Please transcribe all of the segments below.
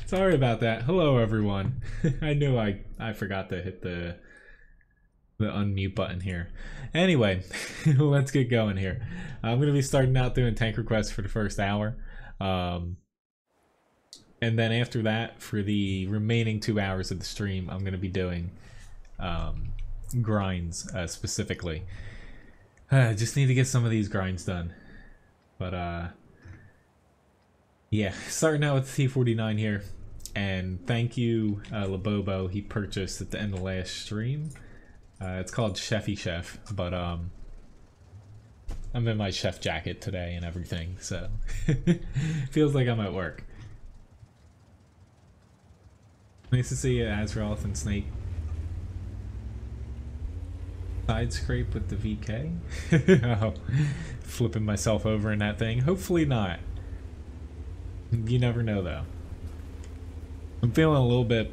Sorry about that. Hello, everyone. I knew I forgot to hit the unmute button here. Anyway, let's get going here. I'm going to be starting out doing tank requests for the first hour. And then after that, for the remaining 2 hours of the stream, I'm going to be doing grinds specifically. I just need to get some of these grinds done. But yeah, starting out with the T49 here. And thank you, Labobo. He purchased at the end of last stream. It's called Chefy Chef, but I'm in my chef jacket today and everything, so feels like I'm at work. Nice to see you, Azrael and Snake. Side scrape with the VK? Oh, flipping myself over in that thing. Hopefully not. You never know, though. I'm feeling a little bit.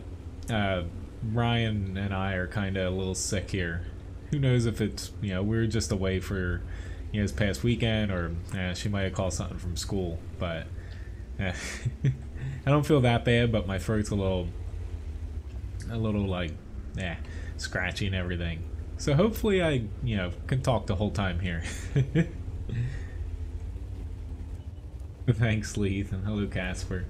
Ryan and I are kind of a little sick here. Who knows if it's, you know, we're just away for, you know, this past weekend, or she might have called something from school. But I don't feel that bad, but my throat's a little like, scratchy and everything. So hopefully I, you know, can talk the whole time here. Thanks, Leith, and hello, Casper.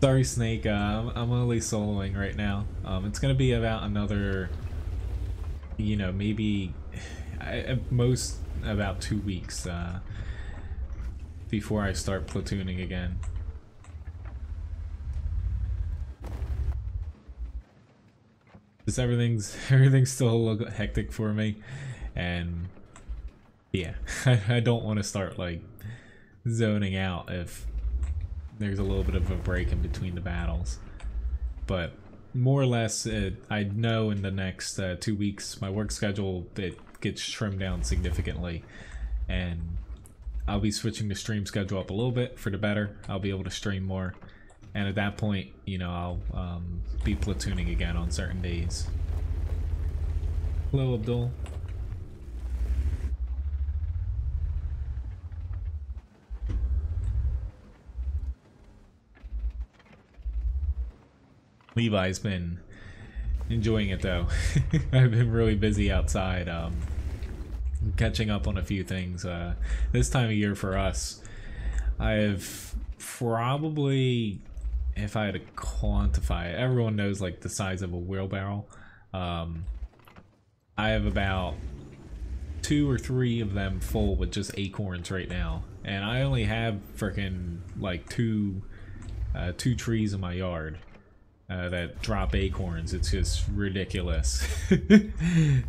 Sorry, Snake. I'm only soloing right now. It's gonna be about another, you know, maybe at most about 2 weeks before I start platooning again. Just everything's still a little hectic for me, and yeah, I don't want to start like zoning out if there's a little bit of a break in between the battles. But more or less, I know in the next 2 weeks my work schedule, it gets trimmed down significantly, and I'll be switching the stream schedule up a little bit for the better. I'll be able to stream more, and at that point, you know, I'll be platooning again on certain days. Hello, Abdul. Levi's been enjoying it though. I've been really busy outside, catching up on a few things. This time of year for us, I've probably, if I had to quantify it, everyone knows like the size of a wheelbarrow. I have about 2 or 3 of them full with just acorns right now, and I only have freaking like two trees in my yard that drop acorns. It's just ridiculous.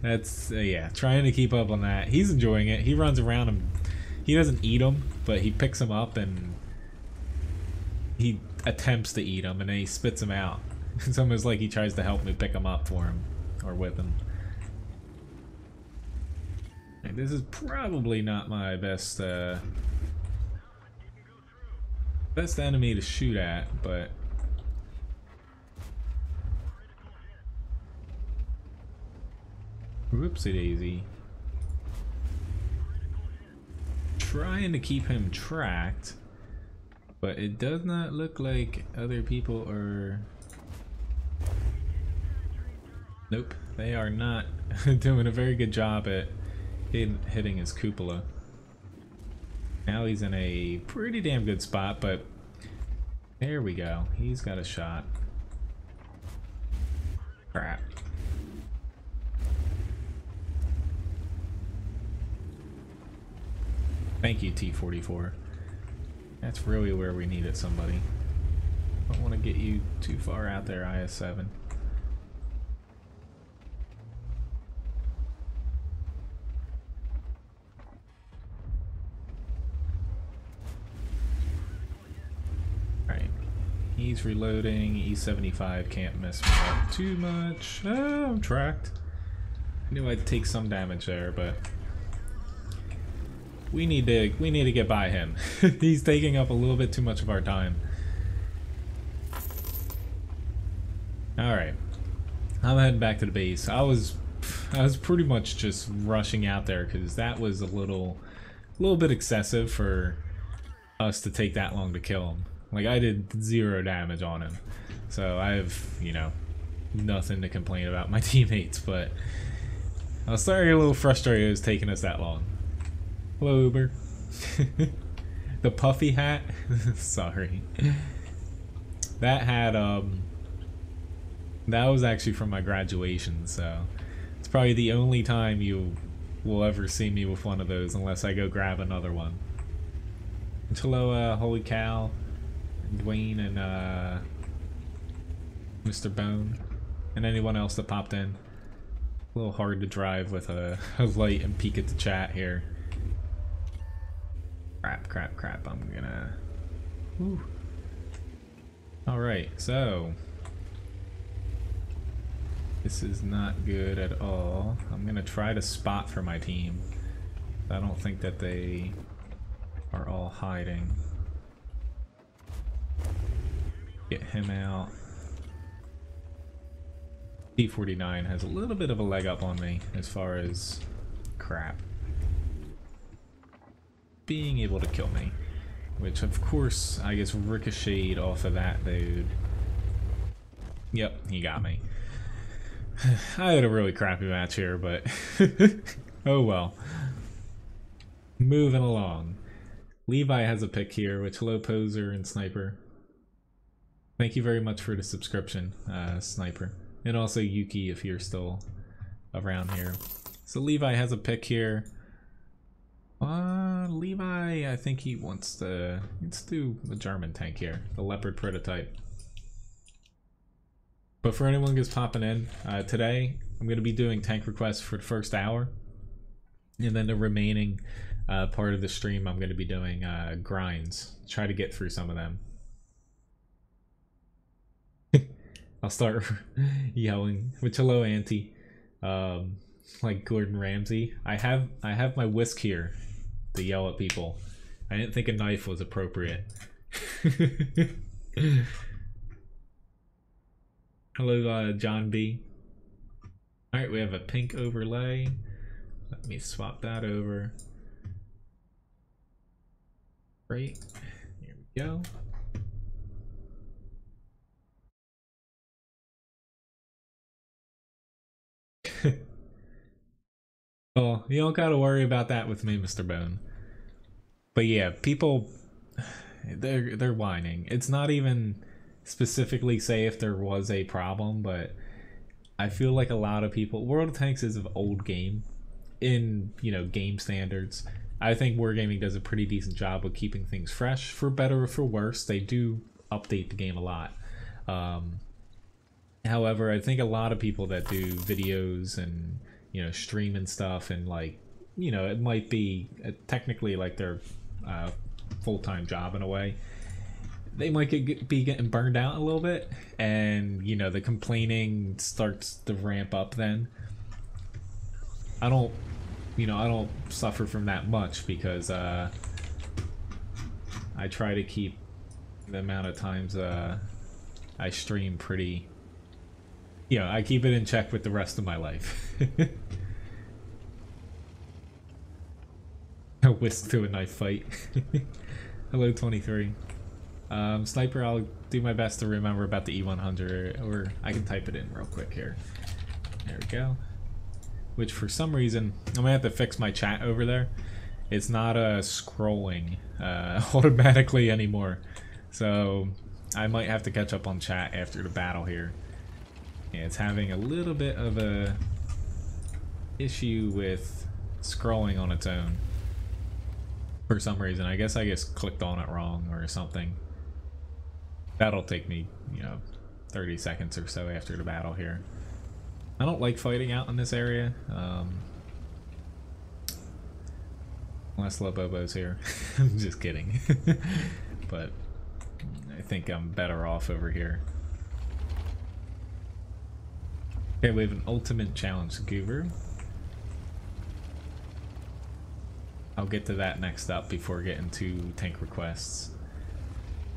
That's yeah, trying to keep up on that. He's enjoying it. He runs around and he doesn't eat them, but he picks them up and he attempts to eat them, and then he spits them out. It's almost like he tries to help me pick them up for him or with him. And this is probably not my best enemy to shoot at, but whoopsie daisy. Trying to keep him tracked, but it does not look like other people are. Nope, they are not doing a very good job at hitting his cupola. Now he's in a pretty damn good spot, but there we go. He's got a shot. Crap. Thank you, T44. That's really where we needed somebody. Don't want to get you too far out there, IS7. Alright. He's reloading. E75 can't mess me up too much. Oh, I'm tracked. I knew I'd take some damage there, but we need to get by him. He's taking up a little bit too much of our time. Alright. I'm heading back to the base. I was pretty much just rushing out there because that was a little bit excessive for us to take that long to kill him. Like, I did 0 damage on him. So I have, you know, nothing to complain about my teammates, but I was starting to get a little frustrated it was taking us that long. Hello, Uber. The puffy hat? Sorry. That hat, that was actually from my graduation, so it's probably the only time you will ever see me with one of those unless I go grab another one. Hello, Holy Cow, Dwayne, and Mr. Bone, and anyone else that popped in. A little hard to drive with a light and peek at the chat here. Crap, I'm gonna... Whew. Alright, so... This is not good at all. I'm gonna try to spot for my team. I don't think that they are all hiding. Get him out. D49 has a little bit of a leg up on me as far as crap being able to kill me, which of course I guess ricocheted off of that dude. Yep, he got me. I had a really crappy match here, but oh well. Moving along. Levi has a pick here, which hello Poser and Sniper. Thank you very much for the subscription, Sniper. And also Yuki if you're still around here. So Levi has a pick here. Levi, I think he wants to... Let's do the German tank here. The Leopard prototype. But for anyone who's popping in, today I'm going to be doing tank requests for the first hour. And then the remaining part of the stream I'm going to be doing grinds. Try to get through some of them. I'll start yelling, which hello Auntie, like Gordon Ramsay. I have my whisk here to yell at people. I didn't think a knife was appropriate. Hello John B. Alright, we have a pink overlay. Let me swap that over. Great. Here we go. Well, you don't gotta worry about that with me, Mr. Bone. But yeah, people, they're whining. It's not even specifically say if there was a problem, but I feel like a lot of people, World of Tanks is an old game in, you know, game standards. I think Wargaming does a pretty decent job of keeping things fresh. For better or for worse, they do update the game a lot. However, I think a lot of people that do videos and, you know, stream and stuff, and like, you know, it might be technically like their full-time job in a way. They might be getting burned out a little bit, and, you know, the complaining starts to ramp up then. I don't suffer from that much because I try to keep the amount of times I stream pretty... You know, I keep it in check with the rest of my life. A whisk to a knife fight. Hello, 23. Sniper, I'll do my best to remember about the E100, or I can type it in real quick here. There we go. Which, for some reason, I'm gonna have to fix my chat over there. It's not scrolling automatically anymore. So, I might have to catch up on chat after the battle here. Yeah, it's having a little bit of a issue with scrolling on its own for some reason. I guess clicked on it wrong or something. That'll take me, you know, 30 seconds or so after the battle here. I don't like fighting out in this area. Unless Lobobo's here. I'm just kidding. But I think I'm better off over here. Okay, we have an ultimate challenge goober. I'll get to that next up before getting to tank requests.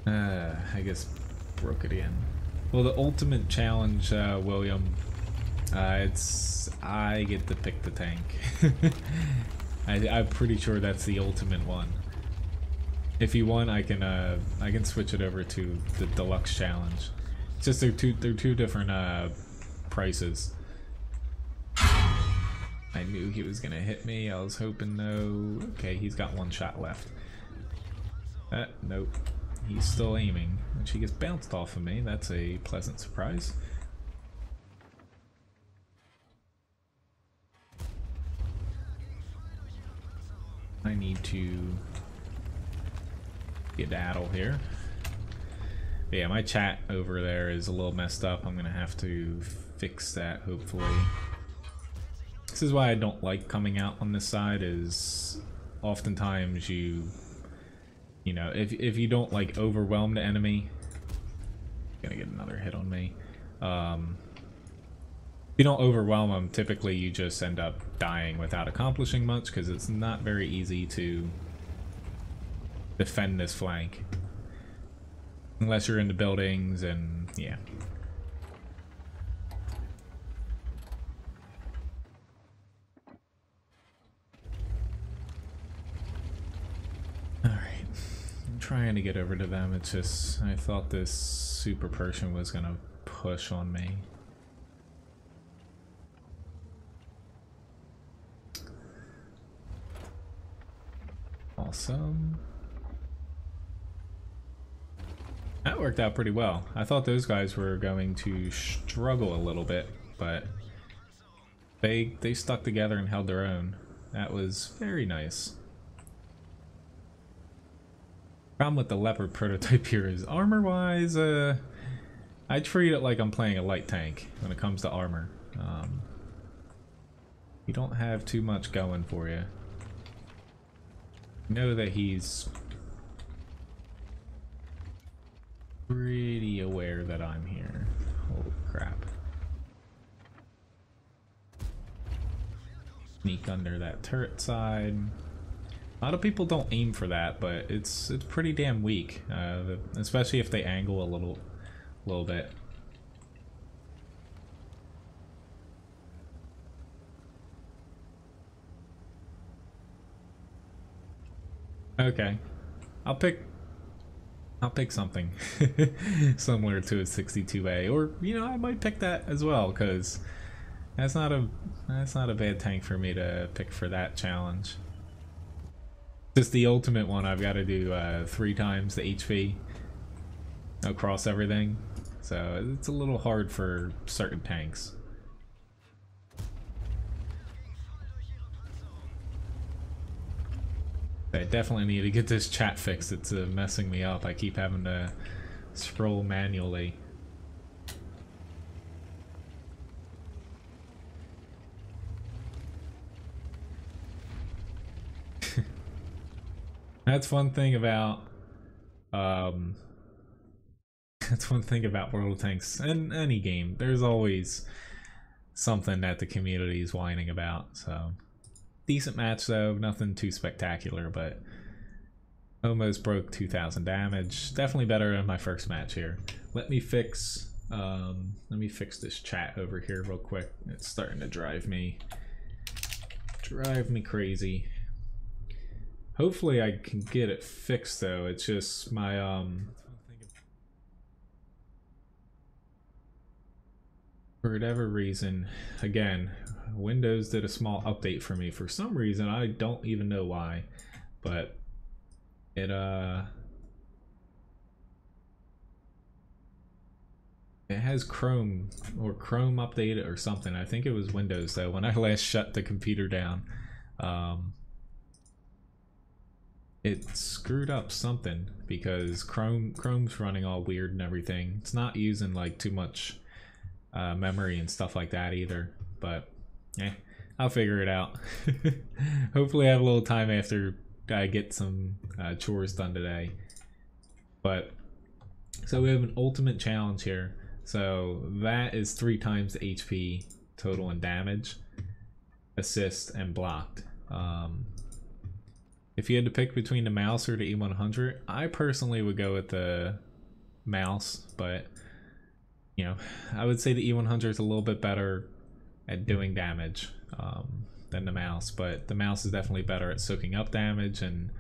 I guess broke it in. Well, the ultimate challenge, William, it's I get to pick the tank. I'm pretty sure that's the ultimate one. If you want, I can switch it over to the deluxe challenge. It's just they're two different prices. I knew he was gonna hit me. I was hoping no. Okay, he's got one shot left. Nope. He's still aiming, and she gets bounced off of me. That's a pleasant surprise. I need to skedaddle here. But yeah, my chat over there is a little messed up. I'm gonna have to fix that, hopefully. This is why I don't like coming out on this side, is oftentimes you know, if you don't like overwhelm the enemy, gonna get another hit on me. If you don't overwhelm them, typically you just end up dying without accomplishing much, because it's not very easy to defend this flank. Unless you're in the buildings, and yeah. Alright. I'm trying to get over to them. It's just, I thought this super Persian was gonna push on me. Awesome. That worked out pretty well. I thought those guys were going to struggle a little bit, but they stuck together and held their own. That was very nice. Problem with the Leopard prototype here is armor-wise, I treat it like I'm playing a light tank when it comes to armor. You don't have too much going for you. Know that he's pretty aware that I'm here. Holy crap. Sneak under that turret side. A lot of people don't aim for that, but it's pretty damn weak, especially if they angle a little bit. Okay, I'll pick something similar to a 62A, or you know, I might pick that as well, because that's not a bad tank for me to pick for that challenge. Just the ultimate one, I've got to do 3 times the HP across everything, so it's a little hard for certain tanks. I definitely need to get this chat fixed. It's messing me up. I keep having to scroll manually. That's one thing about World of Tanks and any game. There's always something that the community is whining about, so decent match though, nothing too spectacular, but almost broke 2,000 damage. Definitely better than my first match here. Let me fix this chat over here real quick. It's starting to drive me crazy. Hopefully I can get it fixed though. It's just my for whatever reason, again, Windows did a small update for me for some reason. I don't even know why, but it has Chrome updated or something. I think it was Windows though. When I last shut the computer down, it screwed up something because Chrome's running all weird and everything. It's not using like too much memory and stuff like that either, but I'll figure it out. Hopefully I have a little time after I get some chores done today. But so we have an ultimate challenge here. So that is 3 times the HP total and damage, assist, and blocked. If you had to pick between the mouse or the E100, I personally would go with the mouse, but you know, I would say the E100 is a little bit better at doing damage than the mouse, but the mouse is definitely better at soaking up damage and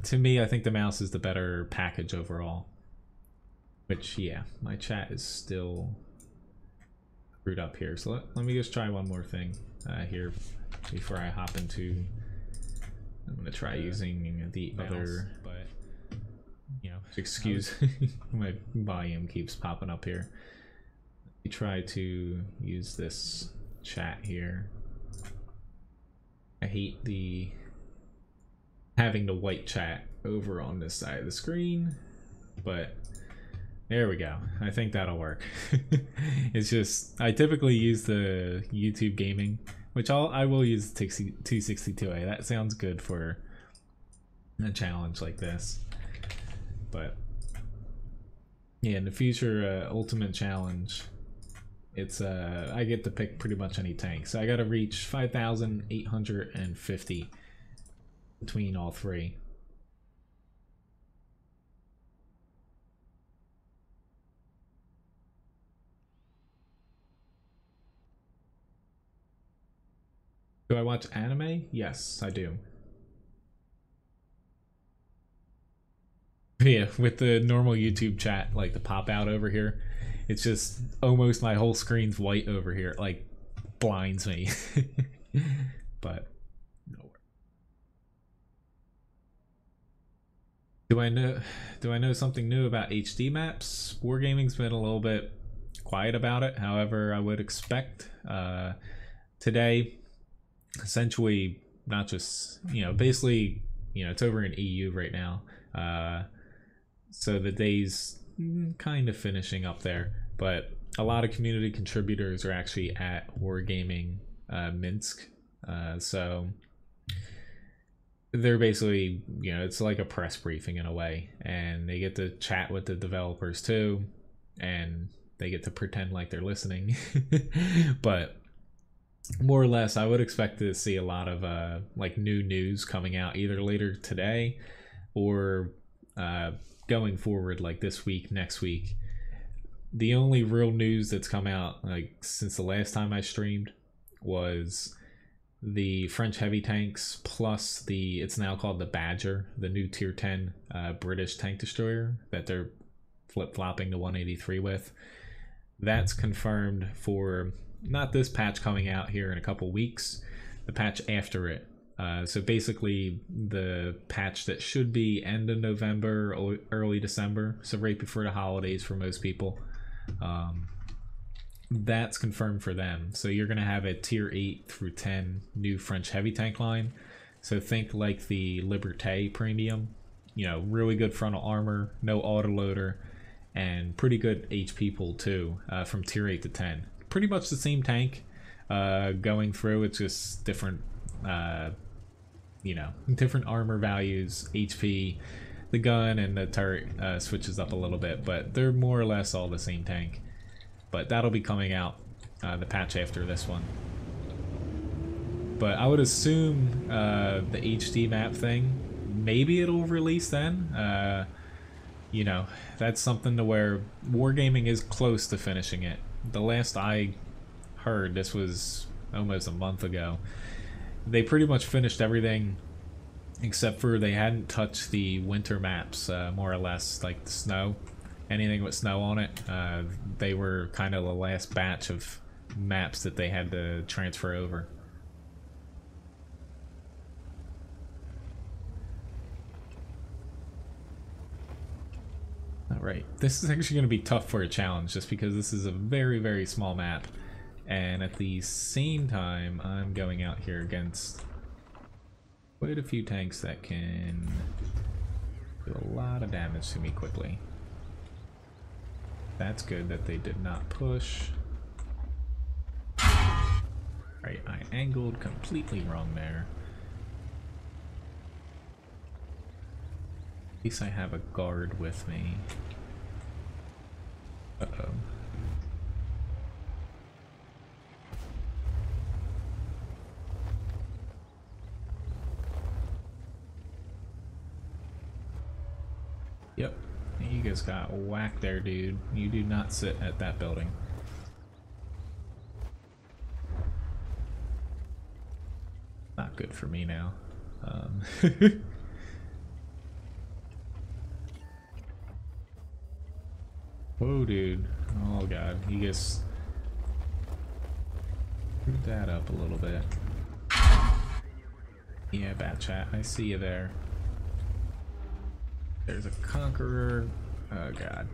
to me, I think the mouse is the better package overall. Which, yeah, my chat is still screwed up here. So let me just try one more thing here before I hop into. I'm gonna try using the mouse, other, but you know, excuse my volume keeps popping up here. Let me try to use this chat here. I hate the having the white chat over on this side of the screen, but there we go. I think that'll work. It's just I typically use the YouTube gaming, which I will use 262A. That sounds good for a challenge like this. But yeah, in the future ultimate challenge, it's I get to pick pretty much any tank. So I got to reach 5,850 between all three. Do I watch anime? Yes, I do. Yeah, with the normal YouTube chat, like the pop out over here, it's just almost my whole screen's white over here. It, like, blinds me. But no. Do I know something new about HD maps? Wargaming's been a little bit quiet about it. However, I would expect today, essentially, not just, you know, basically, you know, it's over in EU right now. So the day's kind of finishing up there, but a lot of community contributors are actually at Wargaming Minsk. So they're basically, you know, it's like a press briefing in a way, and they get to chat with the developers too, and they get to pretend like they're listening. But more or less, I would expect to see a lot of like new news coming out either later today or going forward, like this week, next week. The only real news that's come out like since the last time I streamed was the French heavy tanks plus it's now called the Badger, the new tier 10 British tank destroyer that they're flip-flopping to 183 with. That's confirmed for not this patch coming out here in a couple weeks, the patch after it. So basically the patch that should be end of November or early December, so right before the holidays for most people. That's confirmed for them. So you're going to have a tier 8 through 10 new French heavy tank line. So think like the Liberté Premium, you know, really good frontal armor, no autoloader, and pretty good HP pool too, from tier 8 to 10. Pretty much the same tank going through, it's just different, you know, different armor values, HP, the gun and the turret switches up a little bit, but they're more or less all the same tank. But that'll be coming out the patch after this one. But I would assume the HD map thing, maybe it'll release then. You know, that's something to where Wargaming is close to finishing it. The last I heard, this was almost a month ago, they pretty much finished everything except for they hadn't touched the winter maps, more or less, like the snow. Anything with snow on it, they were kind of the last batch of maps that they had to transfer over. Alright, this is actually going to be tough for a challenge just because this is a very, very small map. And at the same time, I'm going out here against quite a few tanks that can do a lot of damage to me quickly. That's good that they did not push. Right, I angled completely wrong there. At least I have a guard with me. Uh-oh. Yep. You just got whacked there, dude. You do not sit at that building. Not good for me now. Whoa, dude. Oh, God. He just screwed that up a little bit. Yeah, Bat Chat. I see you there. There's a Conqueror. Oh, God.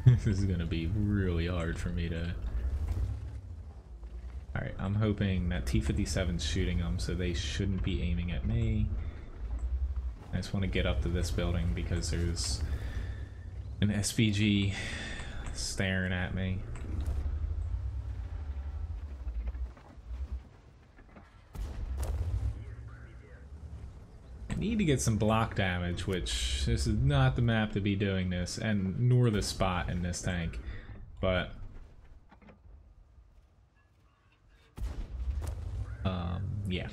This is gonna be really hard for me to... Alright, I'm hoping that T-57's shooting them, so they shouldn't be aiming at me. I just want to get up to this building because there's an SPG staring at me. I need to get some block damage, which this is not the map to be doing this, and nor the spot in this tank, but yeah.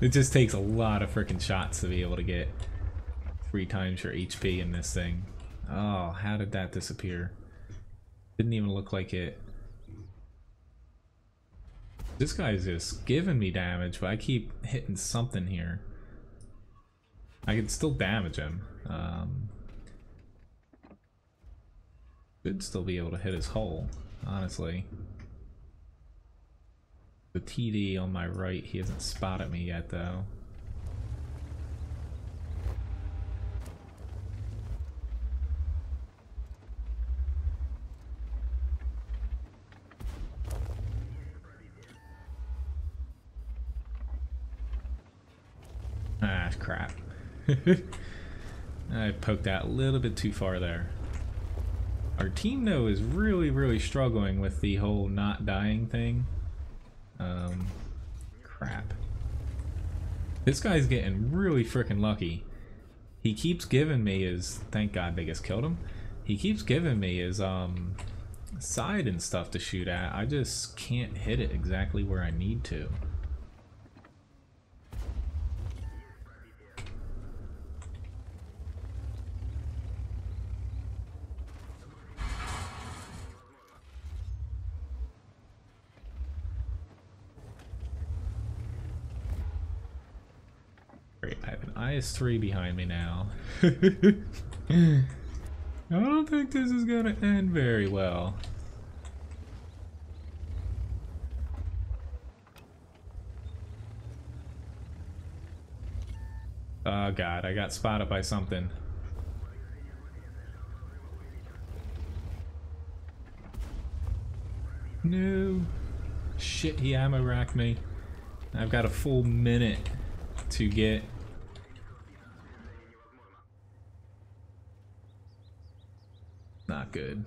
It just takes a lot of freaking shots to be able to get 3 times your HP in this thing. Oh, how did that disappear? Didn't even look like it. This guy's just giving me damage, but I keep hitting something here. I can still damage him. Should still be able to hit his hull, honestly. The TD on my right, he hasn't spotted me yet, though. Ah, crap. I poked out a little bit too far there. Our team, though, is really struggling with the whole not dying thing. Crap. This guy's getting really freaking lucky. He keeps giving me his... Thank God they just killed him. He keeps giving me his, side and stuff to shoot at. I just can't hit it exactly where I need to. Great, I have an IS-3 behind me now. I don't think this is gonna end very well. Oh God, I got spotted by something. No. Shit, he ammo racked me. I've got a full minute to get... Not good.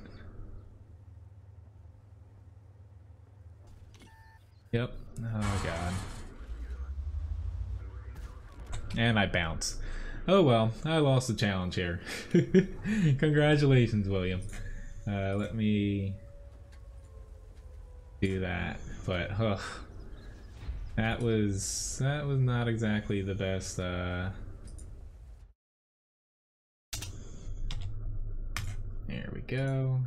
Yep. Oh God. And I bounce. Oh well, I lost the challenge here. Congratulations, William. Let me do that. But that was not exactly the best. There we go.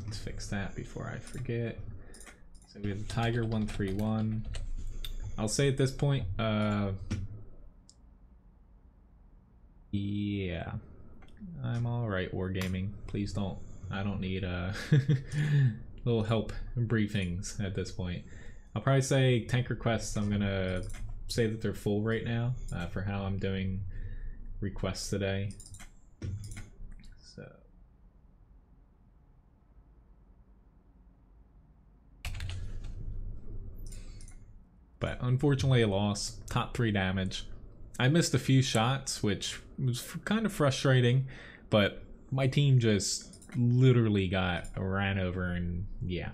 Let's fix that before I forget. So we have the Tiger 131. I'll say at this point, yeah, I'm alright wargaming. Please don't, I don't need little help briefings at this point. I'll probably say tank requests, I'm gonna say that they're full right now for how I'm doing requests today. So but unfortunately I lost. Top 3 damage. I missed a few shots, which was kind of frustrating, but my team just literally got ran over, and yeah.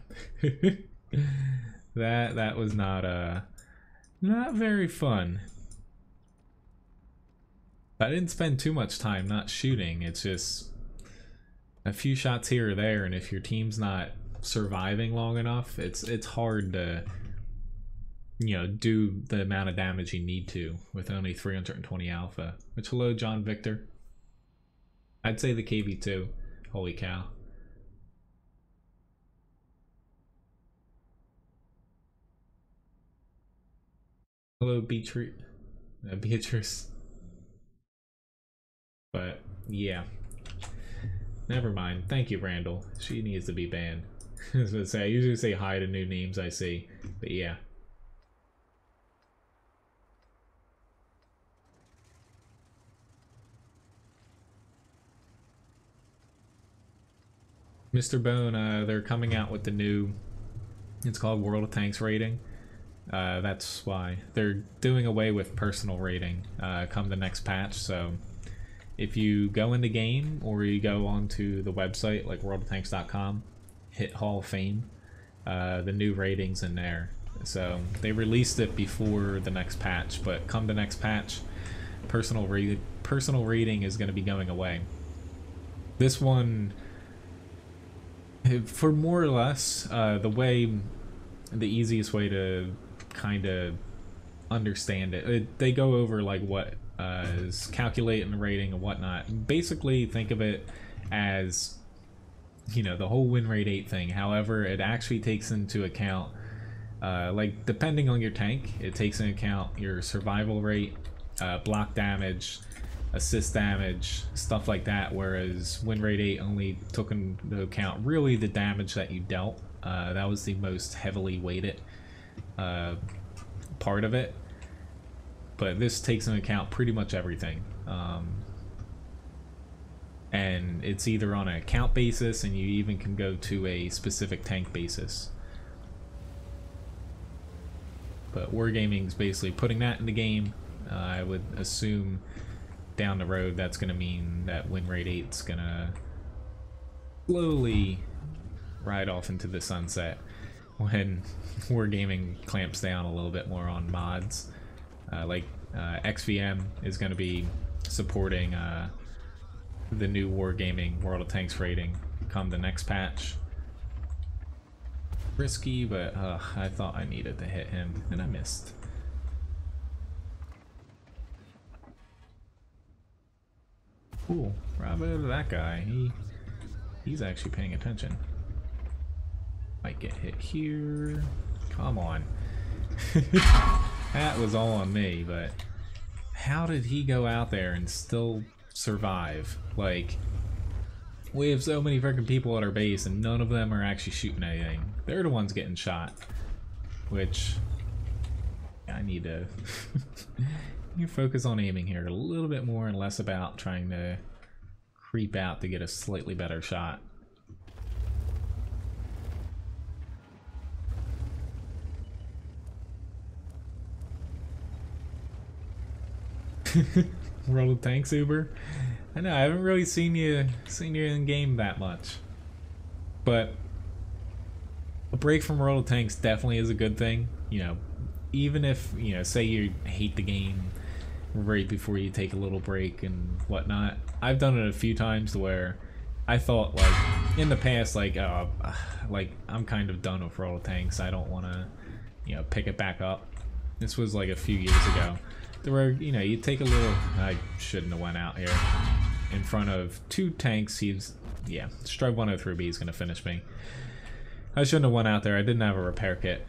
that was not very fun. I didn't spend too much time not shooting. It's just a few shots here or there, and if your team's not surviving long enough, it's hard to, you know, do the amount of damage you need to with only 320 alpha. Which, hello, John Victor. I'd say the KV2. Holy cow. Hello, Beatrice. But yeah, Never mind. Thank you, Randall. She needs to be banned. I was gonna say, I usually say hi to new names I see, but yeah. Mr. Bone, they're coming out with the new, it's called World of Tanks rating. That's why. They're doing away with personal rating come the next patch, so if you go in the game or you go onto the website like worldoftanks.com, hit Hall of Fame, the new rating's in there. So they released it before the next patch, but come the next patch, personal rating is going to be going away. This one, for more or less, the easiest way to kind of understand it, they go over like what is calculating the rating and whatnot. Basically, think of it as, you know, the whole win rate 8 thing. However, it actually takes into account, like, depending on your tank, it takes into account your survival rate, block damage, assist damage, stuff like that, whereas win rate 8 only took into account really the damage that you dealt. That was the most heavily weighted part of it, but this takes into account pretty much everything. And it's either on an account basis, and you even can go to a specific tank basis. But Wargaming's basically putting that in the game. I would assume down the road that's going to mean that win rate 8's going to slowly ride off into the sunset when Wargaming clamps down a little bit more on mods. Like XVM is going to be supporting the new Wargaming World of Tanks rating come the next patch. Risky, but I thought I needed to hit him, and I missed. Cool. Bravo to that guy. He's actually paying attention. Might get hit here. Come on. That was all on me, but how did he go out there and still survive? Like, we have so many freaking people at our base and none of them are actually shooting anything. They're the ones getting shot, which I need to you focus on aiming here a little bit more and less about trying to creep out to get a slightly better shot. World of Tanks Uber. I know I haven't really seen you in game that much, but a break from World of Tanks definitely is a good thing. You know, even if, you know, say you hate the game right before you take a little break and whatnot. I've done it a few times where I thought, like, in the past, like I'm kind of done with World of Tanks. I don't want to, you know, pick it back up. This was like a few years ago. There were, you know, you take a little. I shouldn't have went out here in front of 2 tanks. Yeah, Strug 103B is gonna finish me. I shouldn't have went out there. I didn't have a repair kit,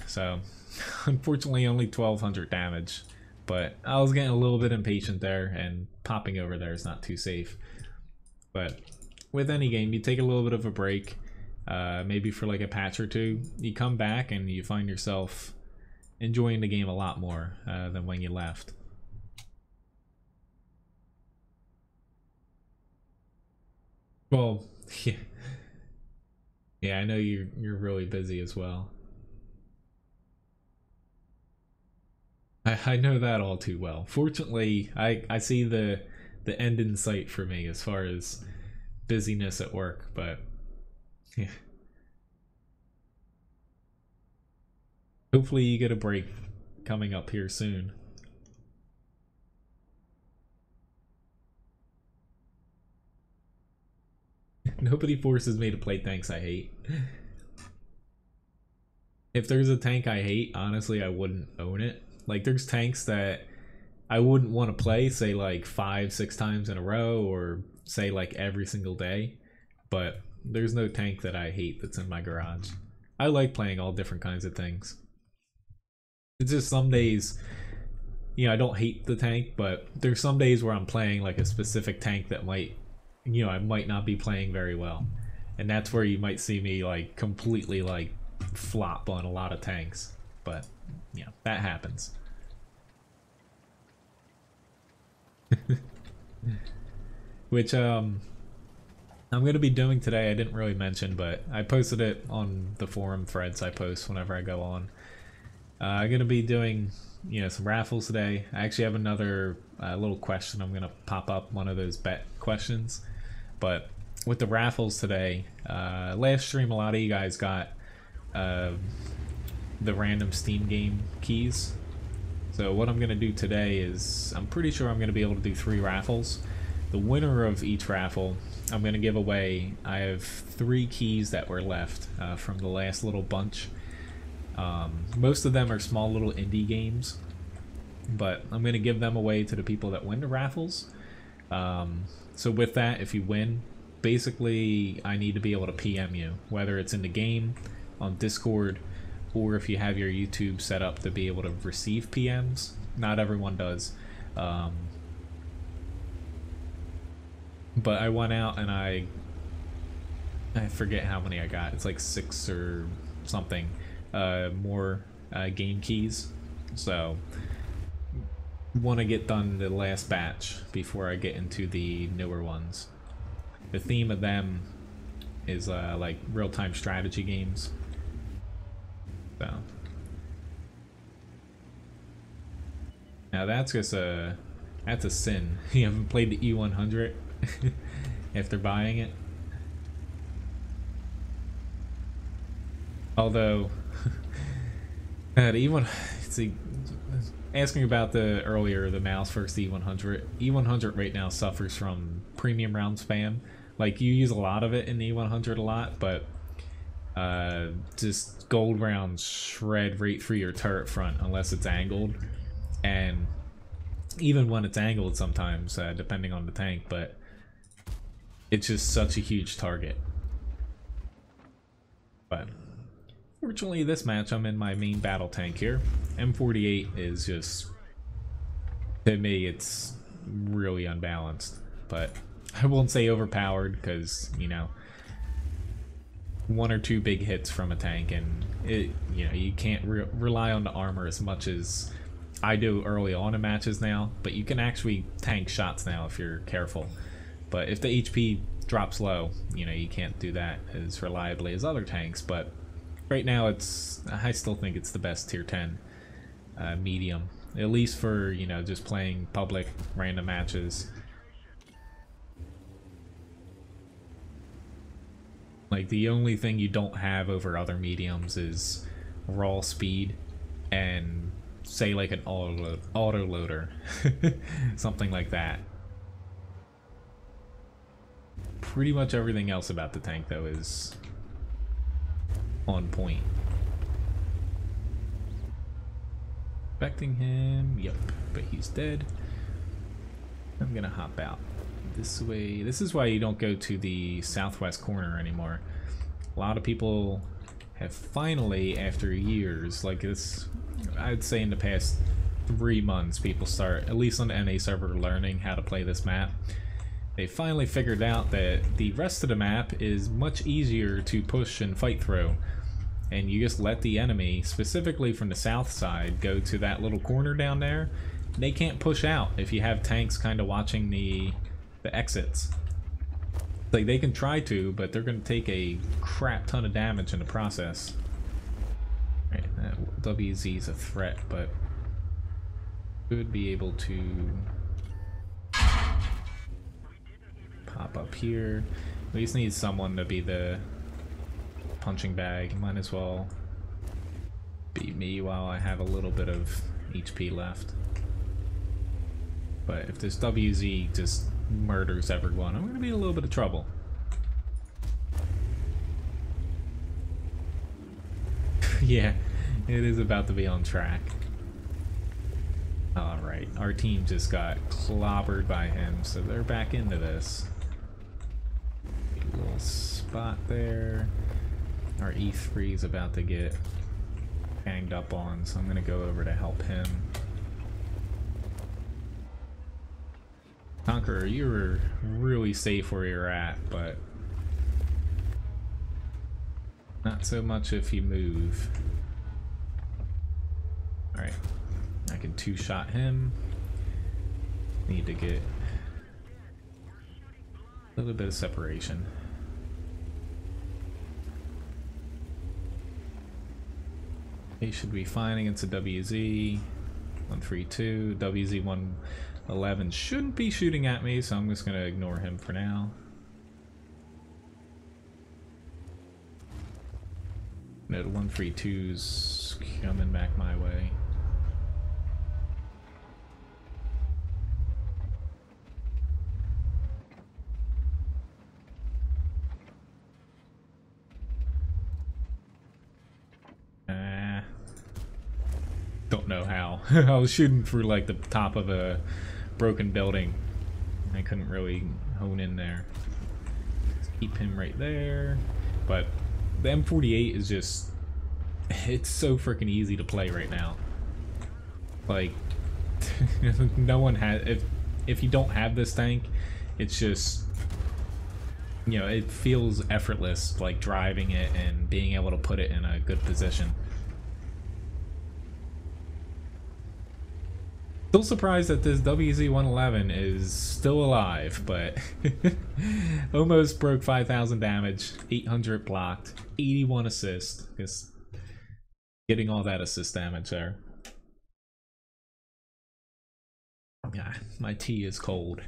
so unfortunately only 1200 damage. But I was getting a little bit impatient there, and popping over there is not too safe. But with any game, you take a little bit of a break, maybe for like a patch or two. You come back and you find yourself enjoying the game a lot more than when you left. Well, yeah, I know you're really busy as well. I know that all too well. Fortunately, I see the end in sight for me as far as busyness at work, but yeah. Hopefully you get a break coming up here soon. Nobody forces me to play tanks I hate. If there's a tank I hate, honestly, I wouldn't own it. Like, there's tanks that I wouldn't want to play, say, like 5-6 times in a row, or say, like, every single day. But there's no tank that I hate that's in my garage. I like playing all different kinds of things. It's just some days, you know, I don't hate the tank, but there's some days where I'm playing like a specific tank that might you know, I might not be playing very well. And that's where you might see me like completely like flop on a lot of tanks. But, you know, that happens. Which I'm gonna be doing today, I didn't really mention, but I posted it on the forum threads I post whenever I go on. I'm gonna be doing, you know, some raffles today. I actually have another little question. I'm gonna pop up one of those bet questions. But with the raffles today, last stream a lot of you guys got the random Steam game keys. So what I'm gonna do today is, I'm pretty sure I'm gonna be able to do 3 raffles. The winner of each raffle, I'm gonna give away. I have 3 keys that were left from the last little bunch. Most of them are small little indie games, but I'm gonna give them away to the people that win the raffles. So with that, if you win, basically I need to be able to PM you, whether it's in the game, on Discord, or if you have your YouTube set up to be able to receive PMs. Not everyone does. But I went out and I forget how many I got. It's like 6 or something more game keys. So want to get done the last batch before I get into the newer ones. The theme of them is like real-time strategy games. So now that's just that's a sin. You haven't played the E100 after buying it. Although the E1, see, asking about the mouse versus the E100. E100 right now suffers from premium round spam. Like, you use a lot of it in the E100 a lot, but just gold rounds shred right through your turret front unless it's angled. And even when it's angled sometimes, depending on the tank, but it's just such a huge target. But fortunately this match I'm in my main battle tank here. M48 is just, to me, it's really unbalanced, but I won't say overpowered, because, you know, 1 or 2 big hits from a tank and it, you know, you can't rely on the armor as much as I do early on in matches now, but you can actually tank shots now if you're careful. But if the HP drops low, you know, you can't do that as reliably as other tanks. But right now I still think it's the best tier 10 medium, at least for, you know, just playing public random matches. Like, the only thing you don't have over other mediums is raw speed and, say, like an auto loader. Something like that. Pretty much everything else about the tank, though, is on point. Expecting him, yep, but he's dead. I'm gonna hop out this way. This is why you don't go to the southwest corner anymore. A lot of people have finally, after years, like this, I'd say in the past 3 months, people start, at least on the NA server, learning how to play this map. They finally figured out that the rest of the map is much easier to push and fight through. And you just let the enemy, specifically from the south side, go to that little corner down there. They can't push out if you have tanks kind of watching the exits. Like, they can try to, but they're going to take a crap ton of damage in the process. Right, that WZ is a threat, but could be able to pop up here. We just need someone to be the punching bag. Might as well be me while I have a little bit of HP left. But if this WZ just murders everyone, I'm going to be in a little bit of trouble. Yeah, it is about to be on track. Alright, our team just got clobbered by him, so they're back into this. A little spot there. Our E3 is about to get hanged up on, so I'm going to go over to help him. Conqueror, you were really safe where you're at, but not so much if you move. Alright, I can two-shot him. Need to get a little bit of separation. He should be fine against a WZ 132. WZ 111 shouldn't be shooting at me, so I'm just gonna ignore him for now. No, the 132's coming back my way. Don't know how. I was shooting through like the top of a broken building. I couldn't really hone in there. Let's keep him right there. But the M48 is just, it's so freaking easy to play right now. Like, no one has, if you don't have this tank, it's just, you know, it feels effortless, like driving it and being able to put it in a good position. Still surprised that this WZ-111 is still alive, but almost broke 5,000 damage, 800 blocked, 81 assist. Just getting all that assist damage there. Yeah, my tea is cold.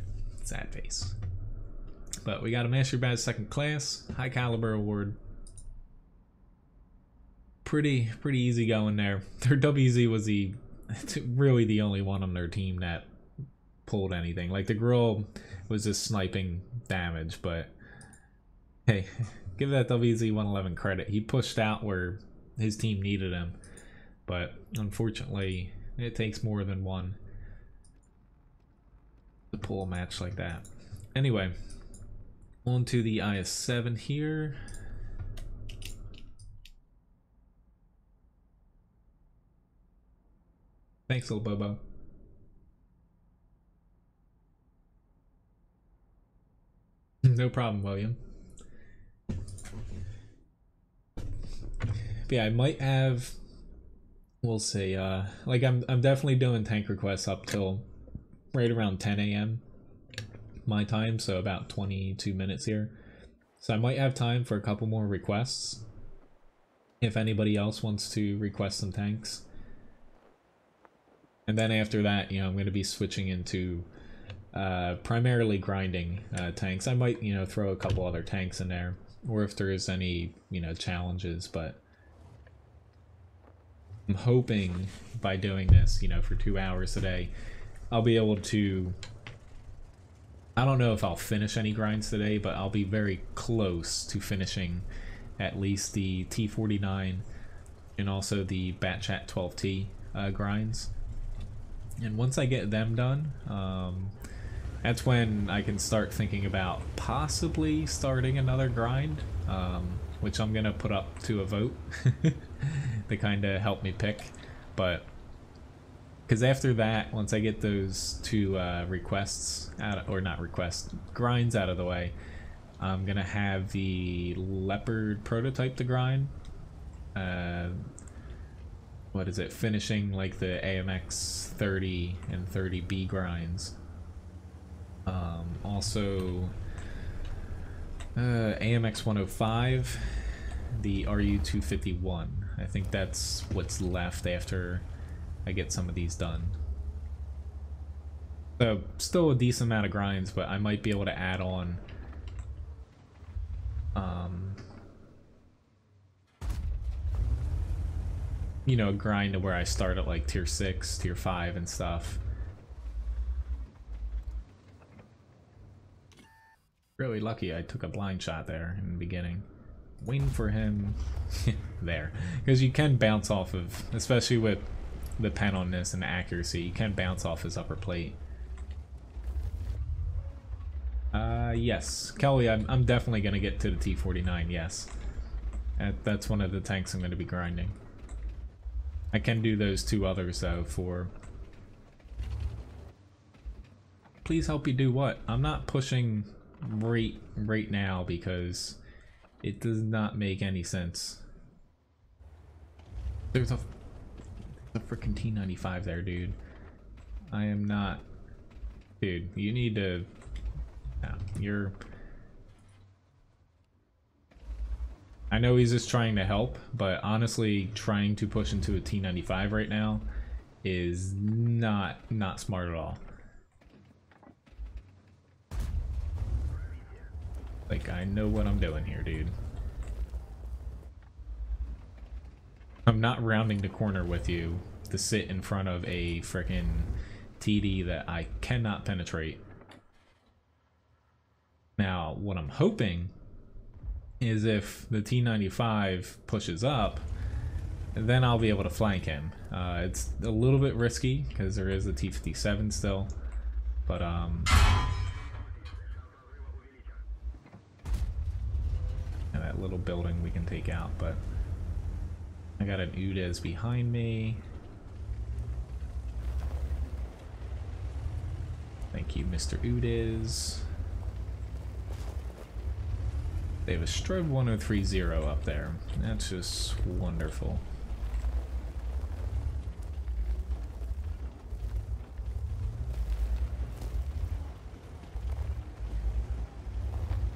Sad face. But we got a Master Badge second class, high caliber award. Pretty easy going there. Their WZ was really the only one on their team that pulled anything. Like the girl was just sniping damage, but hey, give that WZ-111 credit. He pushed out where his team needed him, but unfortunately it takes more than one to pull a match like that. Anyway, on to the IS-7 here. Thanks, little Bobo. No problem, William. But yeah, I might have, we'll see, like I'm definitely doing tank requests up till right around 10 a.m. my time, so about 22 minutes here. So I might have time for a couple more requests if anybody else wants to request some tanks. And then after that, you know, I'm going to be switching into primarily grinding tanks. I might, you know, throw a couple other tanks in there, or if there is any, you know, challenges, but I'm hoping by doing this, you know, for 2 hours a day, I'll be able to, I don't know if I'll finish any grinds today, but I'll be very close to finishing at least the T49 and also the Batchat 12T grinds. And once I get them done, that's when I can start thinking about possibly starting another grind, which I'm gonna put up to a vote to kind of help me pick. But because after that, once I get those two requests out, or not requests, grinds out of the way, I'm gonna have the Leopard prototype to grind. What is it? Finishing like the AMX 30 and 30B grinds. Also, AMX 105, the RU 251. I think that's what's left after I get some of these done. So still a decent amount of grinds, but I might be able to add on you know, grind to where I start at like tier 6, tier 5 and stuff. Really lucky I took a blind shot there in the beginning. Waiting for him there. Because you can bounce off of, especially with the pen on this and the accuracy, you can bounce off his upper plate. Yes. Kelly, I'm definitely going to get to the T49, yes. That's one of the tanks I'm going to be grinding. I can do those two others though for Please help you do what? I'm not pushing right now because it does not make any sense. There's a freaking T95 there, dude. I am not... Dude, you need to... No, you're... I know he's just trying to help, but honestly, trying to push into a T95 right now is not smart at all. Like, I know what I'm doing here, dude. I'm not rounding the corner with you to sit in front of a frickin' TD that I cannot penetrate. Now, what I'm hoping is if the T95 pushes up, then I'll be able to flank him. It's a little bit risky because there is a T57 still, but and that little building we can take out, but I got an Udez behind me. Thank you, Mr. Udez. They have a Strub 1030 up there. That's just wonderful.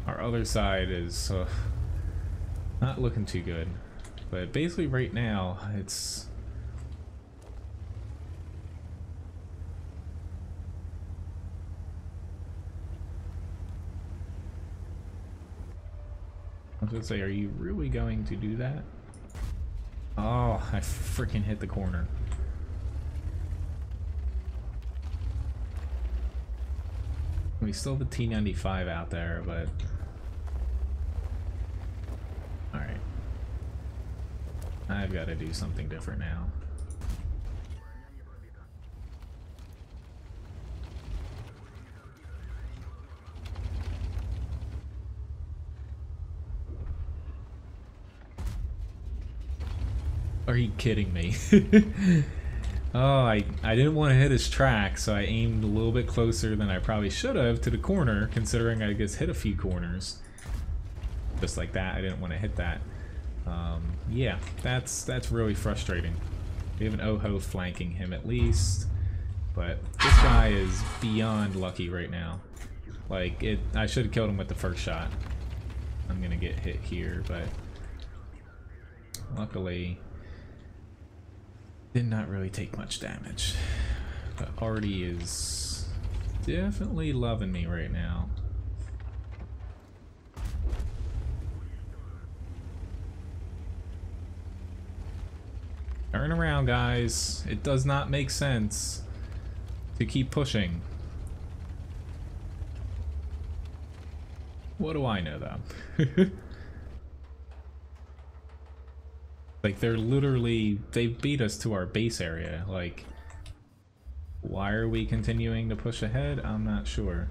Our other side is not looking too good. But basically right now, it's... I was gonna say, are you really going to do that? Oh, I freaking hit the corner. We still have a T95 out there, but... Alright. I've got to do something different now. Are you kidding me? Oh, I didn't want to hit his track, so I aimed a little bit closer than I probably should have to the corner, considering I just hit a few corners. Just like that, I didn't want to hit that. Yeah, that's really frustrating. We have an Oho flanking him at least, but this guy is beyond lucky right now. Like, I should have killed him with the first shot. I'm gonna get hit here, but luckily did not really take much damage. But Artie is definitely loving me right now. Turn around, guys. It does not make sense to keep pushing. What do I know, though? Like, they've beat us to our base area. Like, why are we continuing to push ahead? I'm not sure.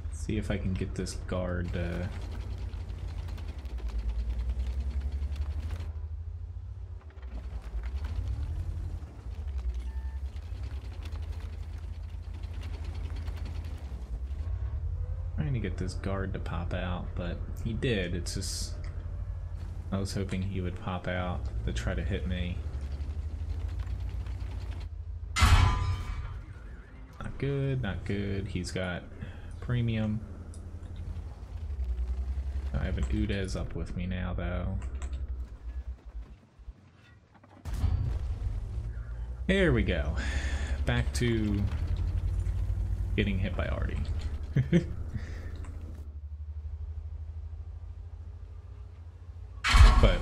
Let's see if I can get this guard, trying to get this guard to pop out, but he did. It's just... I was hoping he would pop out to try to hit me. Not good, not good. He's got premium. I have an Udez up with me now, though. There we go. Back to getting hit by Artie. But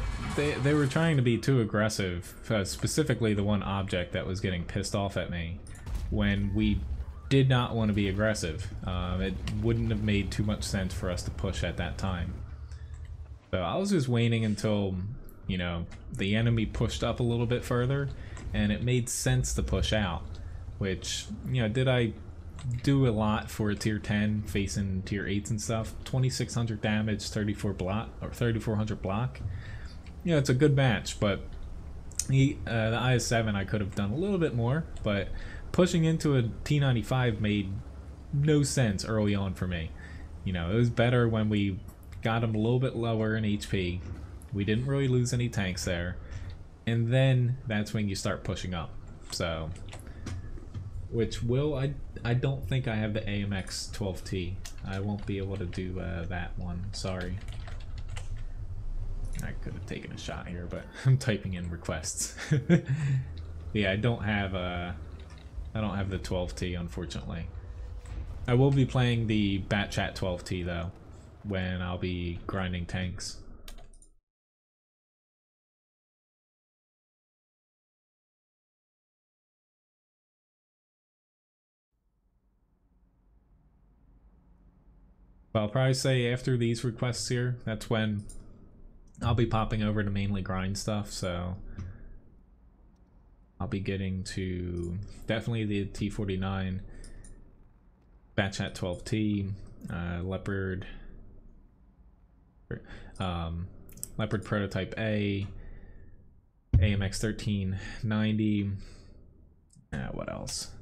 they were trying to be too aggressive, specifically the one object that was getting pissed off at me, when we did not want to be aggressive. It wouldn't have made too much sense for us to push at that time. So I was just waiting until, you know, the enemy pushed up a little bit further, and it made sense to push out. Which, you know, did I do a lot for a tier 10 facing tier 8s and stuff? 2600 damage, 3400 block. You know, it's a good match, but the IS-7 I could have done a little bit more, but pushing into a T95 made no sense early on for me. You know, it was better when we got him a little bit lower in HP. We didn't really lose any tanks there. And then that's when you start pushing up. So, which I don't think I have the AMX 12T. I won't be able to do that one, sorry. I could have taken a shot here, but I'm typing in requests. Yeah, I don't have the 12T, unfortunately. I will be playing the Batchat 12T though, when I'll be grinding tanks. But I'll probably say after these requests here, that's when I'll be popping over to mainly grind stuff, so I'll be getting to definitely the T49, Batchat 12T, Leopard Prototype A, AMX 1390, what else?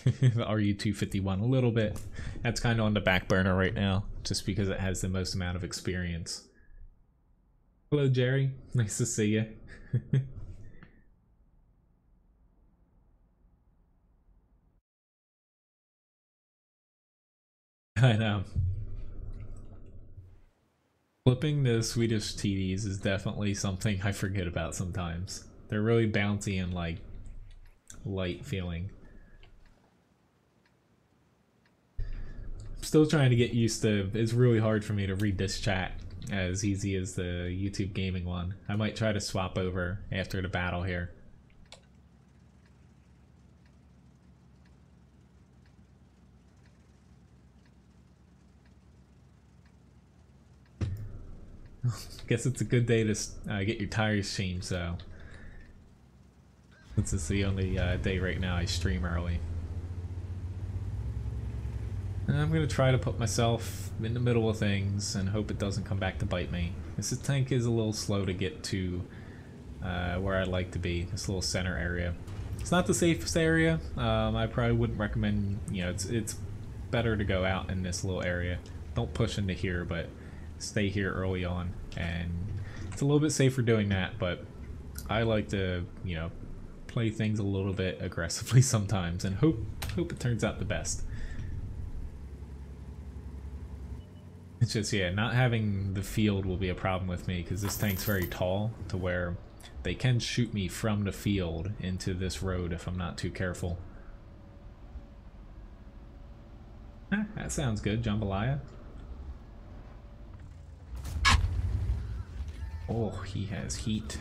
The RU251 a little bit. That's kind of on the back burner right now, just because it has the most amount of experience. Hello, Jerry. Nice to see you. I know. Flipping the Swedish TDs is definitely something I forget about sometimes. They're really bouncy and like light feeling. I'm still trying to get used to. It's really hard for me to read this chat as easy as the YouTube gaming one. I might try to swap over after the battle here. Guess it's a good day to get your tires changed, so since it's the only day right now I stream early. And I'm gonna try to put myself in the middle of things and hope it doesn't come back to bite me. This tank is a little slow to get to where I'd like to be, this little center area. It's not the safest area. I probably wouldn't recommend, you know, it's better to go out in this little area. Don't push into here, but stay here early on, and it's a little bit safer doing that, but I like to, you know, play things a little bit aggressively sometimes and hope it turns out the best. It's just, yeah, not having the field will be a problem with me because this tank's very tall to where they can shoot me from the field into this road if I'm not too careful. That sounds good, Jambalaya. Oh, he has heat.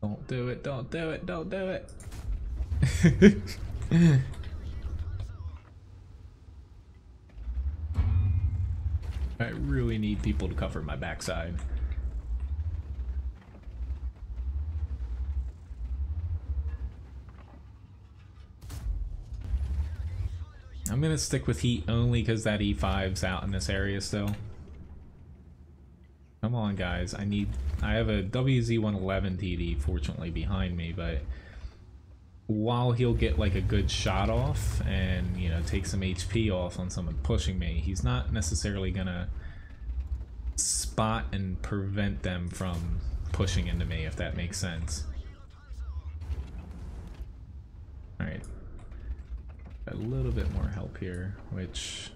Don't do it, don't do it, don't do it. I really need people to cover my backside. I'm gonna stick with heat only because that E5's out in this area still. Come on, guys. I have a WZ-111 TD fortunately behind me, but while he'll get like a good shot off and, you know, take some HP off on someone pushing me, he's not necessarily gonna spot and prevent them from pushing into me, if that makes sense. Alright. A little bit more help here, which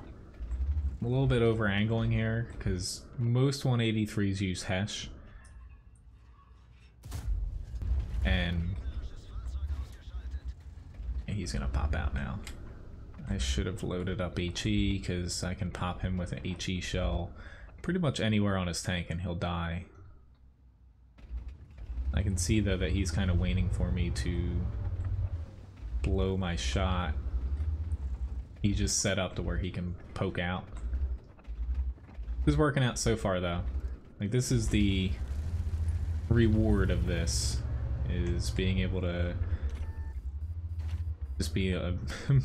I'm a little bit over angling here because most 183s use Hesh, and he's gonna pop out now. I should have loaded up HE because I can pop him with an HE shell pretty much anywhere on his tank and he'll die. I can see though that he's kind of waiting for me to blow my shot. He's just set up to where he can poke out. This is working out so far though. Like, this is the reward of this, is being able to just be a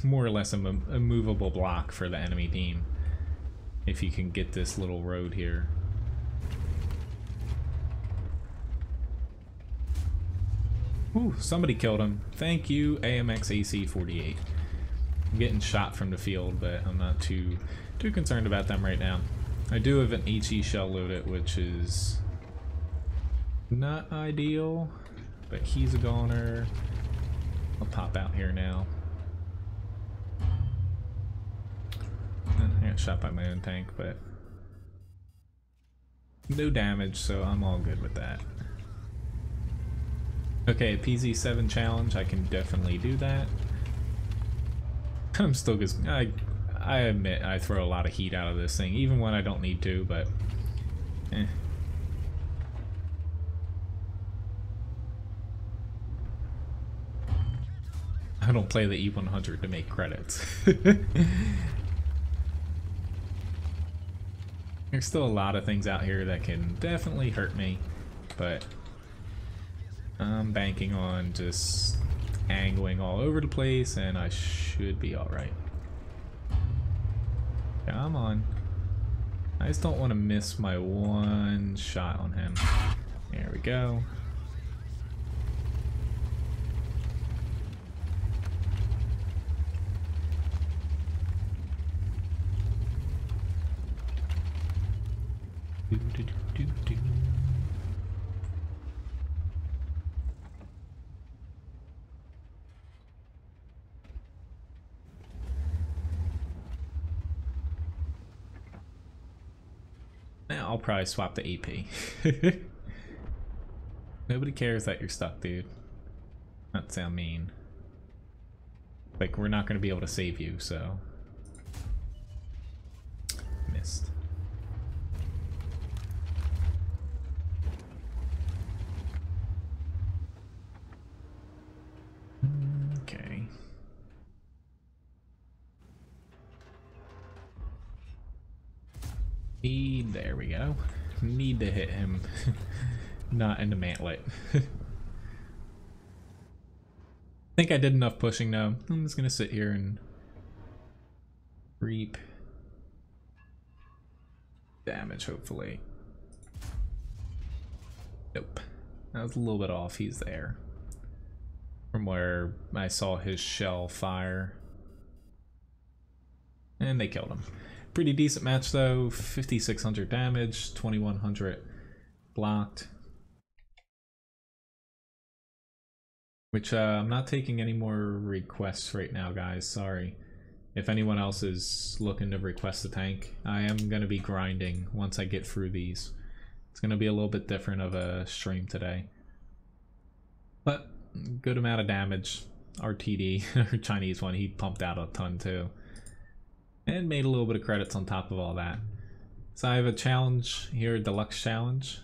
more or less a movable block for the enemy team if you can get this little road here. Ooh, somebody killed him. Thank you, AMX AC 48. I'm getting shot from the field, but I'm not too concerned about them right now. I do have an HE shell loaded, which is not ideal, but he's a goner. I'll pop out here now. I got shot by my own tank, but no damage, so I'm all good with that. Okay, PZ7 challenge, I can definitely do that. I'm still just, I admit I throw a lot of heat out of this thing, even when I don't need to, but eh. I don't play the E100 to make credits. There's still a lot of things out here that can definitely hurt me, but I'm banking on just angling all over the place and I should be alright. Come on. I just don't want to miss my one shot on him. There we go. Now I'll probably swap the AP. Nobody cares that you're stuck, dude. That sound mean. Like, we're not going to be able to save you, so. Missed. Okay. There we go. Need to hit him. Not in the mantlet. I think I did enough pushing now. I'm just gonna sit here and reap damage, hopefully. Nope. That was a little bit off. He's there. From where I saw his shell fire. And they killed him. Pretty decent match though. 5,600 damage, 2,100 blocked. Which I'm not taking any more requests right now, guys. Sorry. If anyone else is looking to request a tank, I am going to be grinding once I get through these. It's going to be a little bit different of a stream today. But good amount of damage. RTD, our Chinese one, he pumped out a ton too. And made a little bit of credits on top of all that. So I have a challenge here, deluxe challenge.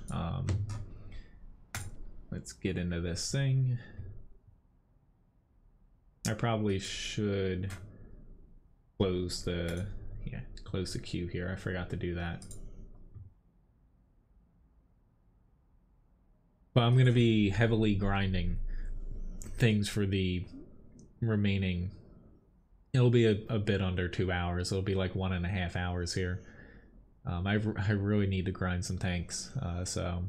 Let's get into this thing. I probably should close the queue here. I forgot to do that. But I'm gonna be heavily grinding things for the remaining. It'll be a bit under 2 hours. It'll be like 1.5 hours here. I really need to grind some tanks, so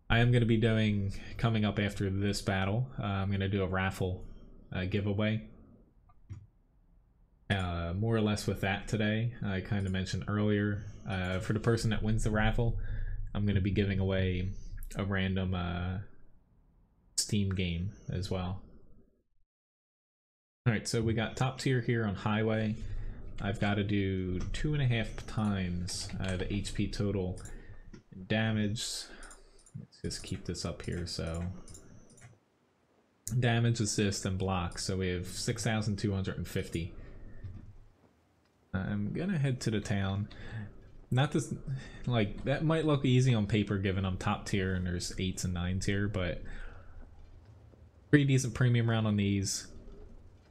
I am going to be doing, coming up after this battle, I'm going to do a raffle giveaway. More or less with that today. I kind of mentioned earlier, for the person that wins the raffle, I'm going to be giving away a random Steam game as well. Alright, so we got top tier here on highway. I've got to do 2.5 times the HP total damage. Let's just keep this up here. So damage, assist, and block. So we have 6,250. I'm gonna head to the town. Not this, like, that might look easy on paper given I'm top tier and there's 8s and 9s here, but pretty decent premium round on these.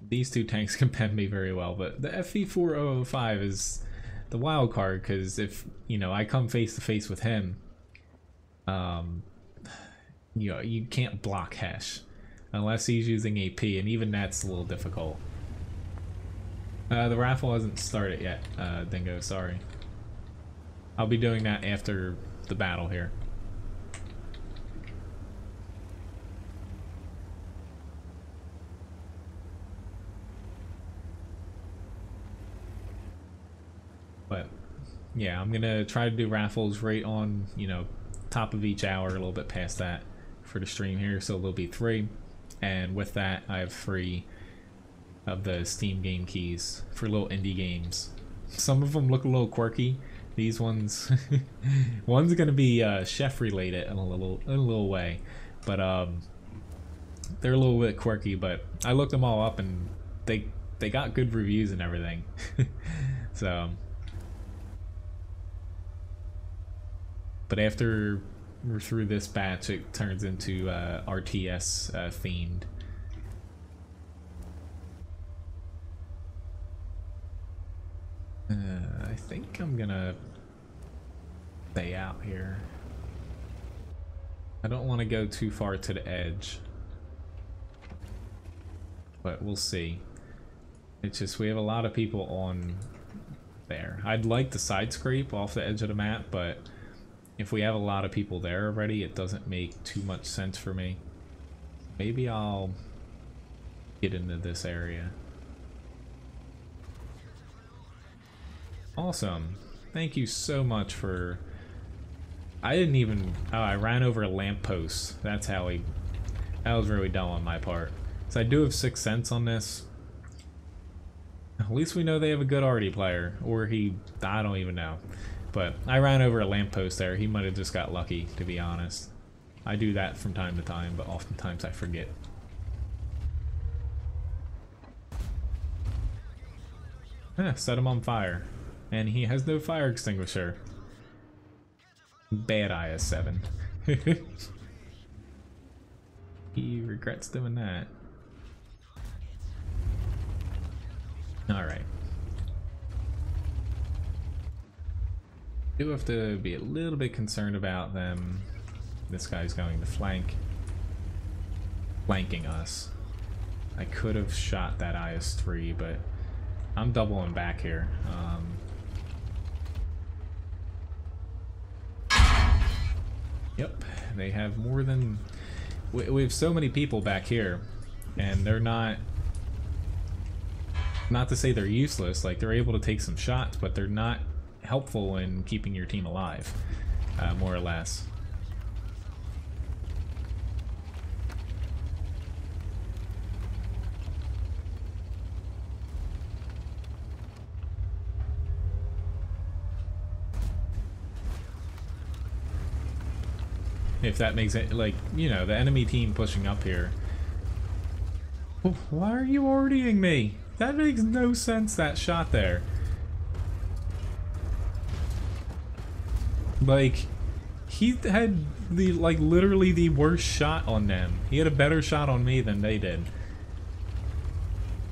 These two tanks can pen me very well, but the FV4005 is the wild card because if, you know, I come face to face with him, you know, you can't block Hesh unless he's using AP, and even that's a little difficult. The raffle hasn't started yet, Dingo, sorry. I'll be doing that after the battle here. yeah, I'm gonna try to do Raffles right on, you know, top of each hour, a little bit past that for the stream here, so there'll be 3. And with that, I have 3 of the Steam game keys for little indie games. Some of them look a little quirky. These ones, one's gonna be chef related in a little way, but they're a little bit quirky. But I looked them all up and they got good reviews and everything. So, but after we're through this batch, it turns into RTS themed. I think I'm gonna stay out here. I don't want to go too far to the edge, but we'll see. It's just we have a lot of people on there. I'd like to side scrape off the edge of the map, but if we have a lot of people there already, it doesn't make too much sense for me. Maybe I'll get into this area. Awesome. Thank you so much for... I didn't even... Oh, I ran over a lamppost. That's how he... That was really dumb on my part. So I do have 6 cents on this. At least we know they have a good Artie player. Or he... I don't even know. But I ran over a lamppost there. He might have just got lucky, to be honest. I do that from time to time, but oftentimes I forget. Set him on fire. And he has no fire extinguisher. Bad IS-7. He regrets doing that. Alright. Do have to be a little bit concerned about them. This guy's going to flanking us. I could have shot that IS-3, but I'm doubling back here. Yep, they have more than... We have so many people back here, and they're not... Not to say they're useless, like they're able to take some shots, but they're not helpful in keeping your team alive, more or less. If that makes it, like, you know, the enemy team pushing up here. Oh, why are you RDing me? That makes no sense, that shot there. Like, he had the, like, literally the worst shot on them. He had a better shot on me than they did.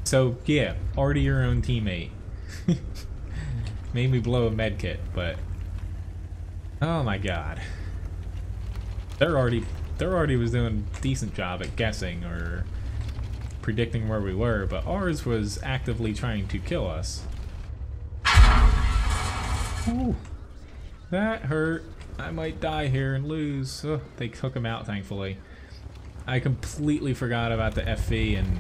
So, yeah, RD your own teammate. Made me blow a med kit, but... Oh my god. They're already was doing a decent job at guessing or predicting where we were, but ours was actively trying to kill us. Ooh, that hurt. I might die here and lose. Oh, they took him out, thankfully. I completely forgot about the FV, and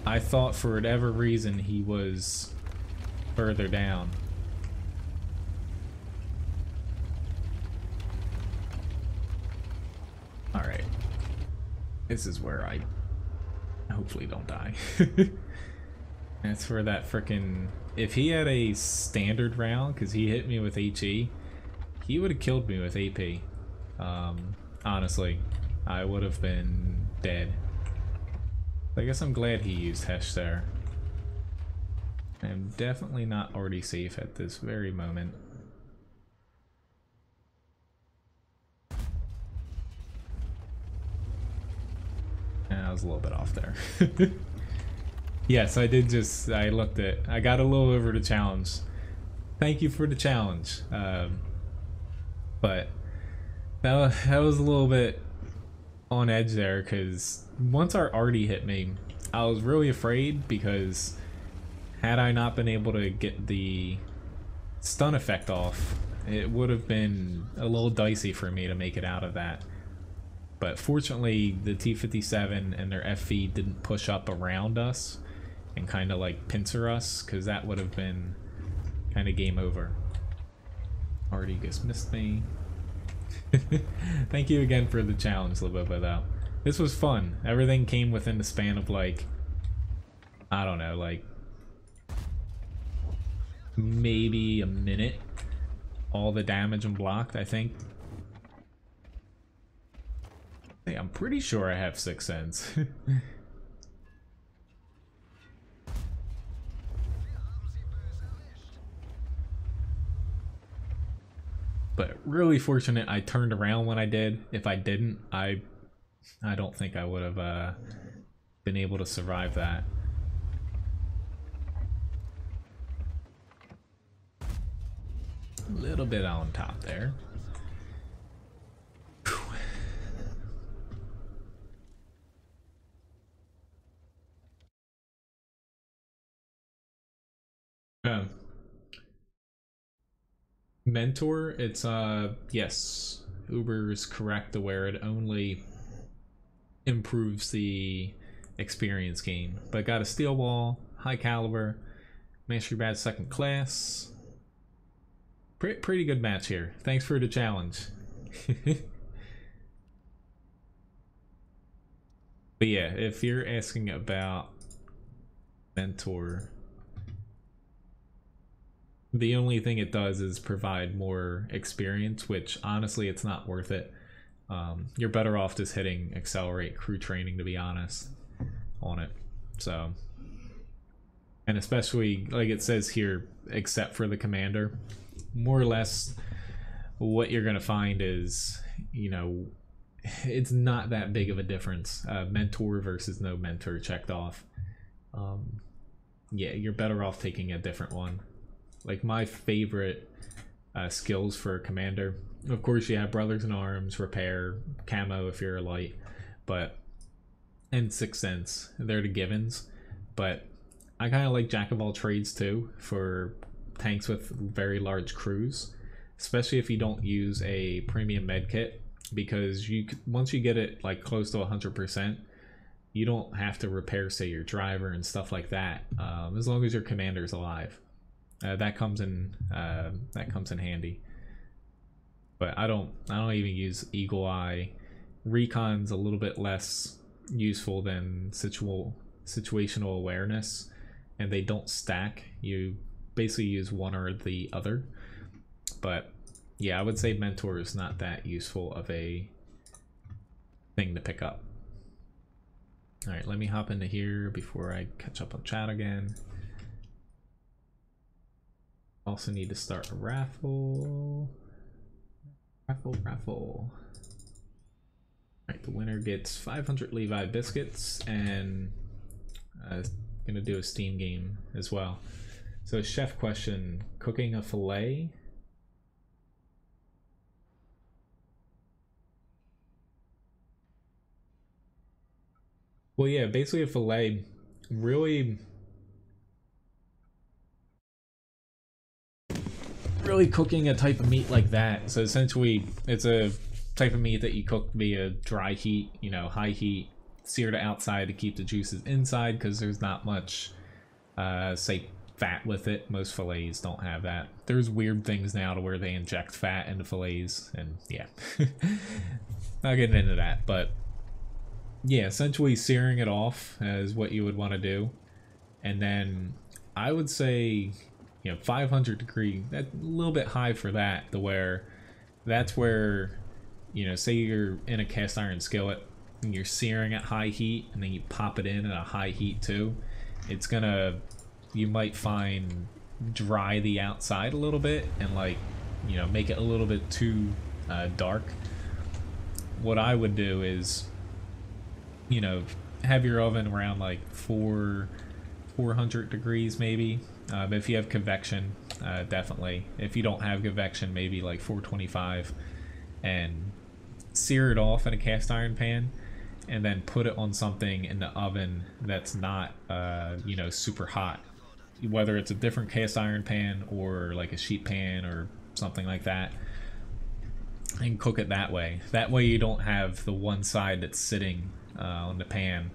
I thought for whatever reason he was further down. Alright. This is where I hopefully don't die. That's where that frickin'... If he had a standard round, because he hit me with HE, he would have killed me with AP. Honestly, I would have been dead. I guess I'm glad he used Hesh there. I'm definitely not already safe at this very moment. I was a little bit off there. Yes, I did just, I got a little over the challenge. Thank you for the challenge. But that was a little bit on edge there, because once our arty hit me, I was really afraid, because had I not been able to get the stun effect off, it would have been a little dicey for me to make it out of that. But fortunately, the T-57 and their FV didn't push up around us and kind of like pincer us, because that would have been kind of game over. Artigus missed me. Thank you again for the challenge, Libobo, though. This was fun. Everything came within the span of, like, I don't know, like, maybe a minute. All the damage and blocked, I think. Hey, I'm pretty sure I have Sixth Sense. But really fortunate I turned around when I did. If I didn't, I don't think I would have been able to survive that. A little bit on top there. Mentor, it's yes, Uber is correct to where it only improves the experience gain. But got a steel wall, high caliber, mastery badge second class. Pretty good match here. Thanks for the challenge. But yeah, if you're asking about Mentor, the only thing it does is provide more experience, which honestly it's not worth it. You're better off just hitting accelerate crew training, to be honest, on it. So, and especially like it says here, except for the commander, more or less what you're gonna find is, you know, it's not that big of a difference. Mentor versus no mentor checked off. Yeah, you're better off taking a different one. Like my favorite skills for a commander, of course you have Brothers in Arms, Repair, Camo if you're a light, but and Sixth Sense, they're the givens. But I kind of like Jack of all trades too for tanks with very large crews, especially if you don't use a premium med kit, because you once you get it like close to 100%, you don't have to repair, say, your driver and stuff like that, as long as your commander's alive. That comes in handy. But I don't even use Eagle Eye. Recon's a little bit less useful than situational awareness, and they don't stack. You basically use one or the other. But yeah, I would say Mentor is not that useful of a thing to pick up. All right, let me hop into here before I catch up on chat again. Also need to start a raffle. Raffle. Alright, the winner gets 500 Levi biscuits and gonna do a Steam game as well. So chef question, cooking a fillet. Well, yeah, basically a fillet really cooking a type of meat like that. So essentially it's a type of meat that you cook via dry heat, you know, high heat, sear to outside to keep the juices inside, because there's not much say fat with it. Most fillets don't have that. There's weird things now to where they inject fat into fillets, and yeah. Not getting into that, but yeah, essentially searing it off is what you would want to do. And then I would say, you know, 500 degree, that's a little bit high for that, to where that's where, you know, say you're in a cast iron skillet and you're searing at high heat, and then you pop it in at a high heat too, it's gonna, you might find, dry the outside a little bit and, like, you know, make it a little bit too dark. What I would do is, you know, have your oven around like 400 degrees maybe. If you have convection, definitely. If you don't have convection, maybe like 425, and sear it off in a cast iron pan, and then put it on something in the oven that's not, you know, super hot. Whether it's a different cast iron pan or like a sheet pan or something like that, and cook it that way. That way you don't have the one side that's sitting on the pan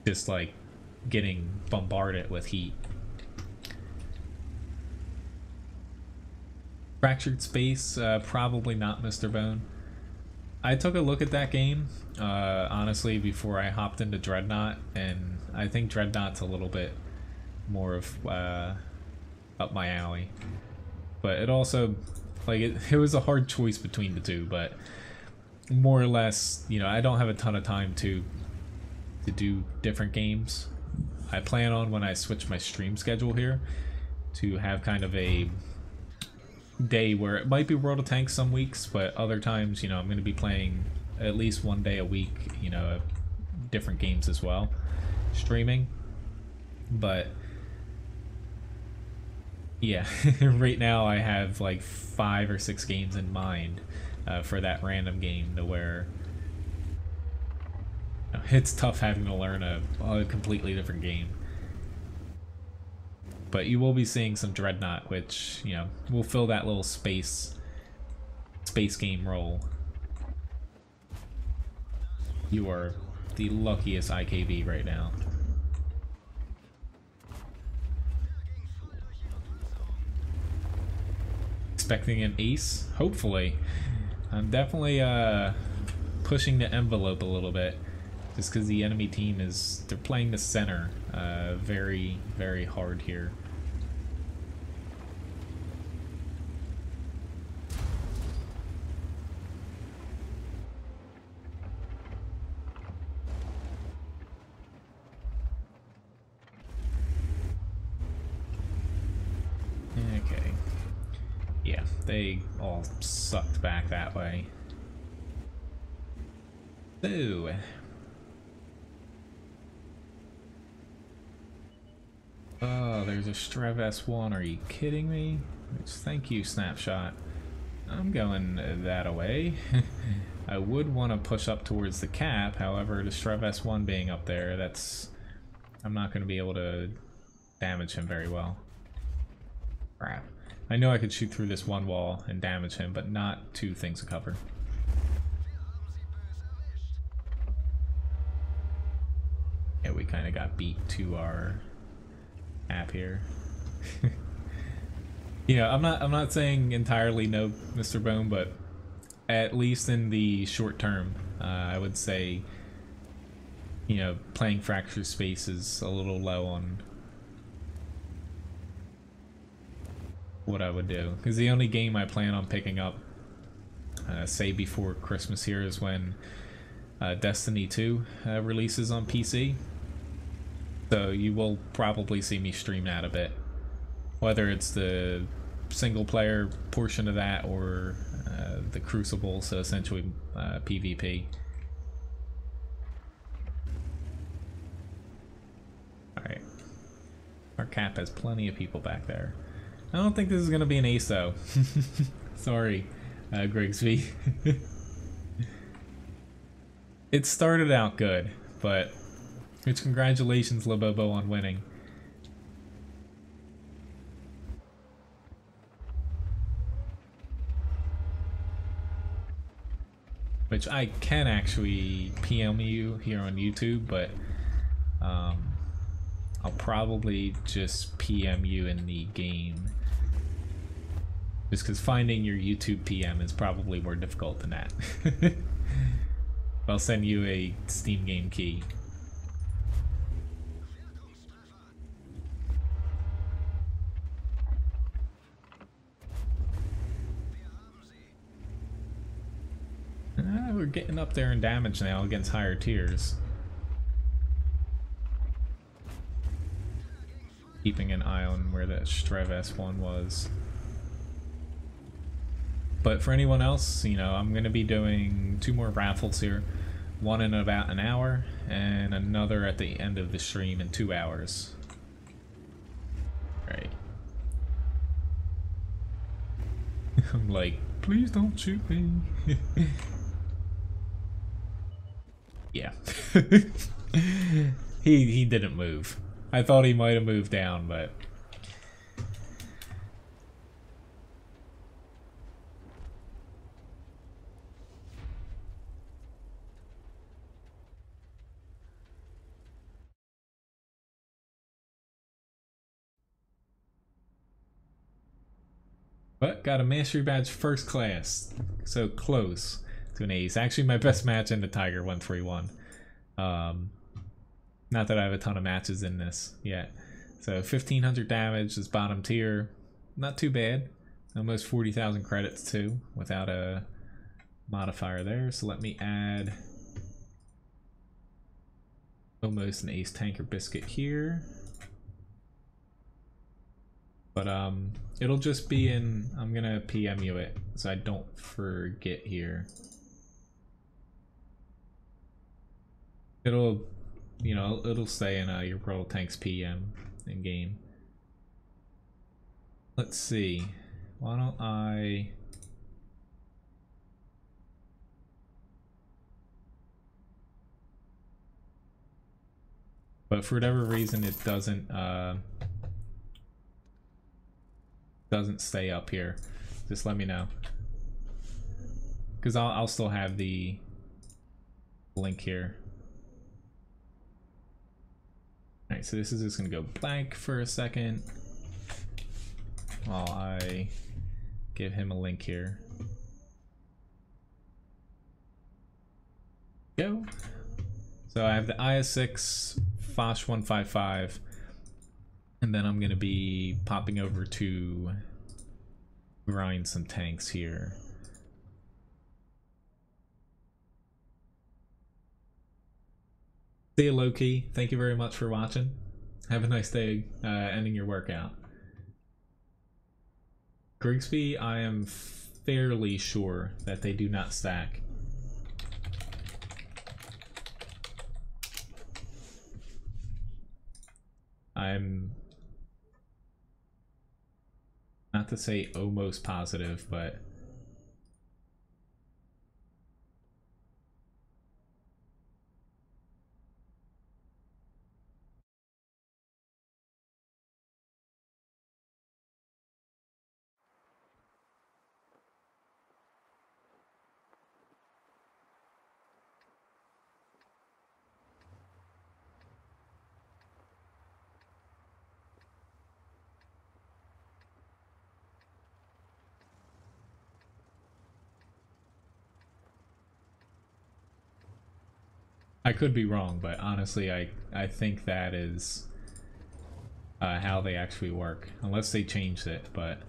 just like getting bombarded with heat. Fractured Space, probably not Mr. Bone. I took a look at that game, honestly, before I hopped into Dreadnought, and I think Dreadnought's a little bit more of up my alley. But it also, like, it was a hard choice between the two, but more or less, you know, I don't have a ton of time to do different games. I plan on, when I switch my stream schedule here, to have kind of a day where it might be World of Tanks some weeks, but other times, you know, I'm going to be playing at least one day a week, you know, different games as well, streaming. But yeah, right now I have like 5 or 6 games in mind for that random game, to where it's tough having to learn a completely different game. But you will be seeing some Dreadnought, which, you know, will fill that little space game role. You are the luckiest IKB right now. Expecting an ace? Hopefully. I'm definitely pushing the envelope a little bit, just because the enemy team they're playing the center very, very hard here. Okay. Yeah, they all sucked back that way. So, oh, there's a Strev S1. Are you kidding me? Thank you, Snapshot. I'm going that away. I would want to push up towards the cap, however, the Strev S1 being up there, I'm not going to be able to damage him very well. Crap. I know I could shoot through this one wall and damage him, but not 2 things of cover. Yeah, we kind of got beat to our app here. You know, I'm not saying entirely no, Mr. Bone, but at least in the short term, I would say, you know, playing Fractured Space is a little low on what I would do. Because the only game I plan on picking up, say before Christmas here, is when Destiny 2 releases on PC. So you will probably see me stream that a bit. Whether it's the single player portion of that or the Crucible, so essentially PvP. Alright. Our cap has plenty of people back there. I don't think this is going to be an ace though. Sorry, Grigsby. It started out good, but it's congratulations, Labobo, on winning. Which I can actually PM you here on YouTube, but I'll probably just PM you in the game. Just because finding your YouTube PM is probably more difficult than that. I'll send you a Steam game key. We're getting up there in damage now against higher tiers. Keeping an eye on where that Strev S1 was. But for anyone else, you know, I'm going to be doing 2 more raffles here. One in about an hour, and another at the end of the stream in 2 hours. Right. I'm like, please don't shoot me. Yeah. He didn't move. I thought he might have moved down, but But got a mastery badge first class, so close to an ace. Actually, my best match in the Tiger 131. Not that I have a ton of matches in this yet. So 1500 damage is bottom tier, not too bad. Almost 40,000 credits too, without a modifier there. So let me add almost an ace tanker biscuit here. But it'll just be in, I'm gonna PM you it so I don't forget here. It'll, you know, it'll stay in your World Tanks PM in game. Let's see, why don't I... But for whatever reason it doesn't stay up here, just let me know, because I'll still have the link here. Alright, so this is just gonna go blank for a second while I give him a link here. Go. So I have the IS6 Fosh 155, and then I'm gonna be popping over to grind some tanks here. See you, Loki. Thank you very much for watching. Have a nice day ending your workout. Grigsby, I am fairly sure that they do not stack. I'm not to say almost positive, but I could be wrong, but honestly, I think that is how they actually work, unless they changed it. But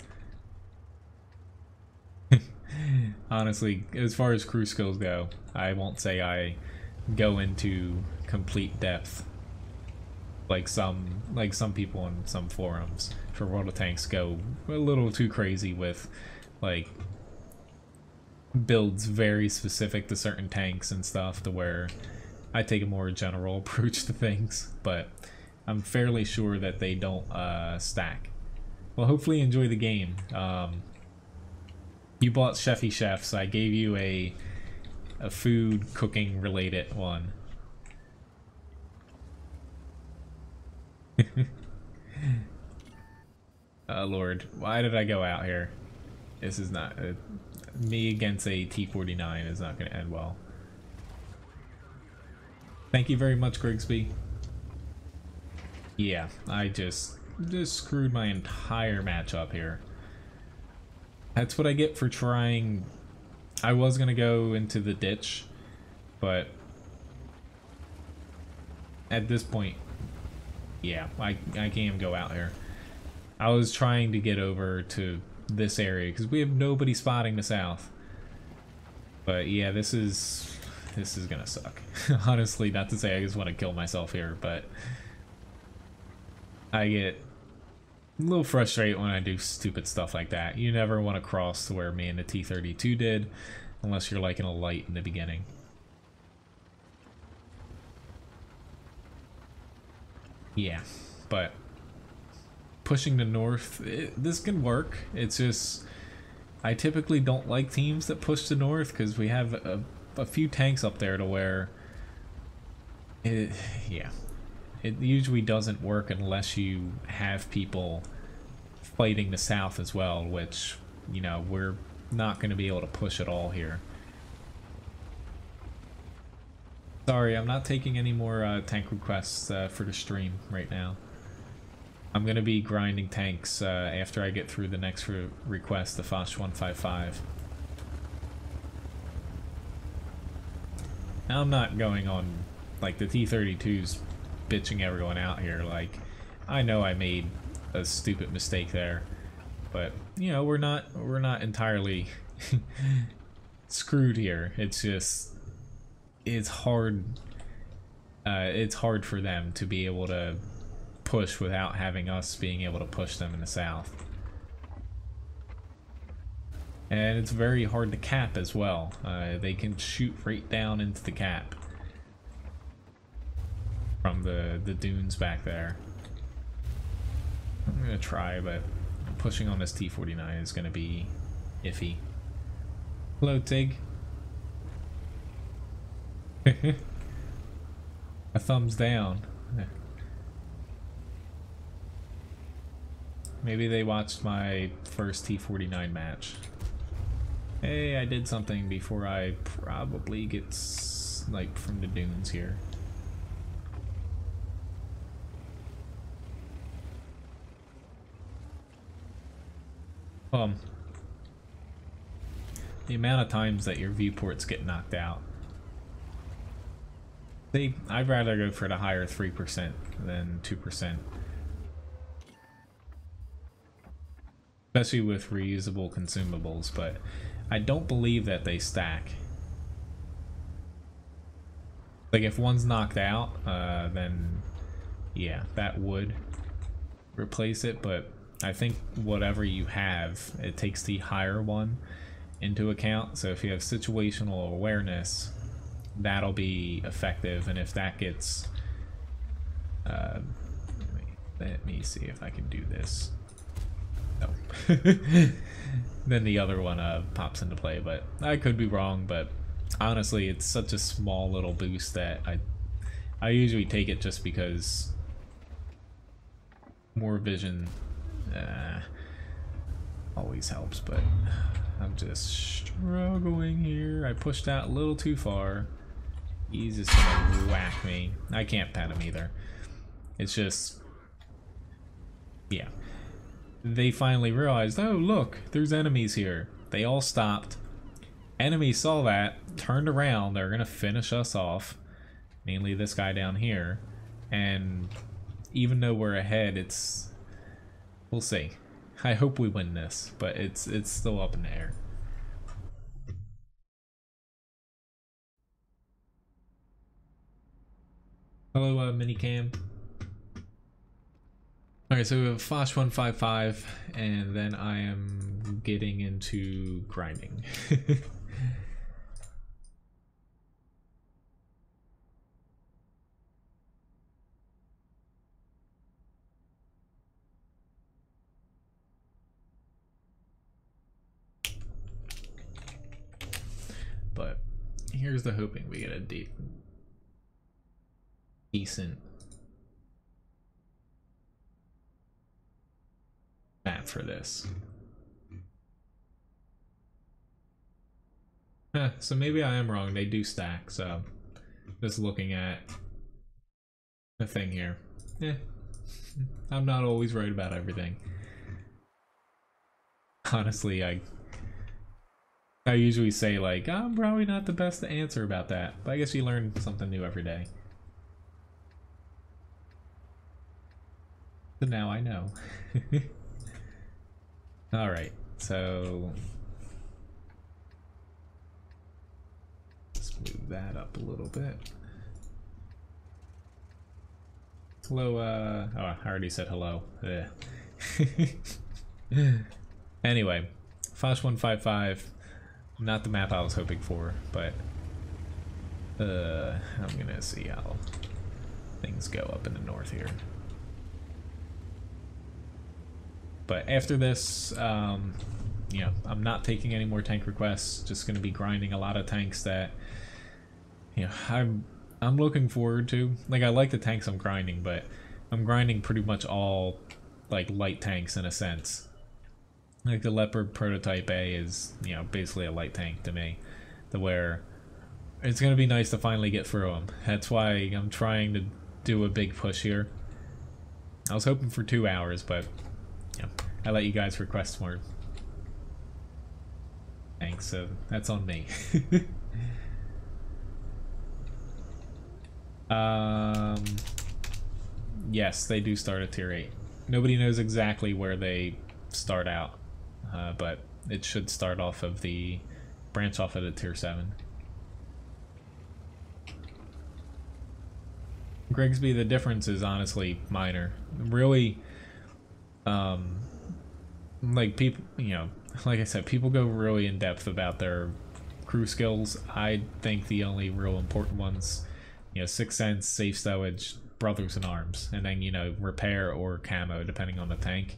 honestly, as far as crew skills go, I won't say I go into complete depth like some people on some forums for World of Tanks go a little too crazy with like builds very specific to certain tanks and stuff, to where I take a more general approach to things, but I'm fairly sure that they don't stack. Well, hopefully you enjoy the game. You bought Chefy Chef, so I gave you a food cooking related one. Lord, why did I go out here? This is not me against a T-49 is not going to end well. Thank you very much, Grigsby. Yeah, I just screwed my entire match up here. That's what I get for trying. I was gonna go into the ditch, but at this point, yeah, I can't even go out here. I was trying to get over to this area because we have nobody spotting the south. But yeah, this is gonna suck. Honestly, not to say I just want to kill myself here, but I get a little frustrated when I do stupid stuff like that. You never want to cross to where me and the T-32 did, unless you're like in a light in the beginning. Yeah, but pushing the north, this can work. It's just I typically don't like teams that push the north because we have a few tanks up there to where it usually doesn't work unless you have people fighting the south as well, which, you know, we're not going to be able to push at all here. Sorry, I'm not taking any more tank requests for the stream right now. I'm going to be grinding tanks after I get through the next request, the Foch 155. Now I'm not going on, like, the T-32's bitching everyone out here. Like, I know I made a stupid mistake there, but, you know, we're not entirely screwed here. It's just, it's hard for them to be able to push without having us being able to push them in the south. And it's very hard to cap as well. They can shoot right down into the cap from the dunes back there. I'm gonna try, but pushing on this T-49 is gonna be iffy. Hello, Tig. A thumbs down. Maybe they watched my first T-49 match. Hey, I did something before I probably get sniped from the dunes here. The amount of times that your viewports get knocked out. I'd rather go for the higher 3% than 2%. Especially with reusable consumables, but I don't believe that they stack. Like, if one's knocked out, then yeah, that would replace it, but I think whatever you have, it takes the higher one into account. So if you have situational awareness, that'll be effective, and if that gets let me see if I can do this. No. Then the other one pops into play, but I could be wrong. But honestly, it's such a small little boost that I usually take it just because more vision always helps. But I'm just struggling here. I pushed out a little too far. He's just gonna whack me. I can't pet him either. It's just, yeah. They finally realized, oh look, there's enemies here. They all stopped. Enemies saw that, turned around. They're gonna finish us off, mainly this guy down here. And even though we're ahead, we'll see. I hope we win this, but it's still up in the air. Hello, Minicam. Alright, so we have Foch 155, and then I am getting into grinding. But here's the hoping we get a decent map for this. So maybe I am wrong. They do stack, so just looking at the thing here. I'm not always right about everything. Honestly, I usually say, like, I'm probably not the best to answer about that, but I guess you learn something new every day. So now I know. Alright, so let's move that up a little bit. Hello, oh, I already said hello. Anyway, Foch 155, not the map I was hoping for, but I'm gonna see how things go up in the north here. But after this, you know, I'm not taking any more tank requests. Just going to be grinding a lot of tanks that, you know, I'm looking forward to. Like, I like the tanks I'm grinding, but I'm grinding pretty much all, like, light tanks in a sense. Like, the Leopard Prototype A is, you know, basically a light tank to me. To where it's going to be nice to finally get through them. That's why I'm trying to do a big push here. I was hoping for 2 hours, but yeah, I let you guys request more. Thanks, so that's on me. Yes, they do start at tier 8. Nobody knows exactly where they start out, but it should start off of the branch off at a tier 7. Grigsby, the difference is honestly minor. Really, like people, you know, like I said, people go really in depth about their crew skills. I think the only real important ones, you know, Sixth Sense, Safe Stowage, Brothers in Arms, and then, you know, repair or camo depending on the tank.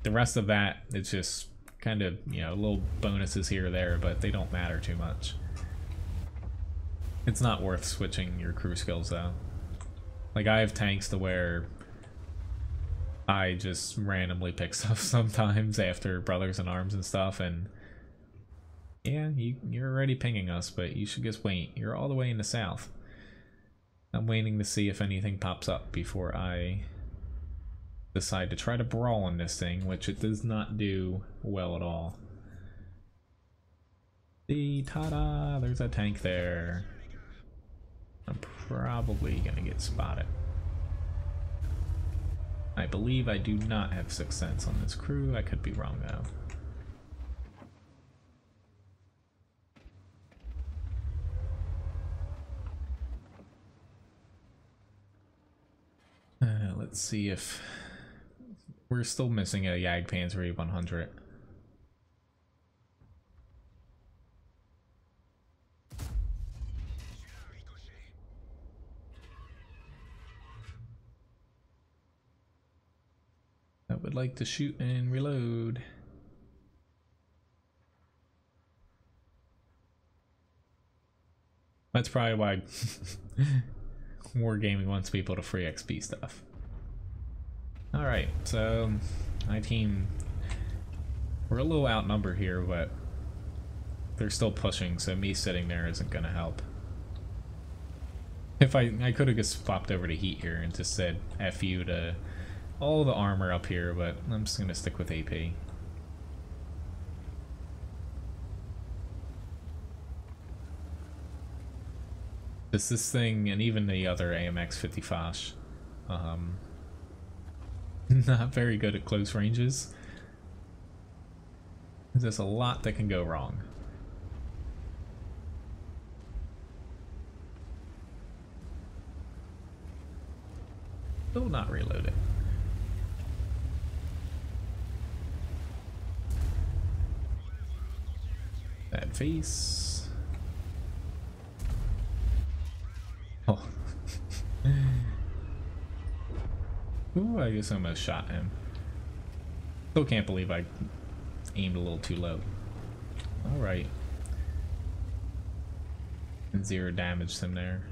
The rest of that, it's just kind of, you know, little bonuses here or there, but they don't matter too much. It's not worth switching your crew skills though. Like, I have tanks to where I just randomly pick stuff sometimes after Brothers in Arms and stuff, and yeah, you're already pinging us, but you should just wait. You're all the way in the south. I'm waiting to see if anything pops up before I decide to try to brawl on this thing, which it does not do well at all. Ta-da! There's a tank there. I'm probably gonna get spotted. I believe I do not have Sixth Sense on this crew. I could be wrong though. Let's see if we're still missing a Jagdpanzer 100. I would like to shoot and reload. That's probably why Wargaming wants people to free XP stuff. Alright, so my team, we're a little outnumbered here, but they're still pushing, so me sitting there isn't gonna help. If I could have just swapped over to heat here and just said F you to all the armor up here, but I'm just gonna stick with AP. This thing, and even the other AMX 50 not very good at close ranges. There's a lot that can go wrong. Still not reload it. Bad face. Oh. Ooh, I guess I almost shot him. Still can't believe I aimed a little too low. Alright. 0 damage him there.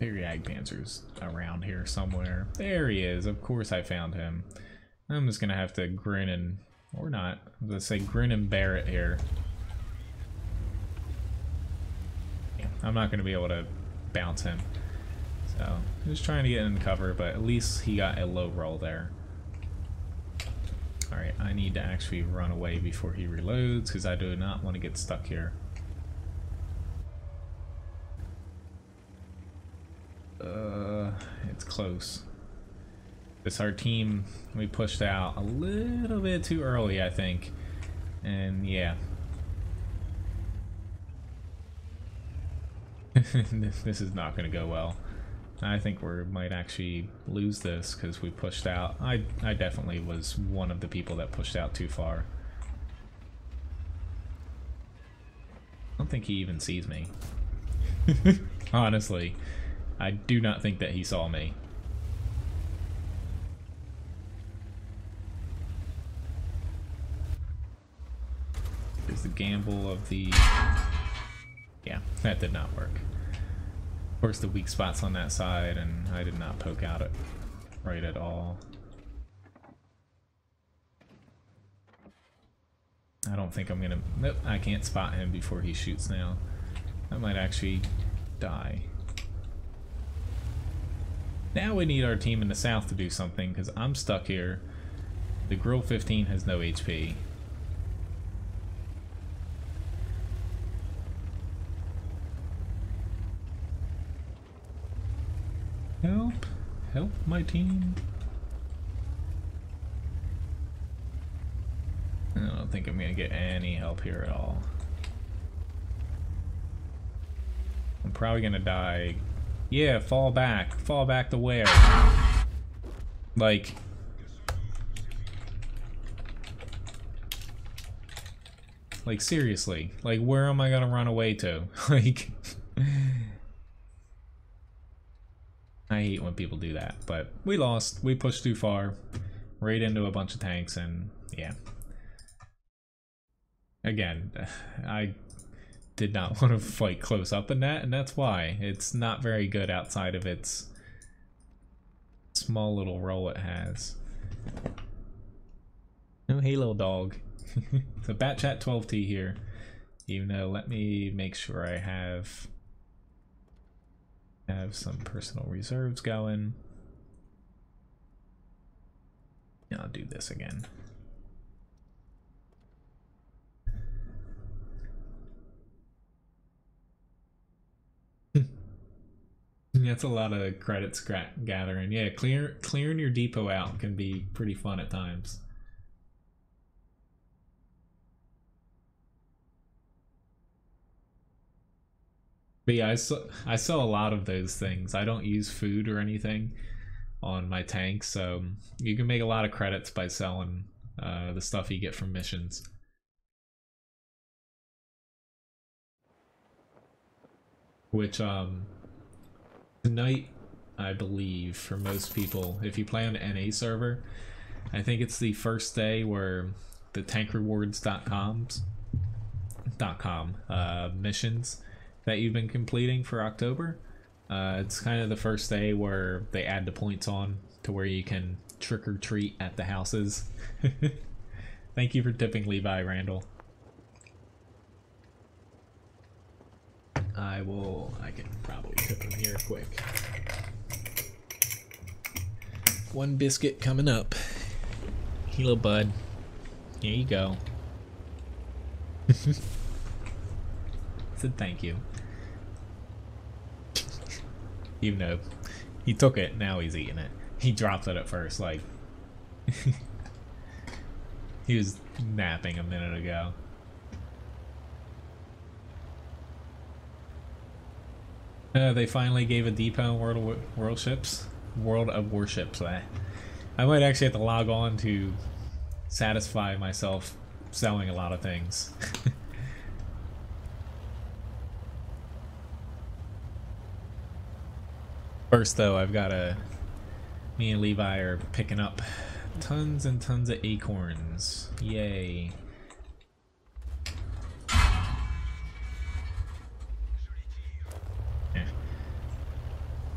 Maybe Jagdpanzer's around here somewhere. There he is. Of course I found him. I'm just gonna have to grin and, or not, let's say grin and bear it here. Yeah, I'm not gonna be able to bounce him. So, just trying to get in cover, but at least he got a low roll there. Alright, I need to actually run away before he reloads, because I do not want to get stuck here. It's close. This our team, we pushed out a little bit too early, I think. And yeah. This is not going to go well. I think we might actually lose this because we pushed out. I definitely was one of the people that pushed out too far. I don't think he even sees me. Honestly, I do not think that he saw me. There's the gamble of the... Yeah, that did not work. Of course, the weak spot's on that side, and I did not poke out it right at all. I don't think I'm gonna... Nope, I can't spot him before he shoots now. I might actually die. Now we need our team in the south to do something, because I'm stuck here. The Grill 15 has no HP. Help! Help my team! I don't think I'm gonna get any help here at all. I'm probably gonna die. Yeah, fall back. Fall back to where? Like... Like, seriously. Like, where am I gonna run away to? Like... I hate when people do that, but we lost. We pushed too far. Right into a bunch of tanks, and yeah. Again, I did not want to fight close up in that, and that's why. It's not very good outside of its small little role it has. No Halo dog. So Batchat 12T here. Even though, let me make sure I have some personal reserves going. Yeah, I'll do this again. That's a lot of credits gathering. Yeah, clearing your depot out can be pretty fun at times. But yeah, I saw a lot of those things. I don't use food or anything on my tanks, so you can make a lot of credits by selling the stuff you get from missions. Which tonight, I believe, for most people, if you play on the NA server, I think it's the first day where the tankrewards.com missions that you've been completing for October, it's kind of the first day where they add the points on to where you can trick or treat at the houses. Thank you for tipping Levi, Randall. I can probably tip him here quick. One biscuit coming up. Hello, bud. Here you go. Said thank you. Even though he took it, now he's eating it. He dropped it at first, like... he was napping a minute ago. They finally gave a depot in World of Warships. I might actually have to log on to satisfy myself selling a lot of things. First though, I've got me and Levi are picking up tons and tons of acorns. Yay.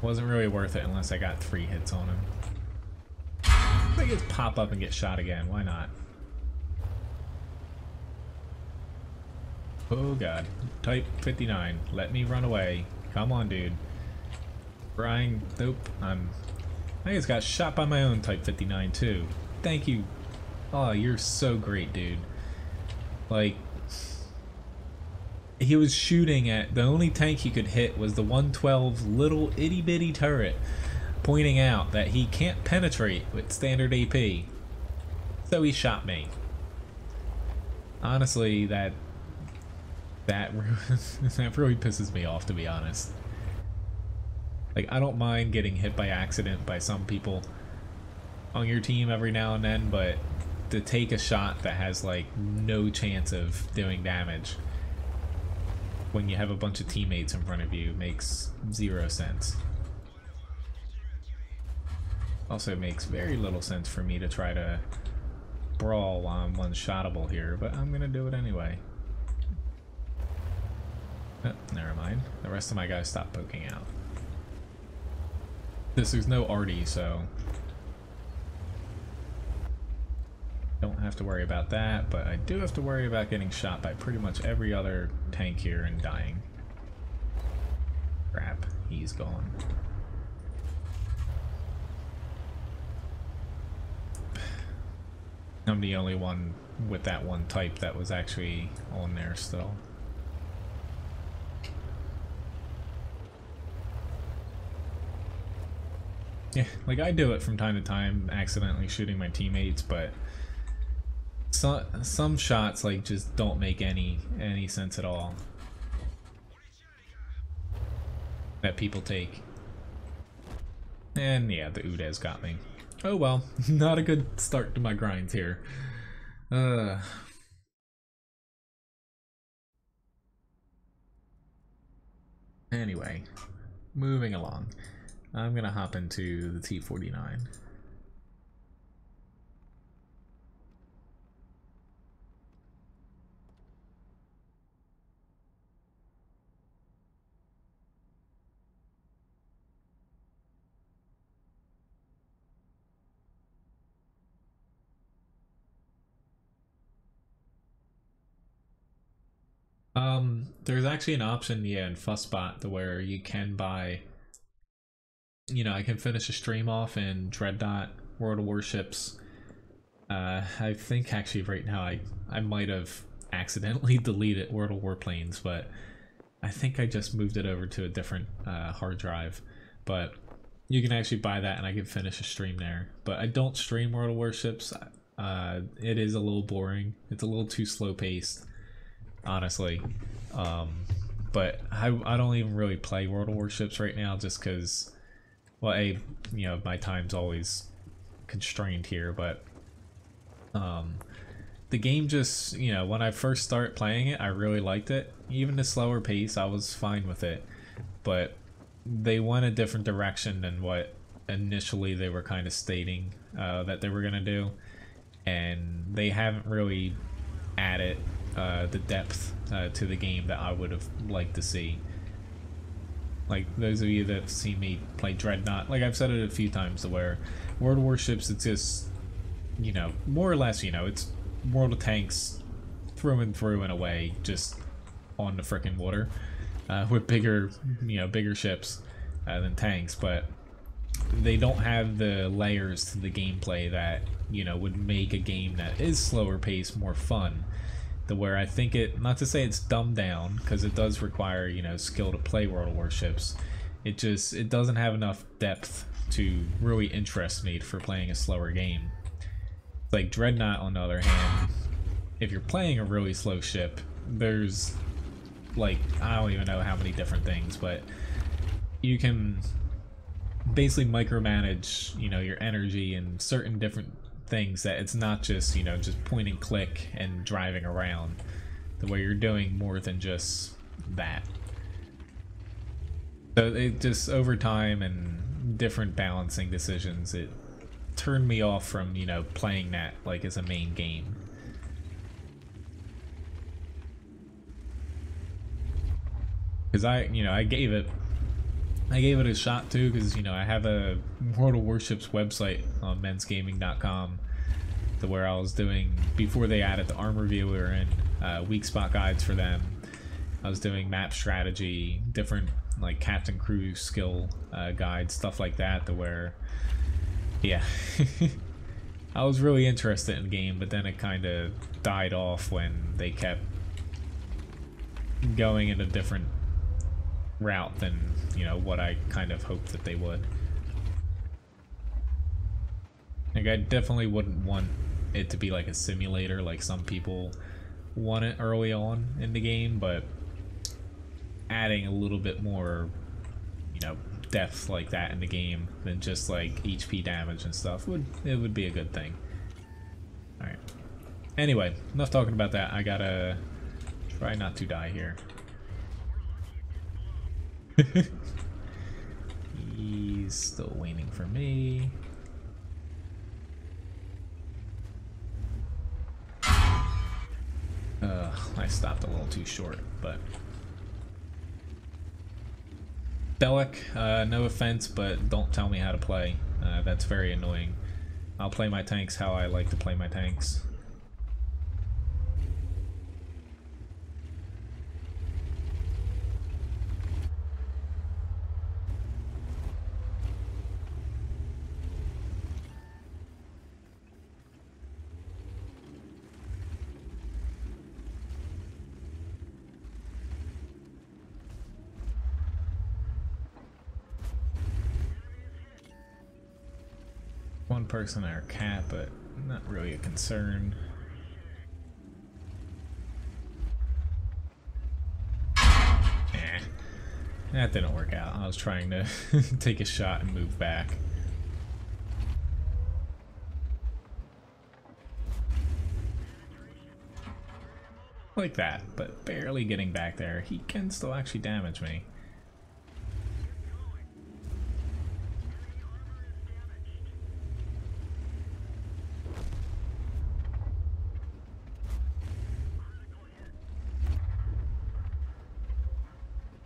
Wasn't really worth it unless I got 3 hits on him. I just pop up and get shot again. Why not? Oh god. Type 59. Let me run away. Come on, dude. Brian. Nope. I just got shot by my own Type 59 too. Thank you. Oh, you're so great, dude. Like... he was shooting at the only tank he could hit was the 112 little itty bitty turret, pointing out that he can't penetrate with standard AP. So he shot me. Honestly, that really pisses me off, to be honest. Like, I don't mind getting hit by accident by some people on your team every now and then, but to take a shot that has like no chance of doing damage when you have a bunch of teammates in front of you makes 0 sense. Also makes very little sense for me to try to brawl while I'm one-shottable here, but I'm gonna do it anyway. Oh, never mind. The rest of my guys stopped poking out. There's no arty, so don't have to worry about that, but I do have to worry about getting shot by pretty much every other tank here and dying. Crap, he's gone. I'm the only one with that one type that was actually on there still. Yeah, like I do it from time to time, accidentally shooting my teammates, but some shots like just don't make any sense at all that people take. And yeah, the Udez got me. Oh well, not a good start to my grinds here. Anyway, moving along. I'm gonna hop into the T-49. There's actually an option, yeah, in Fussbot to where you can buy, you know, I can finish a stream off in Dreadnought, World of Warships. I think actually right now I might have accidentally deleted World of Warplanes, but I think I just moved it over to a different hard drive. But you can actually buy that and I can finish a stream there. But I don't stream World of Warships. It is a little boring. It's a little too slow paced, honestly. But I don't even really play World of Warships right now just because, well, you know, my time's always constrained here, but the game just, you know, when I first started playing it, I really liked it. Even the slower pace, I was fine with it. But they went a different direction than what initially they were kind of stating that they were going to do. And they haven't really added the depth to the game that I would have liked to see. Like, those of you that have seen me play Dreadnought, like I've said it a few times, to where World of Warships, it's just, you know, more or less, you know, it's World of Tanks through and through in a way, just on the frickin' water, with bigger, you know, bigger ships than tanks, but they don't have the layers to the gameplay that, you know, would make a game that is slower paced more fun. To where I think it, not to say it's dumbed down, because it does require, you know, skill to play World of Warships, it doesn't have enough depth to really interest me for playing a slower game. Like Dreadnought, on the other hand, if you're playing a really slow ship, there's, like, I don't even know how many different things, but you can basically micromanage, you know, your energy and certain different things, that it's not just, you know, just point and click and driving around, the way you're doing more than just that. So it just, over time and different balancing decisions, it turned me off from, you know, playing that like as a main game. Because I gave it a shot too, because, you know, I have a World of Warships website on menzgaming.com, to where I was doing, before they added the armor viewer and weak spot guides for them, I was doing map strategy, different like captain crew skill guides, stuff like that, to where, yeah, I was really interested in the game, but then it kind of died off when they kept going in a different route than, you know, what I kind of hoped that they would. Like, I definitely wouldn't want it to be like a simulator like some people want it early on in the game, but adding a little bit more, you know, depth like that in the game than just like HP damage and stuff would be a good thing. Alright. Anyway, enough talking about that. I gotta try not to die here. He's still waiting for me. I stopped a little too short, but Bellic, no offense, but don't tell me how to play. That's very annoying. I'll play my tanks how I like to play my tanks. One person at our cap, but not really a concern. That didn't work out. I was trying to take a shot and move back. Like that, but barely getting back there. He can still actually damage me.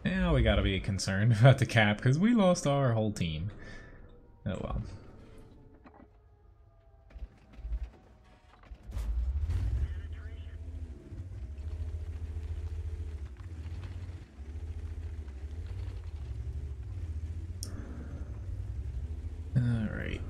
Now we gotta be concerned about the cap because we lost our whole team. Oh well. Alright.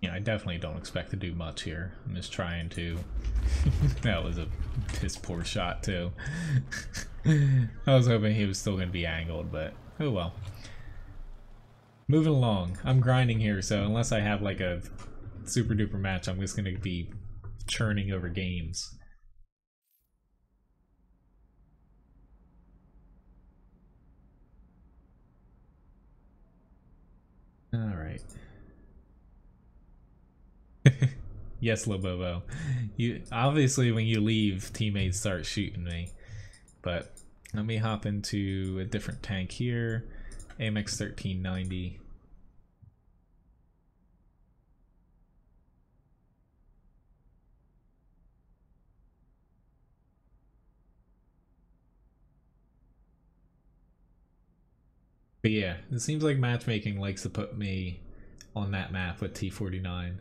Yeah, I definitely don't expect to do much here. I'm just trying to... That was a piss poor shot too. I was hoping he was still going to be angled, but oh well. Moving along. I'm grinding here, so unless I have like a super duper match, I'm just going to be churning over games. Alright. Yes, Lobobo. You obviously when you leave, teammates start shooting me. But let me hop into a different tank here. AMX 1390. But yeah, it seems like matchmaking likes to put me on that map with T49.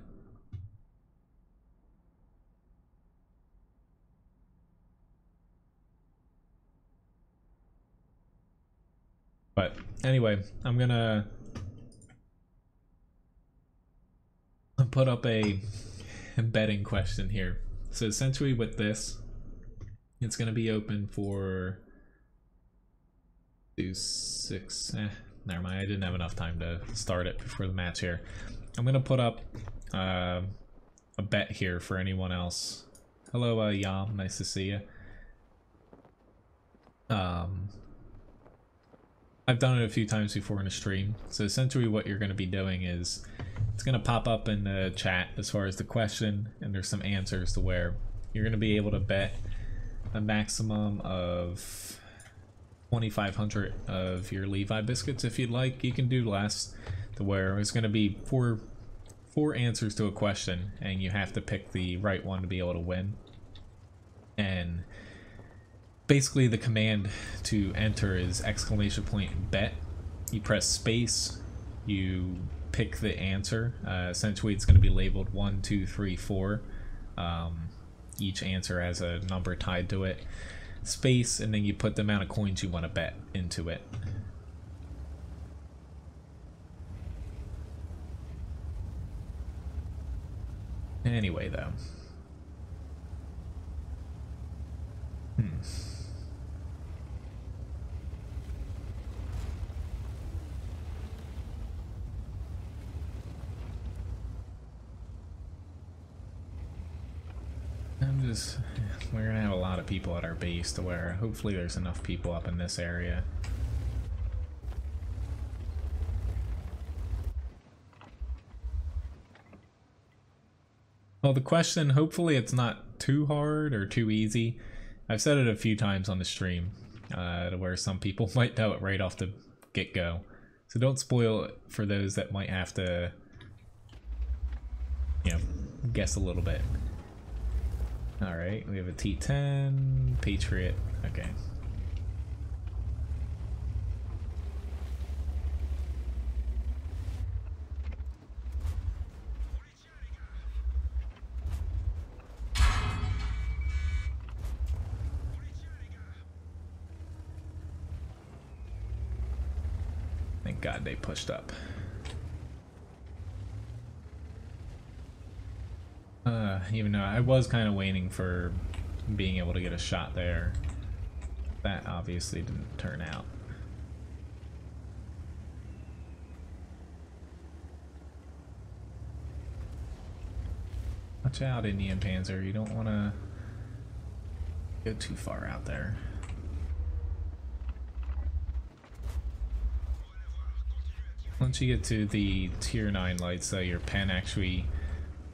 But anyway, I'm gonna put up a betting question here. So essentially with this, it's gonna be open for do 6. Never mind, I didn't have enough time to start it before the match here. I'm gonna put up a bet here for anyone else. Hello, Yam, nice to see you. I've done it a few times before in a stream. So essentially what you're going to be doing is it's going to pop up in the chat as far as the question, and there's some answers to where you're going to be able to bet a maximum of 2,500 of your Levi biscuits if you'd like. You can do less, to where it's going to be four answers to a question, and you have to pick the right one to be able to win. And basically the command to enter is !bet. You press space, you pick the answer. Essentially it's going to be labeled 1, 2, 3, 4. Each answer has a number tied to it. Space, and then you put the amount of coins you want to bet into it. Anyway though. We're gonna have a lot of people at our base to where hopefully there's enough people up in this area. Well, the question, hopefully it's not too hard or too easy. I've said it a few times on the stream to where some people might know it right off the get-go. So don't spoil it for those that might have to, you know, guess a little bit. Alright, we have a T10, Patriot, okay. Thank God they pushed up. Even though I was kind of waiting for being able to get a shot there. That obviously didn't turn out. Watch out, Indian Panzer. You don't want to go too far out there. Once you get to the tier 9 lights, though, your pen actually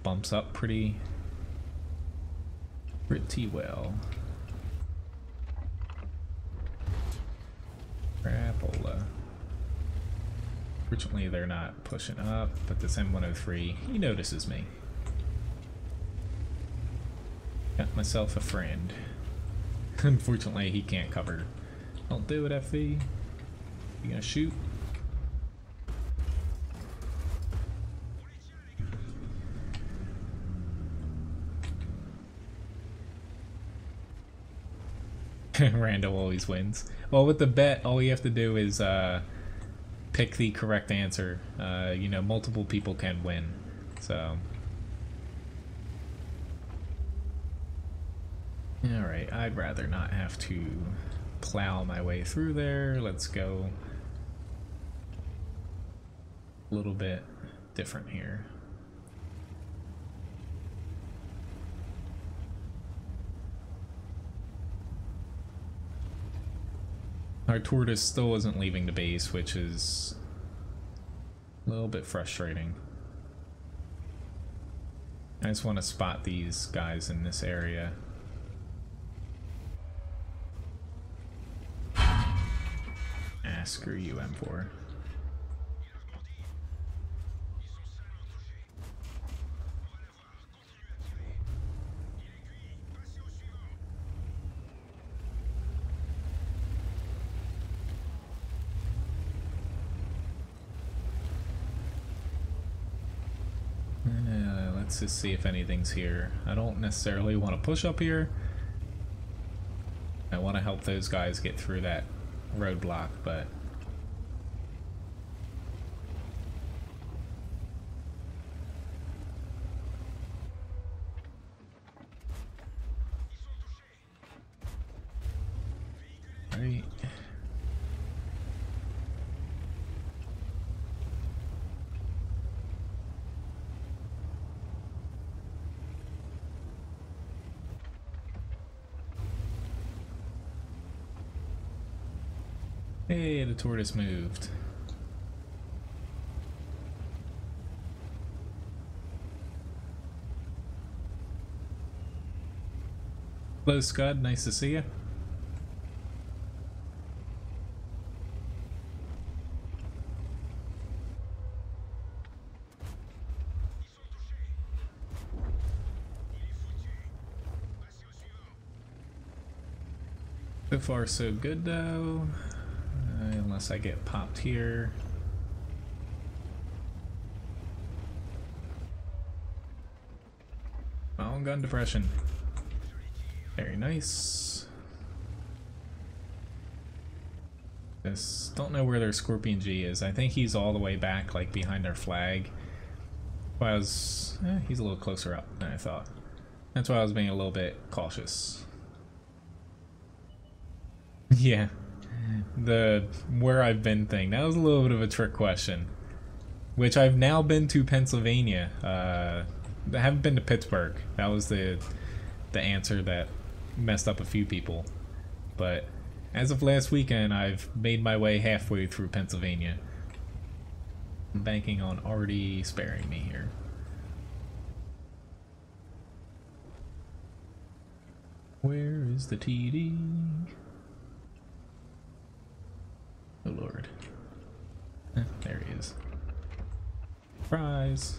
bumps up pretty well. Crapola. Fortunately, they're not pushing up, but this M103, he notices me. Got myself a friend. Unfortunately, he can't cover. Don't do it, FV. You gonna shoot? Randall always wins. Well, with the bet, all you have to do is pick the correct answer. You know, multiple people can win. So, alright, I'd rather not have to plow my way through there. Let's go a little bit different here. Our tortoise still isn't leaving the base, which is a little bit frustrating. I just want to spot these guys in this area. Ah, screw you, M4. Let's just see if anything's here. I don't necessarily want to push up here. I want to help those guys get through that roadblock, but right. Hey, the tortoise moved. Hello, Scud. Nice to see you. So far, so good, though. Unless I get popped here. Oh, gun depression. Very nice. Just don't know where their Scorpion G is. I think he's all the way back, like behind their flag. He's a little closer up than I thought. That's why I was being a little bit cautious. Yeah. The where I've been thing, that was a little bit of a trick question, which I've now been to Pennsylvania. I haven't been to Pittsburgh. That was the answer that messed up a few people, but as of last weekend I've made my way halfway through Pennsylvania. I'm banking on already sparing me here. Where is the TD? Oh Lord. There he is. Surprise!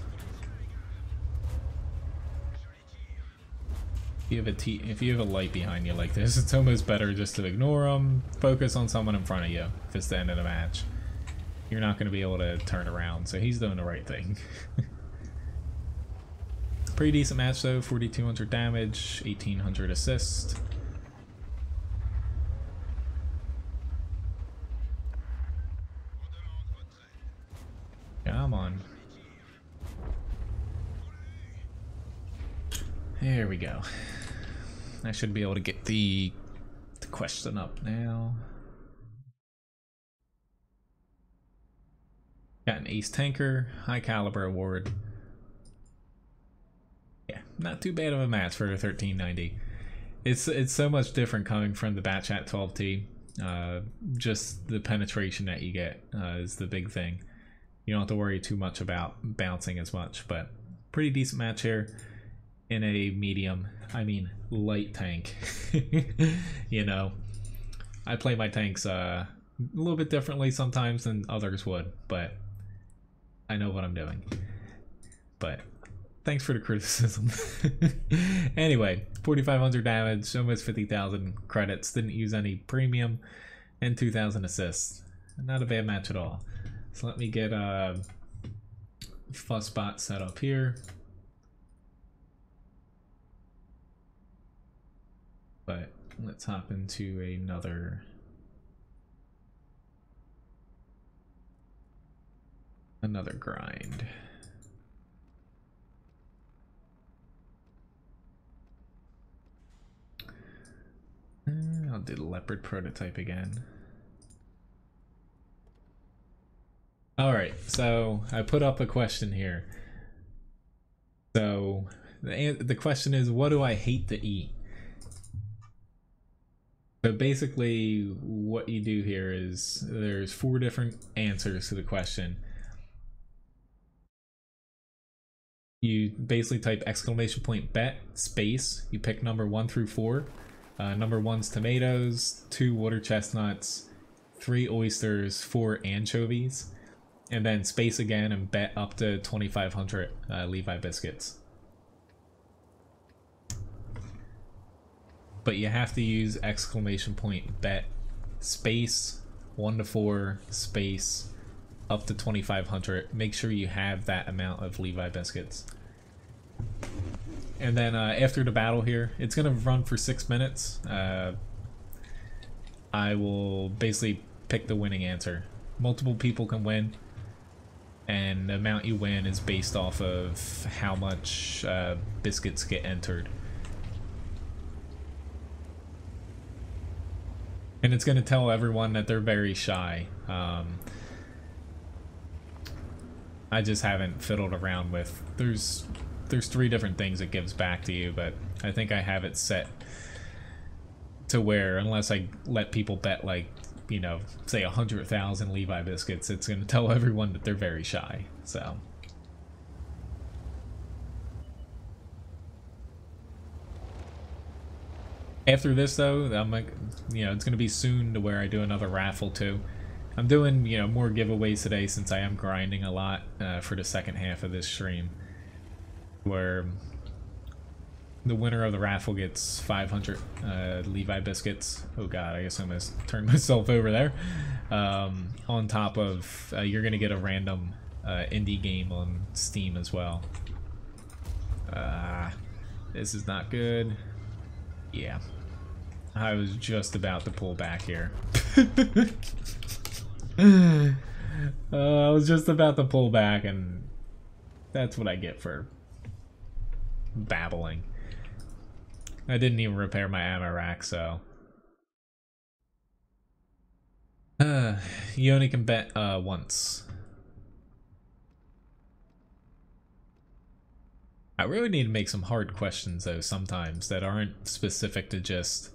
If you have a light behind you like this, it's almost better just to ignore them, focus on someone in front of you if it's the end of the match. You're not going to be able to turn around, so he's doing the right thing. Pretty decent match though, 4,200 damage, 1,800 assist. Come on. There we go. I should be able to get the question up now. Got an ace tanker, high caliber award. Yeah, not too bad of a match for a 1390. It's so much different coming from the Batchat 12T. Just the penetration that you get is the big thing. You don't have to worry too much about bouncing as much, but pretty decent match here in a medium, I mean light tank. You know, I play my tanks a little bit differently sometimes than others would, but I know what I'm doing. But thanks for the criticism. Anyway, 4,500 damage, almost 50,000 credits, didn't use any premium, and 2,000 assists. Not a bad match at all. So let me get a fuzzbot set up here. But let's hop into another grind. I'll do the leopard prototype again. Alright, so I put up a question here. So the question is, what do I hate to eat? So basically what you do here is there's 4 different answers to the question. You basically type !bet space, you pick number 1 through 4. Number 1's tomatoes, 2 water chestnuts, 3 oysters, 4 anchovies, and then space again and bet up to 2,500 Levi biscuits. But you have to use !bet space 1 to 4 space up to 2,500. Make sure you have that amount of Levi biscuits. And then after the battle here, it's gonna run for 6 minutes. I will basically pick the winning answer. Multiple people can win, and the amount you win is based off of how much biscuits get entered. And it's going to tell everyone that they're very shy. I just haven't fiddled around with... There's 3 different things it gives back to you, but I think I have it set to where, unless I let people bet, like, you know, say 100,000 Levi biscuits, it's going to tell everyone that they're very shy, so... After this, though, I'm like, you know, it's gonna be soon to where I do another raffle too. I'm doing, you know, more giveaways today since I am grinding a lot for the second half of this stream, where the winner of the raffle gets 500 Levi biscuits. Oh god, I guess I almost turned myself over there. On top of, you're gonna get a random indie game on Steam as well. This is not good. Yeah. I was just about to pull back here. I was just about to pull back, and that's what I get for babbling. I didn't even repair my ammo rack, so... you only can bet once. I really need to make some hard questions, though, sometimes, that aren't specific to just...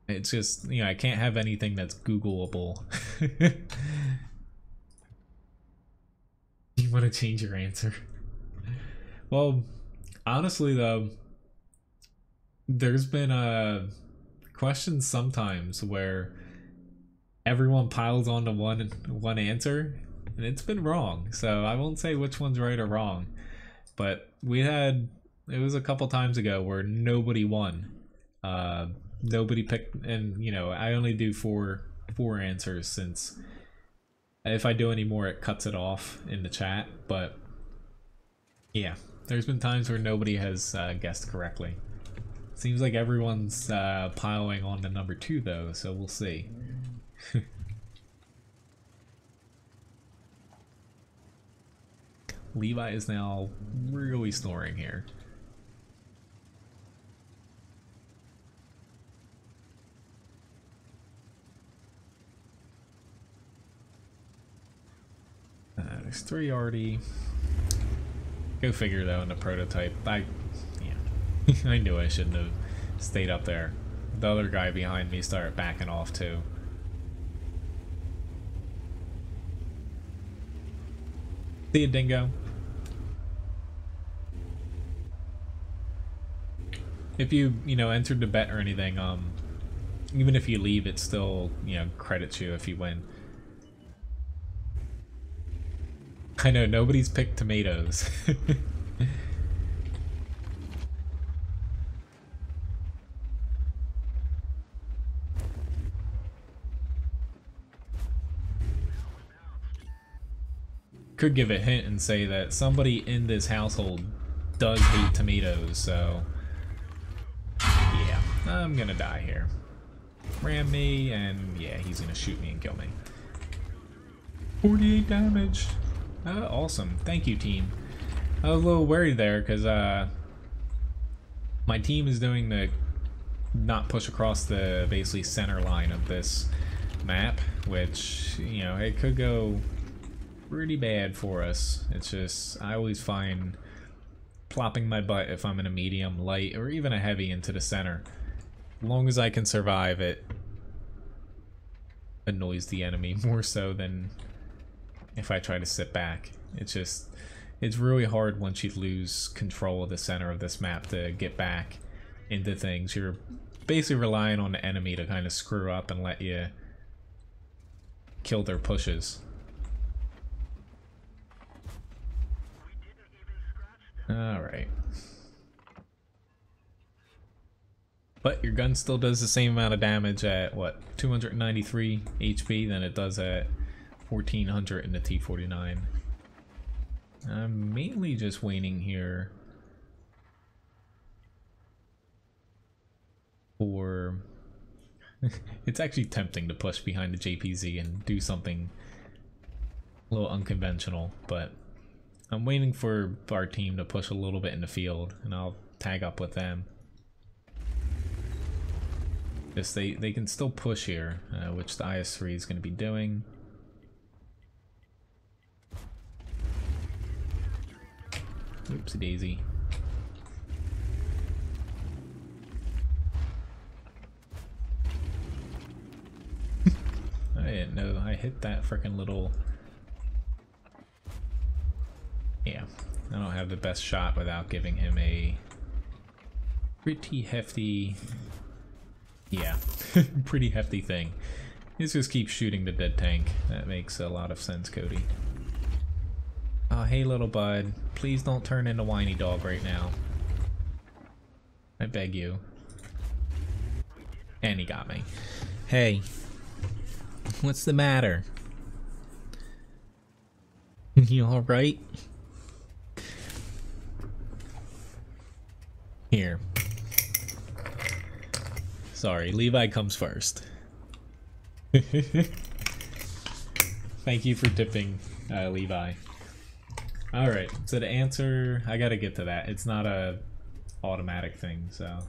It's just, you know, I can't have anything that's Googleable. You want to change your answer? Well, honestly, though, there's been questions sometimes where everyone piles onto one answer, and it's been wrong. So I won't say which one's right or wrong. But it was a couple times ago where nobody won. Nobody picked, and you know, I only do four answers, since if I do any more it cuts it off in the chat. But yeah, there's been times where nobody has guessed correctly. Seems like everyone's piling on to number 2 though, so we'll see. Levi is now really snoring here. there's 3 already. Go figure though in the prototype. Yeah. I knew I shouldn't have stayed up there. The other guy behind me started backing off too. See ya, Dingo. If you entered the bet or anything, even if you leave, it still, credits you if you win. I know, nobody's picked tomatoes. Could give a hint and say that somebody in this household does hate tomatoes, so yeah, I'm gonna die here. Ram me, and yeah, he's gonna shoot me and kill me. 48 damage. Awesome. Thank you, team. I was a little worried there because my team is doing the not push across the basically center line of this map, which, it could go pretty bad for us. It's just, I always find plopping my butt if I'm in a medium, light, or even a heavy into the center. As long as I can survive, it annoys the enemy more so than if I try to sit back. It's really hard once you lose control of the center of this map to get back into things. You're basically relying on the enemy to kind of screw up and let you kill their pushes. Alright. But your gun still does the same amount of damage at, what, 293 HP than it does at 1400 in the T49. I'm mainly just waiting here for... It's actually tempting to push behind the JPZ and do something a little unconventional, but I'm waiting for our team to push a little bit in the field, and I'll tag up with them. Yes, they can still push here, which the IS-3 is going to be doing. Oopsie daisy. I didn't know I hit that frickin' little... Yeah, I don't have the best shot without giving him a pretty hefty... Yeah, pretty hefty thing. Let's just keep shooting the dead tank. That makes a lot of sense, Cody. Oh, hey little bud, please don't turn into whiny dog right now. I beg you. And he got me. Hey, what's the matter? You alright? Here. Sorry, Levi comes first. Thank you for tipping, Levi. Alright, so the answer, I gotta get to that. It's not a automatic thing, so...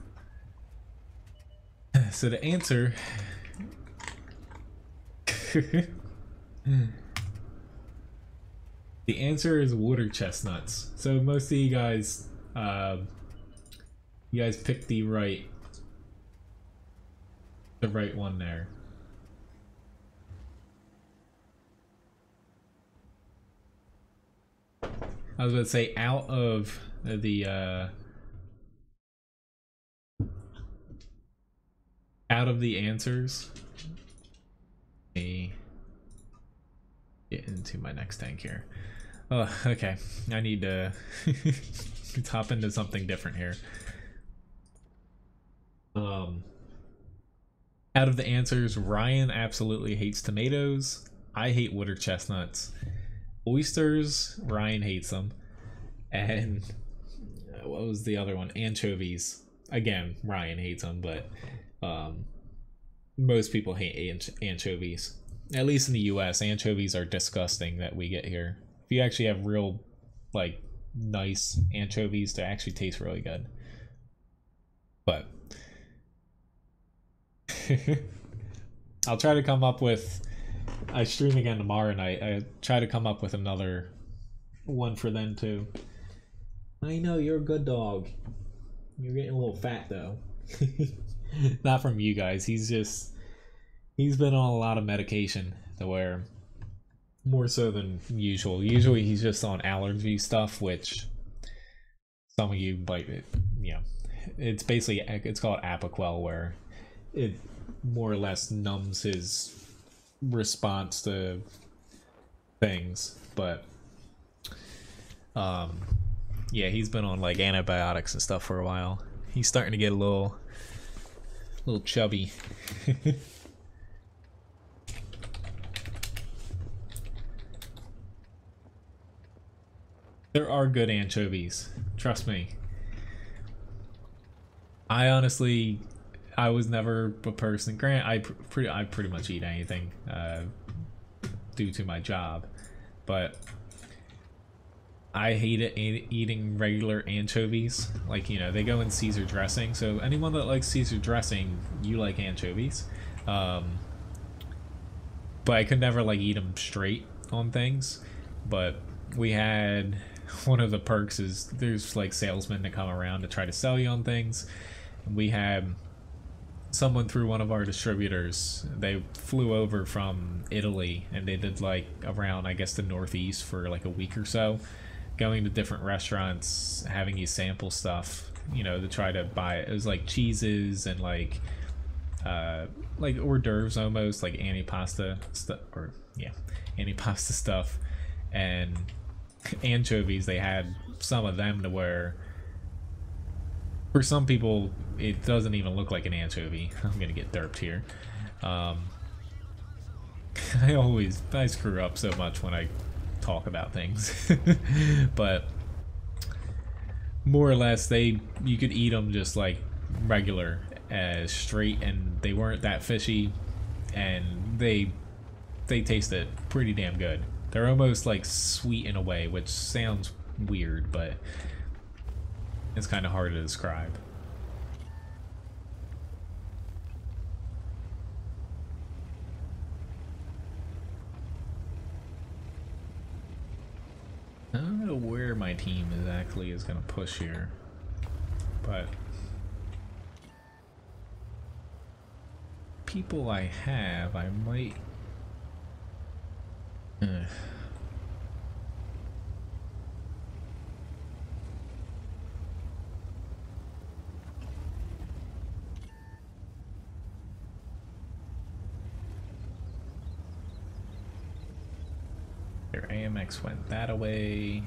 So the answer... The answer is water chestnuts. So most of you guys picked the right one there. I was going to say, out of the answers, let me get into my next tank here. Oh, okay. I need to hop into something different here. Out of the answers, Ryan absolutely hates tomatoes. I hate water chestnuts. Oysters, Ryan hates them. And what was the other one? Anchovies. Again, Ryan hates them, but most people hate anchovies. At least in the US, anchovies are disgusting that we get here. If you actually have real, like, nice anchovies, they actually taste really good. But I'll try to come up with I stream again tomorrow night. I try to come up with another one for then too. I know you're a good dog. You're getting a little fat though. Not from you guys. He's been on a lot of medication to where more so than usual. Usually he's just on allergy stuff, which some of you like it. Yeah, it's basically it's called Apoquel, where it more or less numbs his response to things. But yeah, he's been on like antibiotics and stuff for a while. He's starting to get a little chubby. There are good anchovies, trust me. I was never a person. Grant, I pretty much eat anything due to my job, but I hate eating regular anchovies. Like, you know, they go in Caesar dressing. So anyone that likes Caesar dressing, you like anchovies. But I could never like eat them straight on things. But we had one of the perks is there's like salesmen that come around to try to sell you on things. We had someone through one of our distributors. They flew over from Italy and they did like around, I guess, the Northeast for like a week or so, going to different restaurants, having you sample stuff, you know, to try to buy it. It was like cheeses and like hors d'oeuvres almost, like antipasta stuff, or yeah, antipasta stuff, and anchovies. They had some of them to where for some people it doesn't even look like an anchovy. I'm gonna get derped here. I screw up so much when I talk about things. But more or less you could eat them just like regular, as straight, and they weren't that fishy, and they tasted pretty damn good. They're almost like sweet in a way, which sounds weird, but it's kind of hard to describe. I don't know where my team exactly is going to push here, but people I have, I might... Their AMX went that away.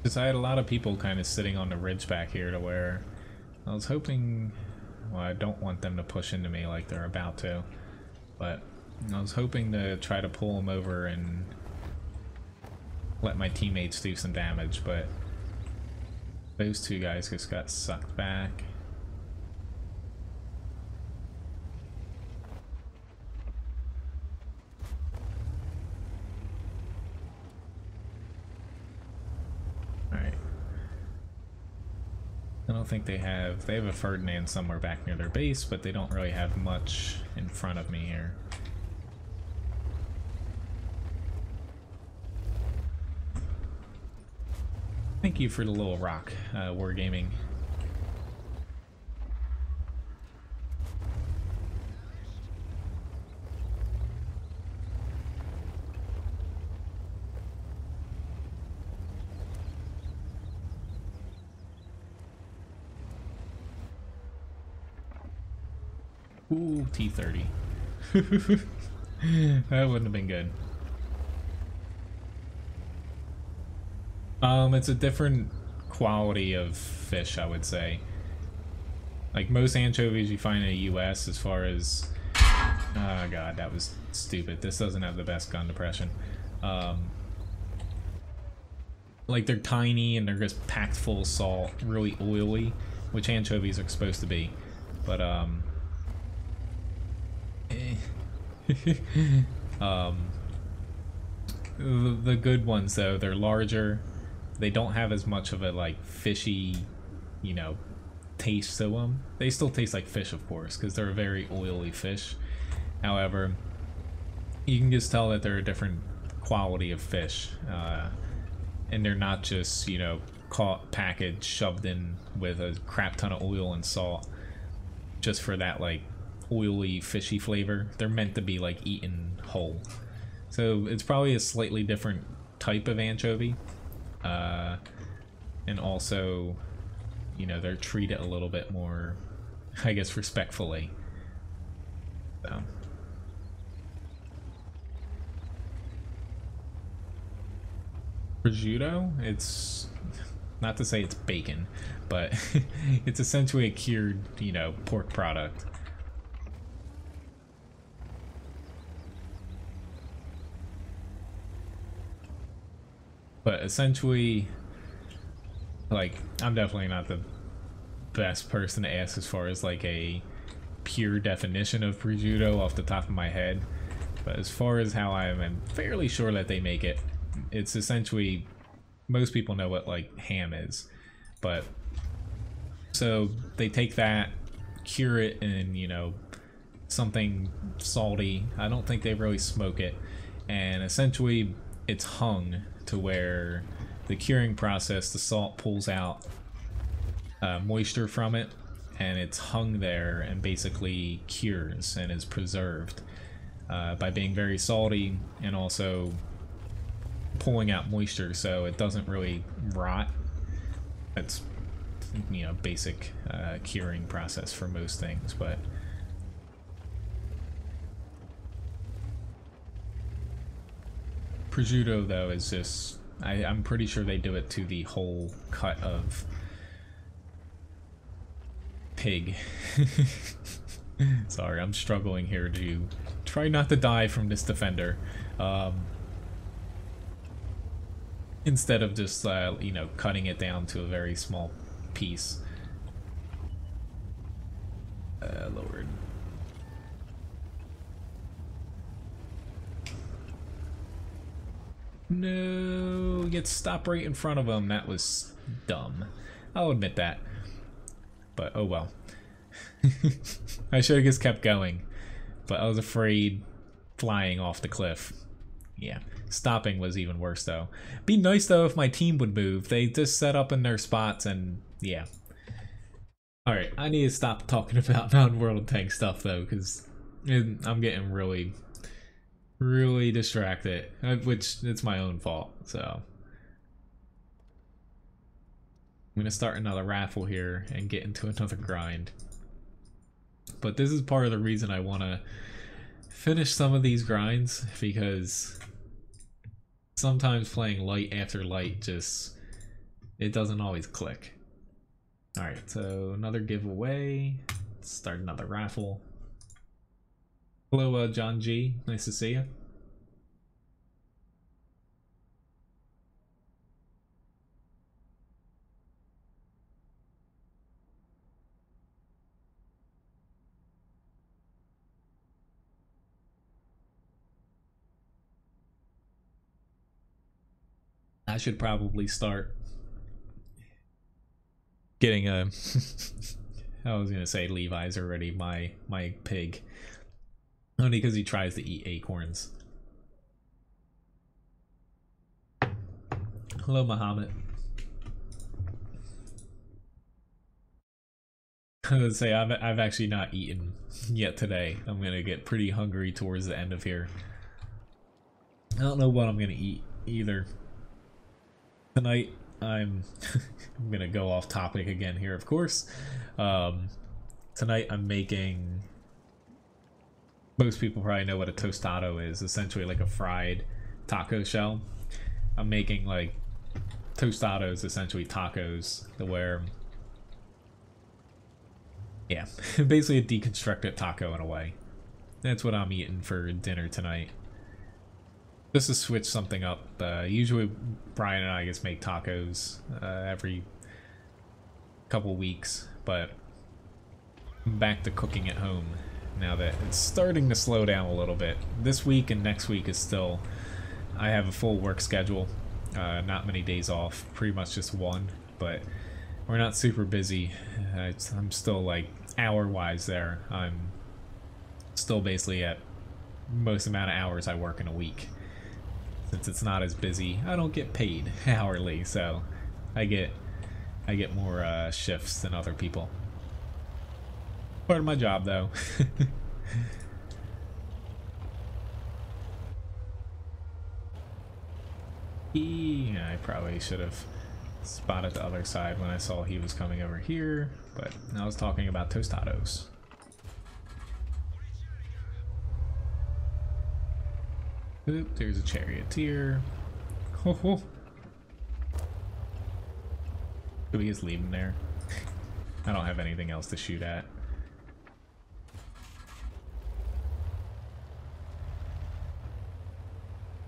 Because I had a lot of people kind of sitting on the ridge back here to where I was hoping... Well, I don't want them to push into me like they're about to, but I was hoping to try to pull them over and let my teammates do some damage, but those two guys just got sucked back. I don't think they have a Ferdinand somewhere back near their base, but they don't really have much in front of me here. Thank you for the little rock, Wargaming. Ooh, T30. That wouldn't have been good. It's a different quality of fish, I would say. Like most anchovies you find in the US, as far as... Oh god, that was stupid. This doesn't have the best gun depression. Like they're tiny and they're just packed full of salt, really oily, which anchovies are supposed to be. But um, the good ones though, they're larger. They don't have as much of a like fishy, you know, taste to them. They still taste like fish, of course, because they're a very oily fish. However, you can just tell that they're a different quality of fish, and they're not just, you know, caught, packaged, shoved in with a crap ton of oil and salt just for that like oily, fishy flavor. They're meant to be like eaten whole. So it's probably a slightly different type of anchovy, and also, you know, they're treated a little bit more, I guess, respectfully. So. Prosciutto, it's not to say it's bacon, but it's essentially a cured, you know, pork product. But essentially, like, I'm definitely not the best person to ask as far as like a pure definition of prosciutto off the top of my head, but as far as how I'm fairly sure that they make it, it's essentially, most people know what like ham is, but so they take that, cure it in, you know, something salty. I don't think they really smoke it, and essentially it's hung to where the curing process, the salt pulls out moisture from it, and it's hung there and basically cures and is preserved by being very salty and also pulling out moisture so it doesn't really rot. That's, you know, basic curing process for most things. But prosciutto though is just, I'm pretty sure they do it to the whole cut of pig. Sorry, I'm struggling here to try not to die from this defender. Instead of just, you know, cutting it down to a very small piece. Lord. No, get stopped right in front of him. That was dumb. I'll admit that. But oh well. I should have just kept going, but I was afraid flying off the cliff. Yeah, stopping was even worse though. Be nice though if my team would move. They just set up in their spots and yeah. Alright, I need to stop talking about non-world tank stuff though, because I'm getting really distracted, which it's my own fault. So I'm gonna start another raffle here and get into another grind. But this is part of the reason I want to finish some of these grinds, because sometimes playing light after light just, it doesn't always click. Alright, so another giveaway. Let's start another raffle. Hello, John G. Nice to see you. I should probably start getting a I was gonna say Levi's already my pig, only because he tries to eat acorns. Hello, Muhammad. I would say I've actually not eaten yet today. I'm gonna get pretty hungry towards the end of here. I don't know what I'm gonna eat either. Tonight I'm I'm gonna go off topic again here, of course. Tonight I'm making, most people probably know what a tostado is, essentially like a fried taco shell. I'm making like tostados, essentially tacos, where, yeah, basically a deconstructed taco in a way. That's what I'm eating for dinner tonight. Just to switch something up. Usually Brian and I just make tacos every couple weeks, but I'm back to cooking at home now that it's starting to slow down a little bit. This week and next week is still, I have a full work schedule, not many days off, pretty much just one, but we're not super busy. I'm still like hour-wise there. I'm still basically at most amount of hours I work in a week. Since it's not as busy, I don't get paid hourly, so I get more shifts than other people. Part of my job, though. Yeah, I probably should have spotted the other side when I saw he was coming over here, but I was talking about tostados. Oop, there's a charioteer. Ho ho. Should we just leave him there? I don't have anything else to shoot at.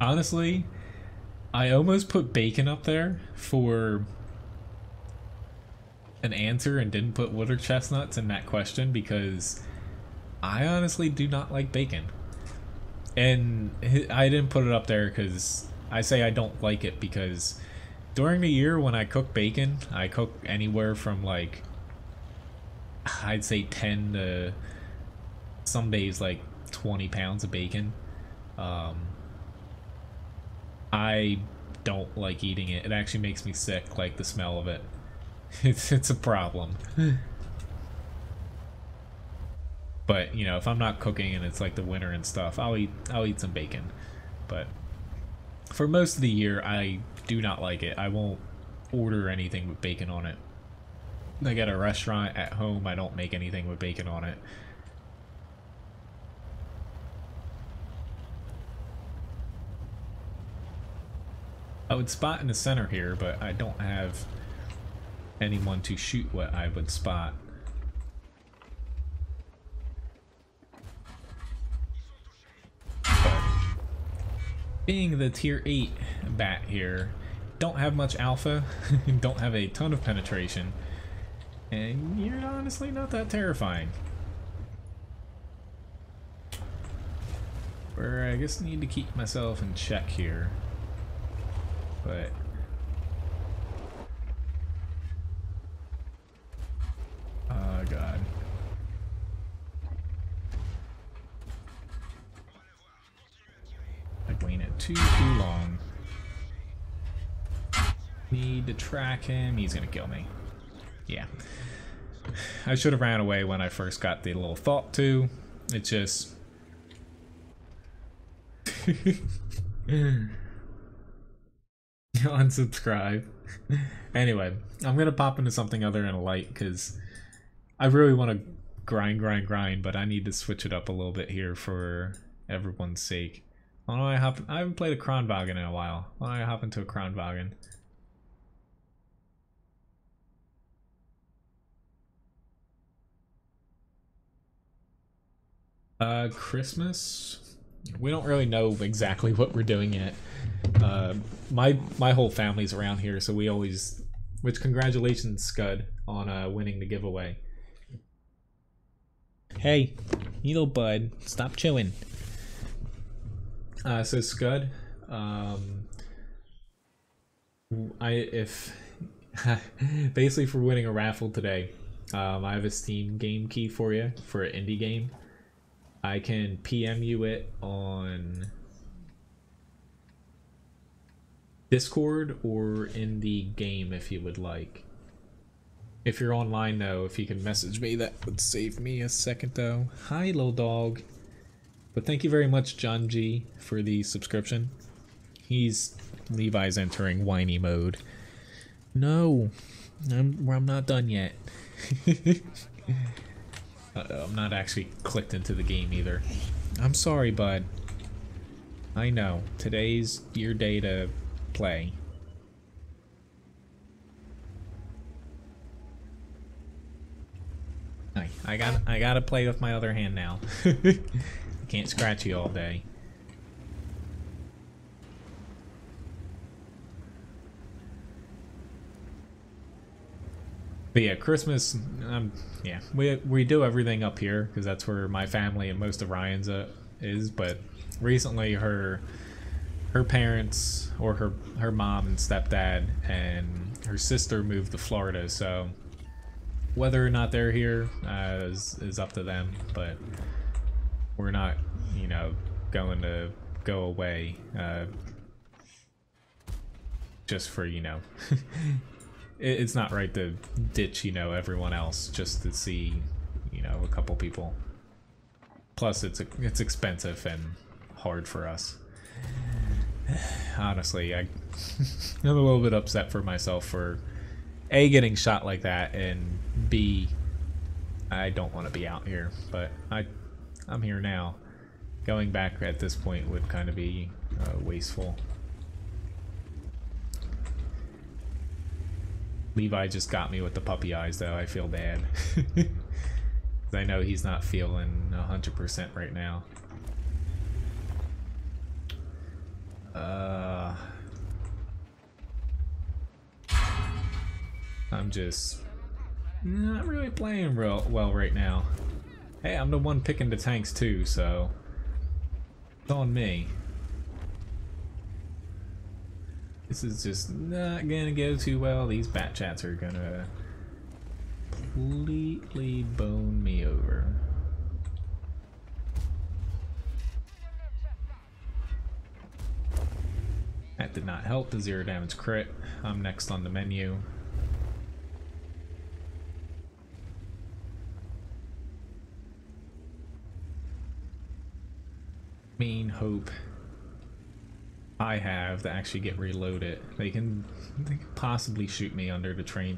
Honestly, I almost put bacon up there for an answer and didn't put water chestnuts in that question because I honestly do not like bacon. And I didn't put it up there because I say I don't like it because during the year when I cook bacon, I cook anywhere from like, I'd say 10 to some days like 20 pounds of bacon. I don't like eating it. It actually makes me sick, like the smell of it. It's a problem. But, you know, if I'm not cooking and it's like the winter and stuff, I'll eat some bacon. But for most of the year, I do not like it. I won't order anything with bacon on it. Like at a restaurant, at home, I don't make anything with bacon on it. I would spot in the center here, but I don't have anyone to shoot what I would spot. But being the tier 8 bat here, don't have much alpha, don't have a ton of penetration, and you're honestly not that terrifying. Where I guess need to keep myself in check here. But oh god. Like waiting it too long. Need to track him. He's gonna kill me. Yeah. I should have ran away when I first got the little thought to. It just unsubscribe. Anyway, I'm gonna pop into something other than a light because I really want to grind, but I need to switch it up a little bit here for everyone's sake. Why don't I haven't played a Kronwagen in a while. Why don't I hop into a Kronwagen? Christmas? We don't really know exactly what we're doing yet. My whole family's around here, so we always, which congratulations Scud on winning the giveaway. Hey, you little bud, stop chewing. So Scud, basically for winning a raffle today, I have a Steam game key for you for an indie game. I can PM you it on Discord or in the game if you would like. If you're online though, if you can message me, that would save me a second though. Hi little dog. But thank you very much John G for the subscription. Levi's entering whiny mode. No, I'm not done yet. I'm not actually clicked into the game either. I'm sorry, bud. I know. Today's your day to play. I gotta play with my other hand now. I can't scratch you all day. But yeah, Christmas, yeah, we do everything up here because that's where my family and most of Ryan's is. But recently, her parents, or her mom and stepdad and her sister moved to Florida, so whether or not they're here is up to them. But we're not, you know, going to go away just for, you know. It's not right to ditch, you know, everyone else just to see, you know, a couple people. Plus, it's expensive and hard for us. Honestly, I'm a little bit upset for myself for A, getting shot like that, and B, I don't want to be out here, but I'm here now. Going back at this point would kind of be wasteful. Levi just got me with the puppy eyes, though. I feel bad. I know he's not feeling 100% right now. I'm just not really playing real well right now. Hey, I'm the one picking the tanks too, so it's on me. This is just not gonna go too well. These bat chats are gonna completely bone me over. That did not help. The 0 damage crit. I'm next on the menu. Main hope I have to actually get reloaded. They can possibly shoot me under the train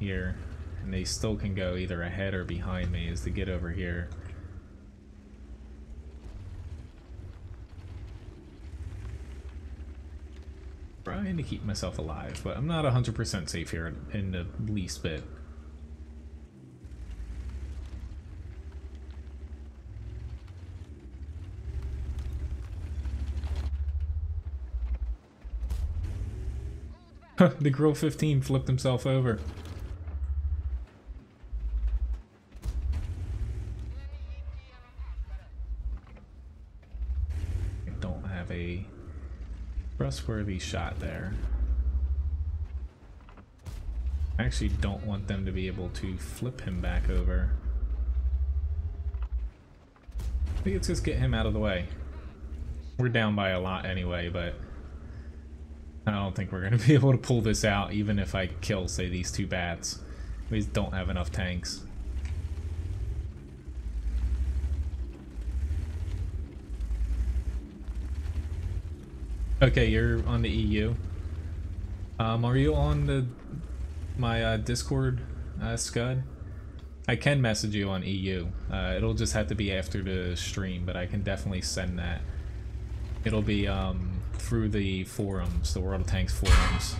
here, and they still can go either ahead or behind me as to get over here. Trying to keep myself alive, but I'm not 100% safe here in the least bit. The Grill 15 flipped himself over. I don't have a trustworthy shot there. I actually don't want them to be able to flip him back over. I think it's just get him out of the way. We're down by a lot anyway, but I don't think we're going to be able to pull this out, even if I kill, say, these 2 bats. We just don't have enough tanks. Okay, you're on the EU. Are you on my Discord, Scud? I can message you on EU. It'll just have to be after the stream, but I can definitely send that. It'll be through the forums, the World of Tanks forums.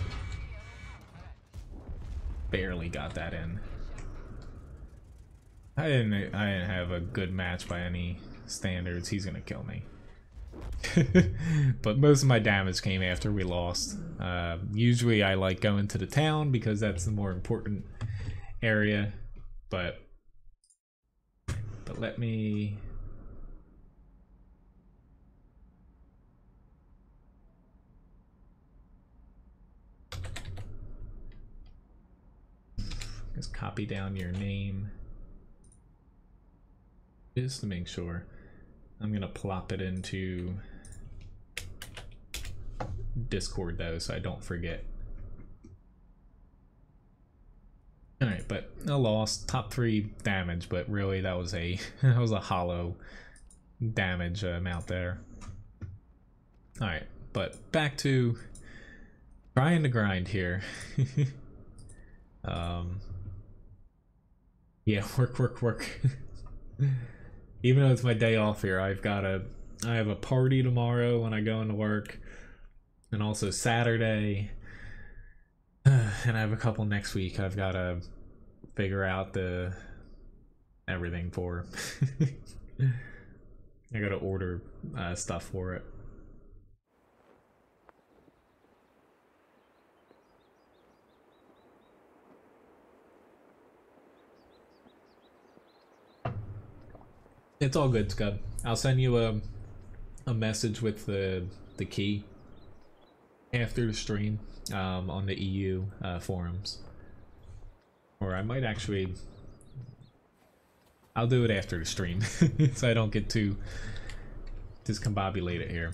Barely got that in. I didn't have a good match by any standards. He's gonna kill me. But most of my damage came after we lost. Usually I like going to the town because that's the more important area, but let me just copy down your name just to make sure. I'm gonna plop it into Discord though, so I don't forget. Alright, but I lost top 3 damage, but really that was a that was a hollow damage amount there. Alright, but back to trying to grind here. Yeah, work. Even though it's my day off here, I have a party tomorrow when I go into work, and also Saturday, and I have a couple next week I've got to figure out everything for. I gotta order stuff for it. It's all good, Scud. I'll send you a message with the key after the stream on the EU forums. Or I might actually... I'll do it after the stream so I don't get too discombobulated here.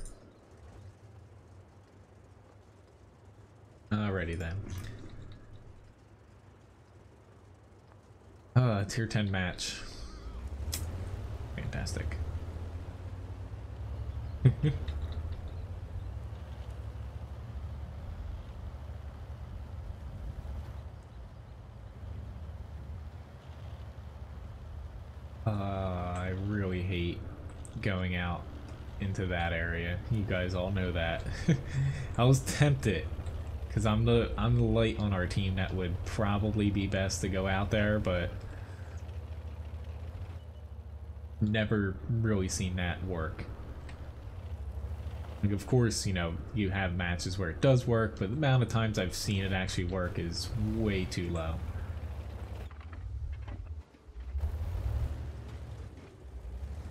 Alrighty then. Tier 10 match. Fantastic. I really hate going out into that area. You guys all know that. I was tempted because I'm the light on our team that would probably be best to go out there, but never really seen that work. Like, of course, you know, you have matches where it does work, but the amount of times I've seen it actually work is way too low.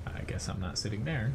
I guess I'm not sitting there.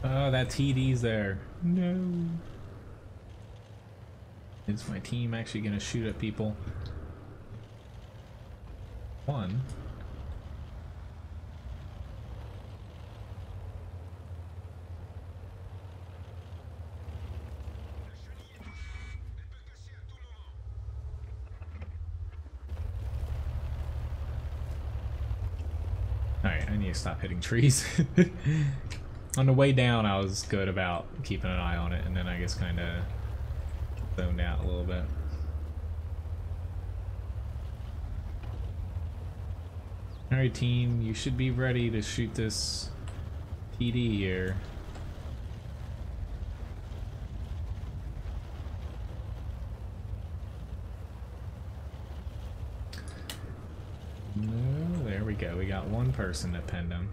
Oh, that TD's there. No. Is my team actually gonna shoot at people? One. Alright, I need to stop hitting trees. On the way down, I was good about keeping an eye on it, and then I guess kind of zoned out a little bit. Alright, team, you should be ready to shoot this TD here. No, there we go. We got one person that pinned him.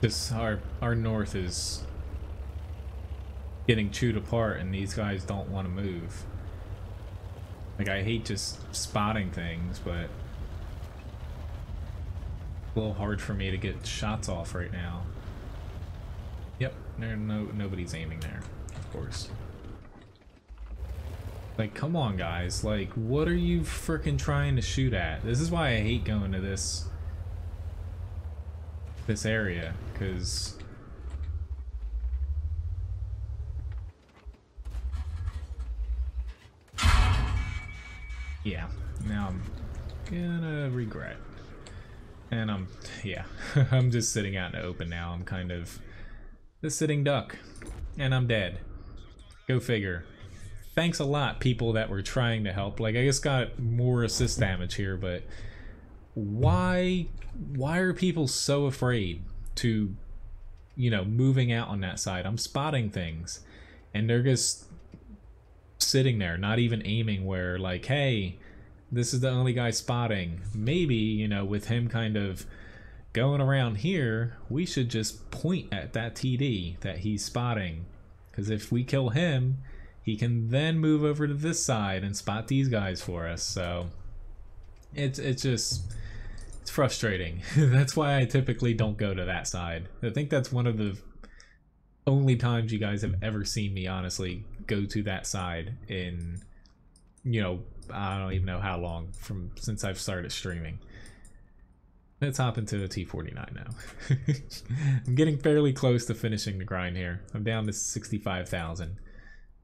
Because our north is getting chewed apart and these guys don't want to move. Like, I hate just spotting things, but it's a little hard for me to get shots off right now. Yep, nobody's aiming there, of course. Like, come on guys, like, what are you frickin' trying to shoot at? This is why I hate going to this area, because yeah, now I'm gonna regret. And yeah, I'm just sitting out in the open now. I'm kind of the sitting duck, and I'm dead. Go figure. Thanks a lot, people that were trying to help. Like, I just got more assist damage here, but why are people so afraid to, you know, moving out on that side? I'm spotting things and they're just sitting there, not even aiming, where like, hey, this is the only guy spotting. Maybe, you know, with him kind of going around here, we should just point at that TD that he's spotting, because if we kill him, he can then move over to this side and spot these guys for us. So it's frustrating. That's why I typically don't go to that side. I think that's one of the only times you guys have ever seen me honestly go to that side in, you know, I don't even know how long from since I've started streaming. Let's hop into a T49 now. I'm getting fairly close to finishing the grind here. I'm down to 65,000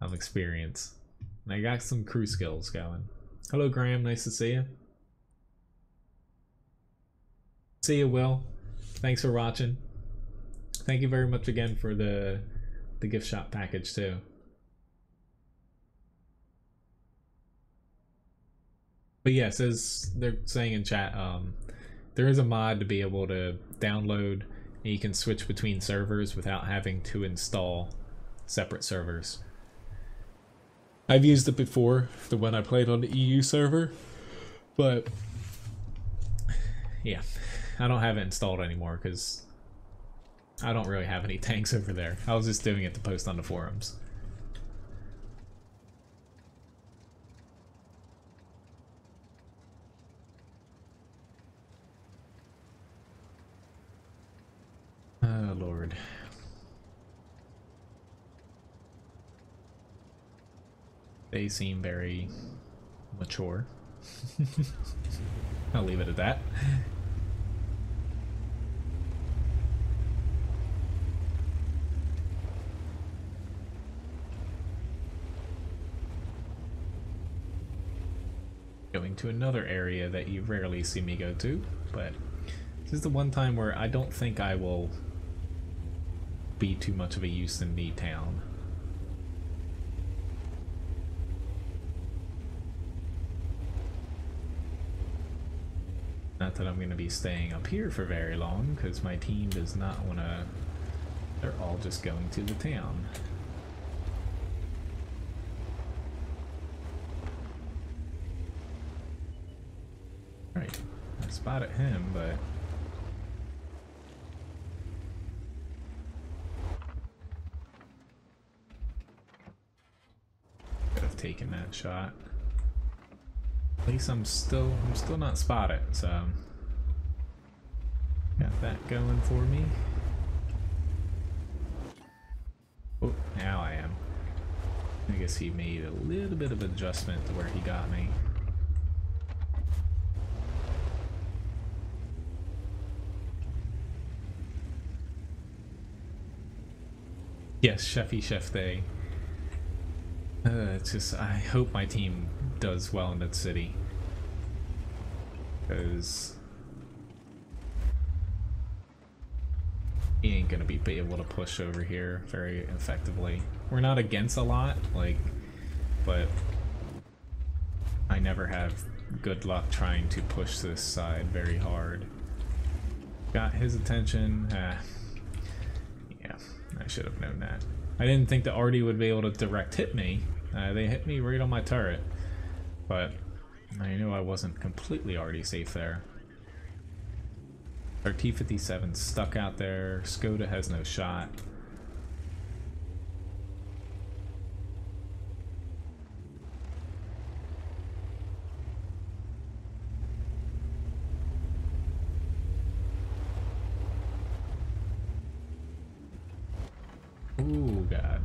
of experience. And I got some crew skills going. Hello Graham, nice to see you. See you, Will. Thanks for watching. Thank you very much again for the gift shop package too. But yes, as they're saying in chat, there is a mod to be able to download and you can switch between servers without having to install separate servers. I've used it before, the one I played on the EU server, but yeah, I don't have it installed anymore because I don't really have any tanks over there. I was just doing it to post on the forums. Oh, Lord. They seem very mature. I'll leave it at that. Going to another area that you rarely see me go to, but this is the one time where I don't think I will be too much of a use in the town. Not that I'm going to be staying up here for very long, because my team does not want to... They're all just going to the town. Right, I spotted him, but... could have taken that shot. At least I'm still not spotted, so got that going for me. Oh, now I am. I guess he made a little bit of adjustment to where he got me. Yes, Chefy Chef Day. It's just, I hope my team does well in that city. Because he ain't gonna be able to push over here very effectively. We're not against a lot, like, but I never have good luck trying to push this side very hard. Got his attention. Yeah, I should have known that. I didn't think the Artie would be able to direct hit me. They hit me right on my turret, but I knew I wasn't completely already safe there. Our T-57's stuck out there. Skoda has no shot. Ooh, God.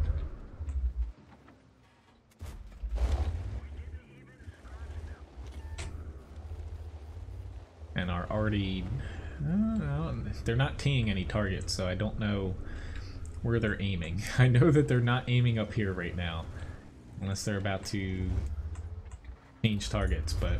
And are already... they're not teeing any targets, so I don't know where they're aiming. I know that they're not aiming up here right now, unless they're about to change targets, but...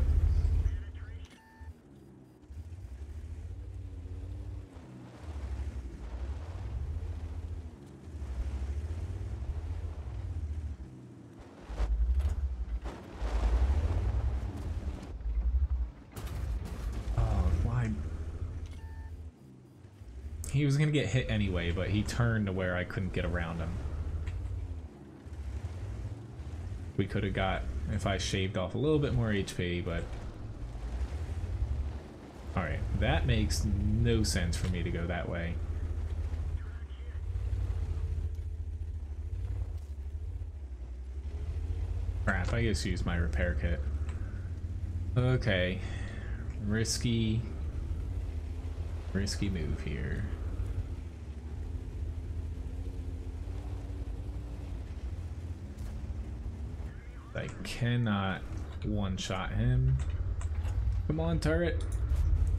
He was gonna get hit anyway, but he turned to where I couldn't get around him. We could have got, if I shaved off a little bit more HP, but... Alright, that makes no sense for me to go that way. Crap, I just used my repair kit. Okay. Risky move here. I cannot one-shot him. Come on, turret.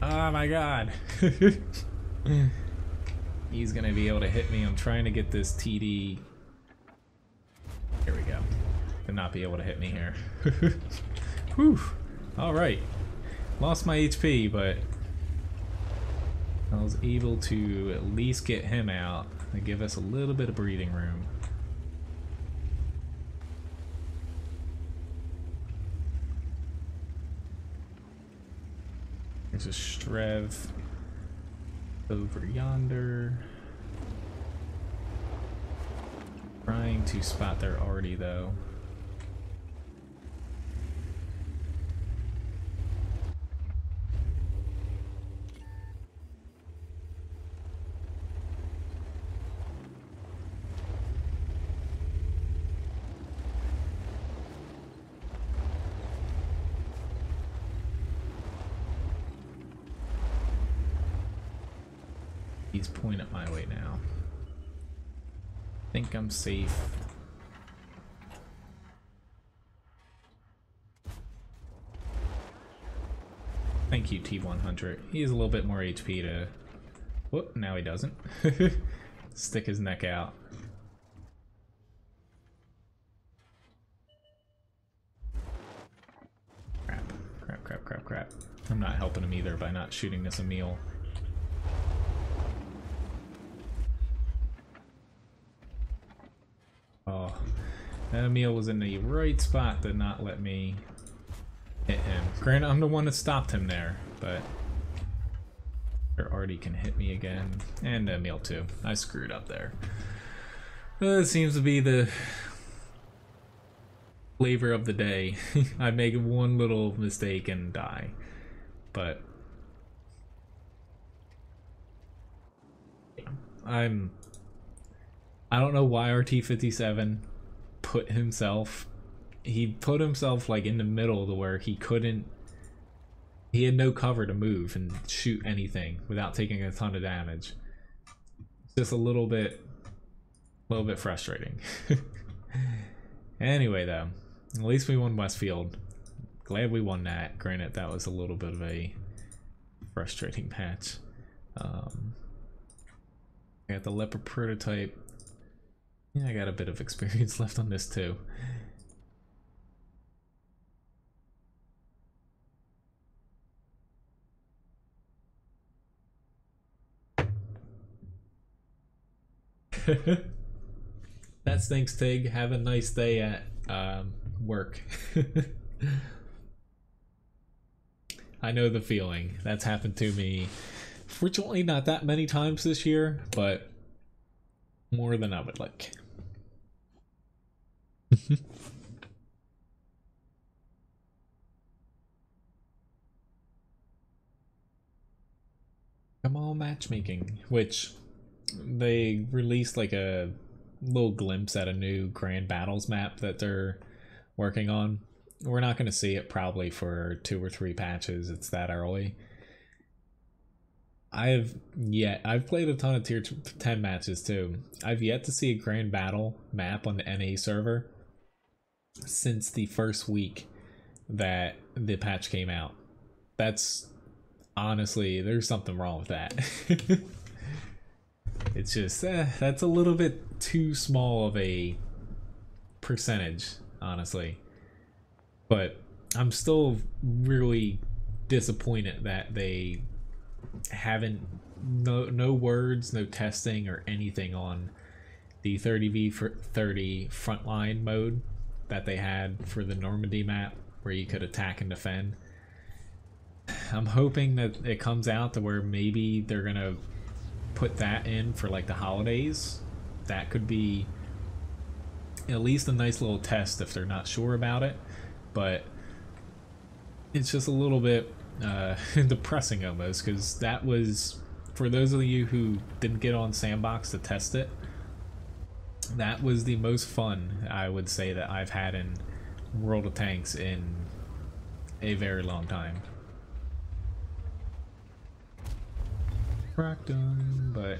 Oh my god. He's gonna be able to hit me. I'm trying to get this TD. Here we go. To not be able to hit me here. Whew. Alright. Lost my HP, but I was able to at least get him out and give us a little bit of breathing room. There's a Strev over yonder. Trying to spot their arty though. He's pointing my way now. Think I'm safe. Thank you, T100. He has a little bit more HP to... Whoop, now he doesn't. Stick his neck out. Crap, crap, crap, crap, crap. I'm not helping him either by not shooting this a meal. Oh, that Emil was in the right spot to not let me hit him. Granted, I'm the one that stopped him there, but Artie can hit me again, and Emil too. I screwed up there. It seems to be the flavor of the day. I make one little mistake and die, but I don't know why RT-57 put himself like in the middle to where he had no cover to move and shoot anything without taking a ton of damage. It's just a little bit frustrating. Anyway though, at least we won Westfield. Glad we won that. Granted, that was a little bit of a frustrating match. I got the Leopard prototype. Yeah, I got a bit of experience left on this too. That stinks, Tig. Have a nice day at work. I know the feeling. That's happened to me. Fortunately, not that many times this year, but more than I would like. Come on, matchmaking, which they released like a little glimpse at a new Grand Battles map that they're working on. We're not going to see it probably for 2 or 3 patches. It's that early. I've played a ton of tier 10 matches too. I've yet to see a Grand Battle map on the NA server since the first week that the patch came out. That's honestly, there's something wrong with that. It's just that's a little bit too small of a percentage, honestly. But I'm still really disappointed that they haven't no words, no testing or anything on the 30v30 frontline mode that they had for the Normandy map where you could attack and defend. I'm hoping that it comes out to where maybe they're gonna put that in for like the holidays. That could be at least a nice little test if they're not sure about it, but it's just a little bit depressing almost, because that was, for those of you who didn't get on Sandbox to test it, that was the most fun I would say that I've had in World of Tanks in a very long time. Cracked him, but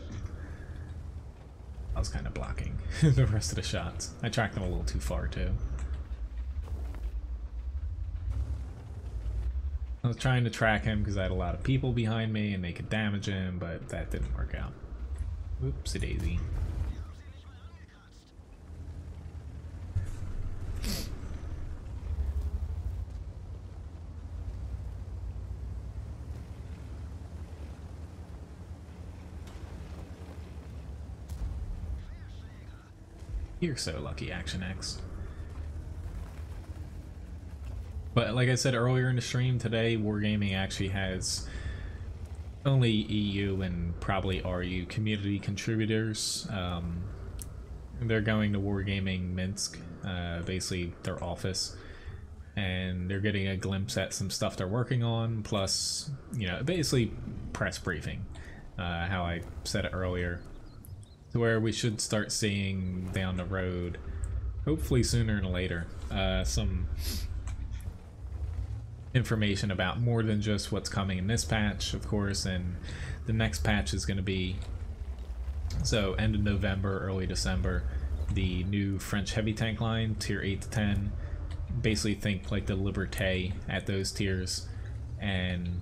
I was kind of blocking the rest of the shots. I tracked them a little too far too. I was trying to track him because I had a lot of people behind me and they could damage him, but that didn't work out. Oopsie daisy. You're so lucky, Action X. But like I said earlier in the stream, today Wargaming actually has only EU and probably RU community contributors. They're going to Wargaming Minsk, basically their office, and they're getting a glimpse at some stuff they're working on, plus, you know, basically press briefing, how I said it earlier, to where we should start seeing down the road, hopefully sooner than later, some information about more than just what's coming in this patch, of course, and the next patch is going to be, so end of November, early December, the new French heavy tank line, tier 8 to 10, basically think like the Liberté at those tiers, and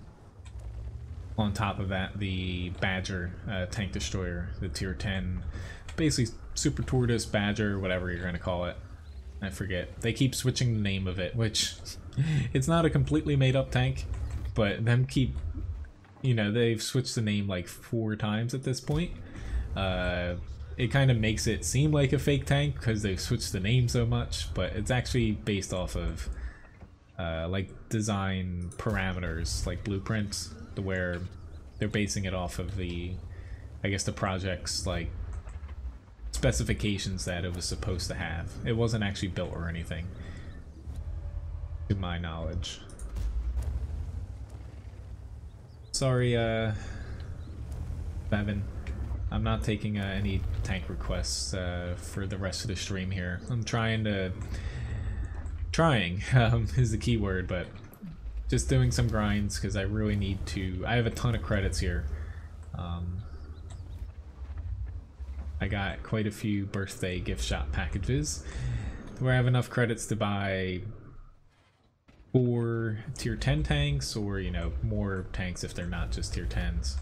on top of that the Badger tank destroyer, the tier 10, basically Super Tortoise, Badger, whatever you're going to call it, I forget. They keep switching the name of it, which it's not a completely made up tank, but them keep, you know, they've switched the name like 4 times at this point. It kind of makes it seem like a fake tank because they've switched the name so much, but it's actually based off of like design parameters, like blueprints, to where they're basing it off of the, I guess, the project's like specifications that it was supposed to have. It wasn't actually built or anything, to my knowledge. Sorry, Bevan. I'm not taking any tank requests for the rest of the stream here. I'm trying is the key word, but just doing some grinds because I really need to. I have a ton of credits here. I got quite a few birthday gift shop packages where I have enough credits to buy 4 tier 10 tanks, or, you know, more tanks if they're not just tier 10s.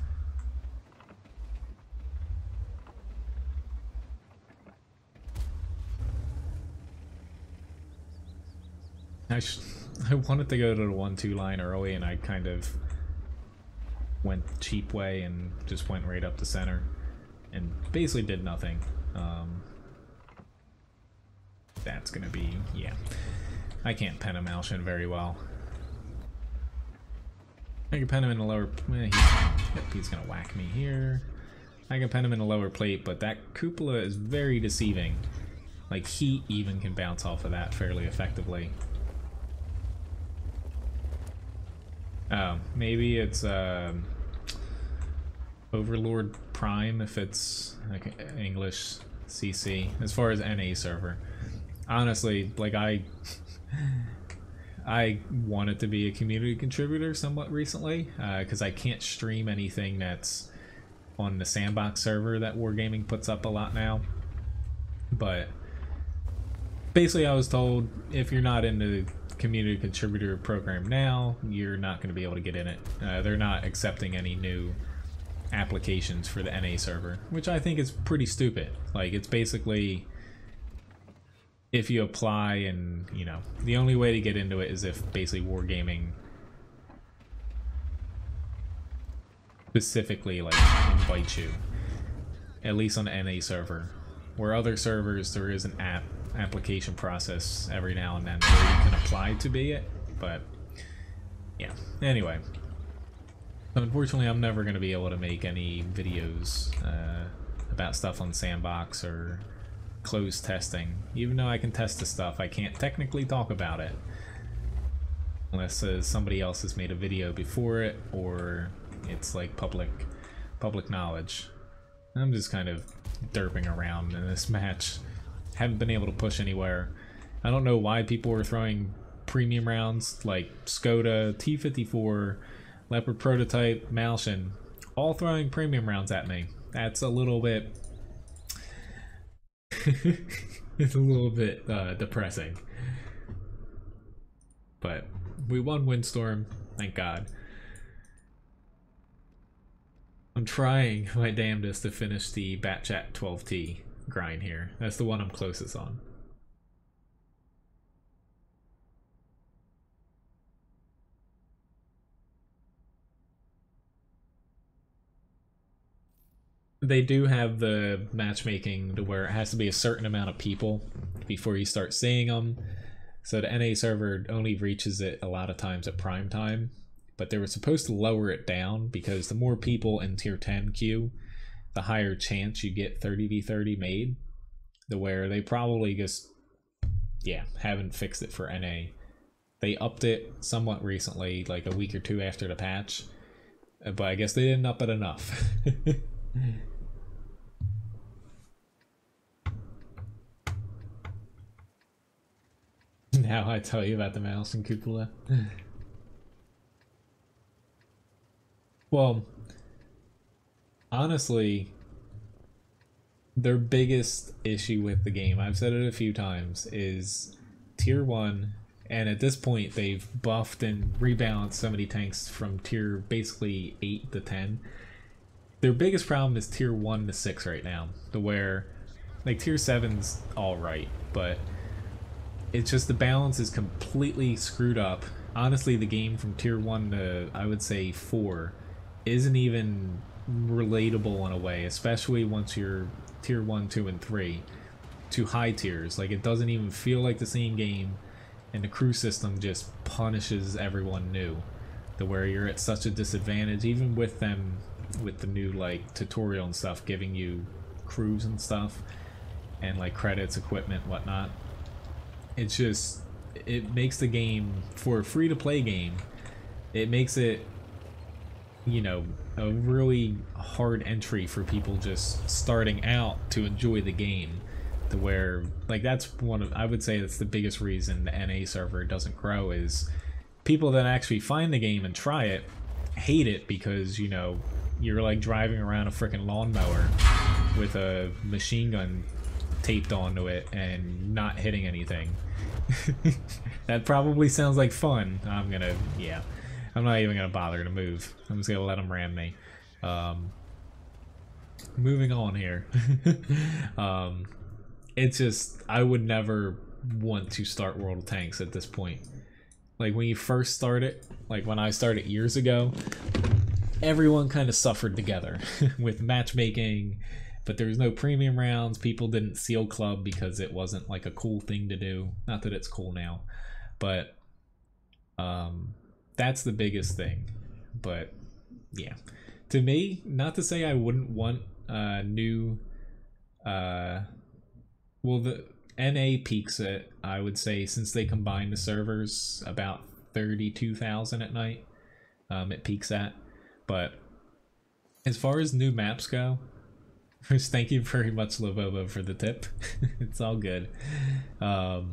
I wanted to go to the 1-2 line early, and I kind of went cheap way and just went right up the center and basically did nothing. That's gonna be, yeah. I can't pen a Malshin very well. I can pen him in the lower. He's gonna whack me here. I can pen him in the lower plate, but that cupola is very deceiving. Like, heat even can bounce off of that fairly effectively. Oh, maybe it's Overlord Prime if it's like English CC. As far as NA server, honestly, like I wanted to be a community contributor somewhat recently because I can't stream anything that's on the sandbox server that Wargaming puts up a lot now. But basically, I was told if you're not in the community contributor program now, you're not going to be able to get in it. They're not accepting any new applications for the NA server, which I think is pretty stupid. Like, it's basically, if you apply and, you know, the only way to get into it is if basically Wargaming specifically like invites you, at least on the NA server. Where other servers, there is an application process every now and then where you can apply to be it, but yeah. Anyway, so unfortunately I'm never going to be able to make any videos about stuff on Sandbox or closed testing. Even though I can test the stuff, I can't technically talk about it unless somebody else has made a video before it, or it's like public knowledge. I'm just kind of derping around in this match. Haven't been able to push anywhere. I don't know why people were throwing premium rounds like Skoda, T-54, Leopard Prototype, Malshin, all throwing premium rounds at me. That's a little bit it's a little bit depressing. But we won Windstorm. Thank God. I'm trying my damnedest to finish the Batchat 12T grind here. That's the one I'm closest on. They do have the matchmaking to where it has to be a certain amount of people before you start seeing them. So the NA server only reaches it a lot of times at prime time, but they were supposed to lower it down because the more people in tier 10 queue, the higher chance you get 30v30 made. The where they probably just, yeah, haven't fixed it for NA. They upped it somewhat recently, like a week or two after the patch, but I guess they didn't up it enough. Now I tell you about the mouse and cupola. Well, honestly, their biggest issue with the game, I've said it a few times, is tier 1, and at this point they've buffed and rebalanced so many tanks from tier basically 8 to 10. Their biggest problem is tier 1 to 6 right now, to where like tier 7's alright, but it's just the balance is completely screwed up. Honestly, the game from tier 1 to, I would say, 4 isn't even relatable in a way, especially once you're tier 1, 2, and 3 to high tiers. Like, it doesn't even feel like the same game, and the crew system just punishes everyone new, to where you're at such a disadvantage, even with them, with the new like tutorial and stuff giving you crews and stuff and like credits, equipment, whatnot. It's just, it makes the game, for a free-to-play game, it makes it, you know, a really hard entry for people just starting out to enjoy the game, to where, like, that's one of, I would say that's the biggest reason the NA server doesn't grow, is people that actually find the game and try it hate it because, you know, you're like driving around a freaking lawnmower with a machine gun taped onto it and not hitting anything. That probably sounds like fun. I'm not even gonna bother to move. I'm just gonna let them ram me. Moving on here. It's just, I would never want to start World of Tanks at this point. Like when you first start it, like when I started years ago, everyone kind of suffered together with matchmaking, but there was no premium rounds. People didn't seal club because it wasn't like a cool thing to do. Not that it's cool now, but that's the biggest thing. But yeah, to me, not to say I wouldn't want new well, the NA peaks at, I would say, since they combined the servers, about 32,000 at night. It peaks at. But as far as new maps go, first, thank you very much, Lavovo, for the tip. It's all good. I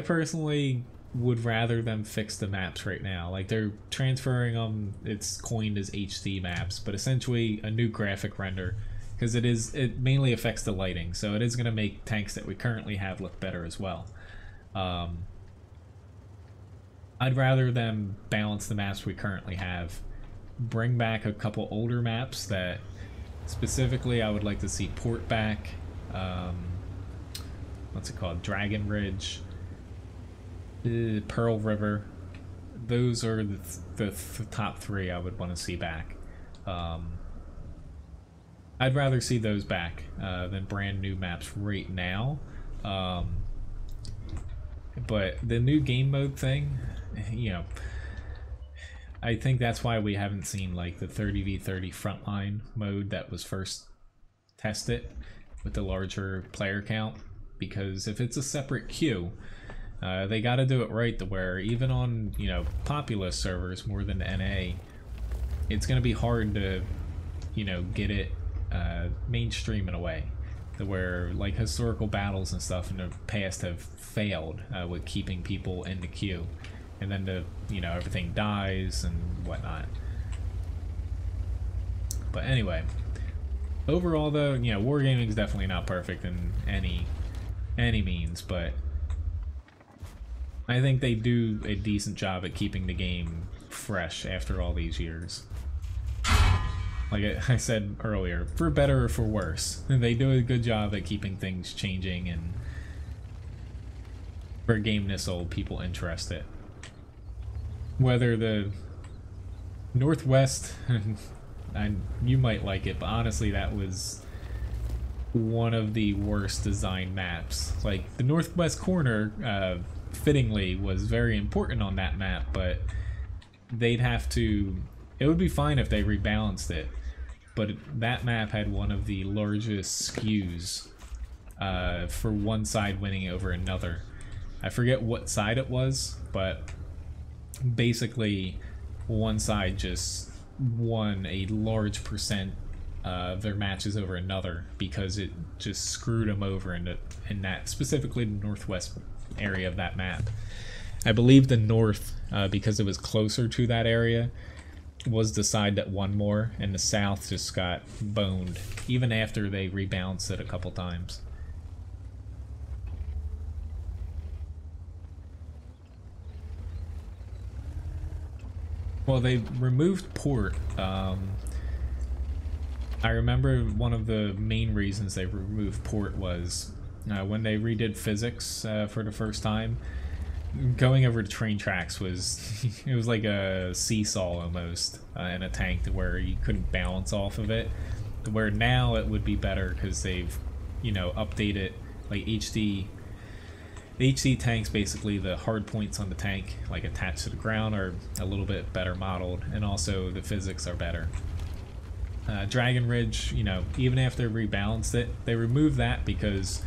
personally would rather them fix the maps right now. Like, they're transferring them, it's coined as HD maps, but essentially a new graphic render, because it mainly affects the lighting, so it is going to make tanks that we currently have look better as well. I'd rather them balance the maps we currently have, bring back a couple older maps that specifically I would like to see port back. What's it called? Dragon Ridge, Pearl River. Those are the top three I would want to see back. I'd rather see those back than brand new maps right now. But the new game mode thing, you know, I think that's why we haven't seen like the 30v30 frontline mode that was first tested with the larger player count, because if it's a separate queue, they got to do it right, to where even on, you know, populous servers more than NA, it's going to be hard to, you know, get it mainstream in a way, to where like historical battles and stuff in the past have failed with keeping people in the queue, and then you know, everything dies and whatnot. But anyway, overall though, you know, wargaming is definitely not perfect in any means, but I think they do a decent job at keeping the game fresh after all these years. Like I said earlier, for better or for worse, they do a good job at keeping things changing and for a game this old, people interested. Whether the Northwest, you might like it, but honestly that was one of the worst designed maps. Like the Northwest corner, fittingly, was very important on that map, but they'd have to, it would be fine if they rebalanced it, but that map had one of the largest skews for one side winning over another. I forget what side it was, but basically one side just won a large percent of their matches over another because it just screwed them over in that, specifically the northwest area of that map. I believe the north, because it was closer to that area, was the side that won more, and the south just got boned, even after they rebalanced it a couple times. Well, they removed port. I remember one of the main reasons they removed port was when they redid physics for the first time. Going over the train tracks was it was like a seesaw almost in a tank where you couldn't balance off of it. Where now it would be better because they've, you know, updated like HD tanks. Basically, the hard points on the tank, like attached to the ground, are a little bit better modeled, and also the physics are better. Dragon Ridge, you know, even after they rebalanced it, they removed that because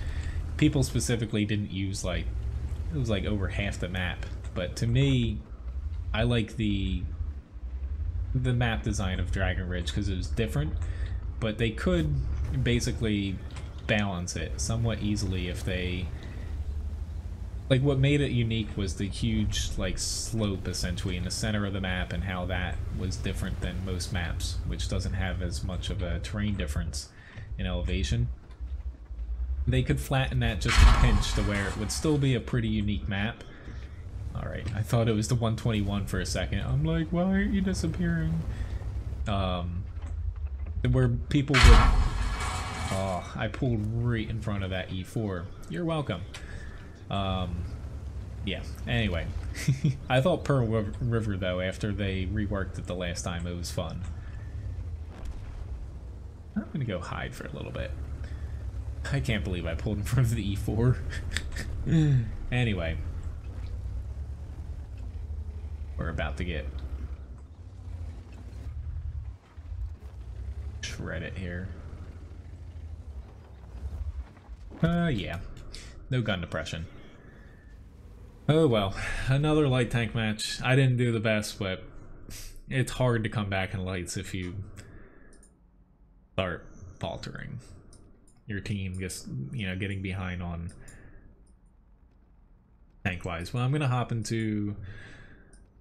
people specifically didn't use, like, it was like over half the map. But to me, I like the map design of Dragon Ridge because it was different, but they could basically balance it somewhat easily if they, like, what made it unique was the huge, like, slope essentially in the center of the map, and how that was different than most maps, which doesn't have as much of a terrain difference in elevation. They could flatten that just a pinch to where it would still be a pretty unique map. Alright, I thought it was the 121 for a second. I'm like, why aren't you disappearing? Where people would... Oh, I pulled right in front of that E4. You're welcome. Yeah, anyway. I thought Pearl River, though, after they reworked it the last time, it was fun. I'm gonna go hide for a little bit. I can't believe I pulled in front of the E4. Anyway. We're about to get shredded here. Yeah. No gun depression. Oh well, another light tank match. I didn't do the best, but it's hard to come back in lights if you start faltering. Your team just, you know, getting behind on tank-wise. Well, I'm gonna hop into...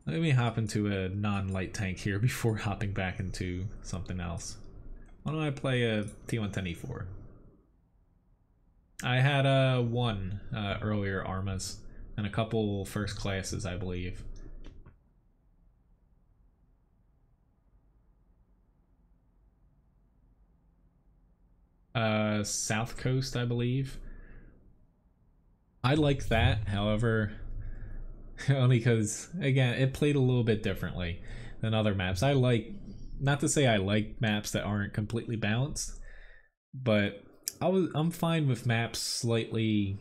Let me hop into a non-light tank here before hopping back into something else. Why don't I play a T110E4? I had one earlier Armas and a couple first classes, I believe. South Coast, I believe. I like that, however, only because, again, it played a little bit differently than other maps. I like, not to say I like maps that aren't completely balanced, but I'm fine with maps slightly,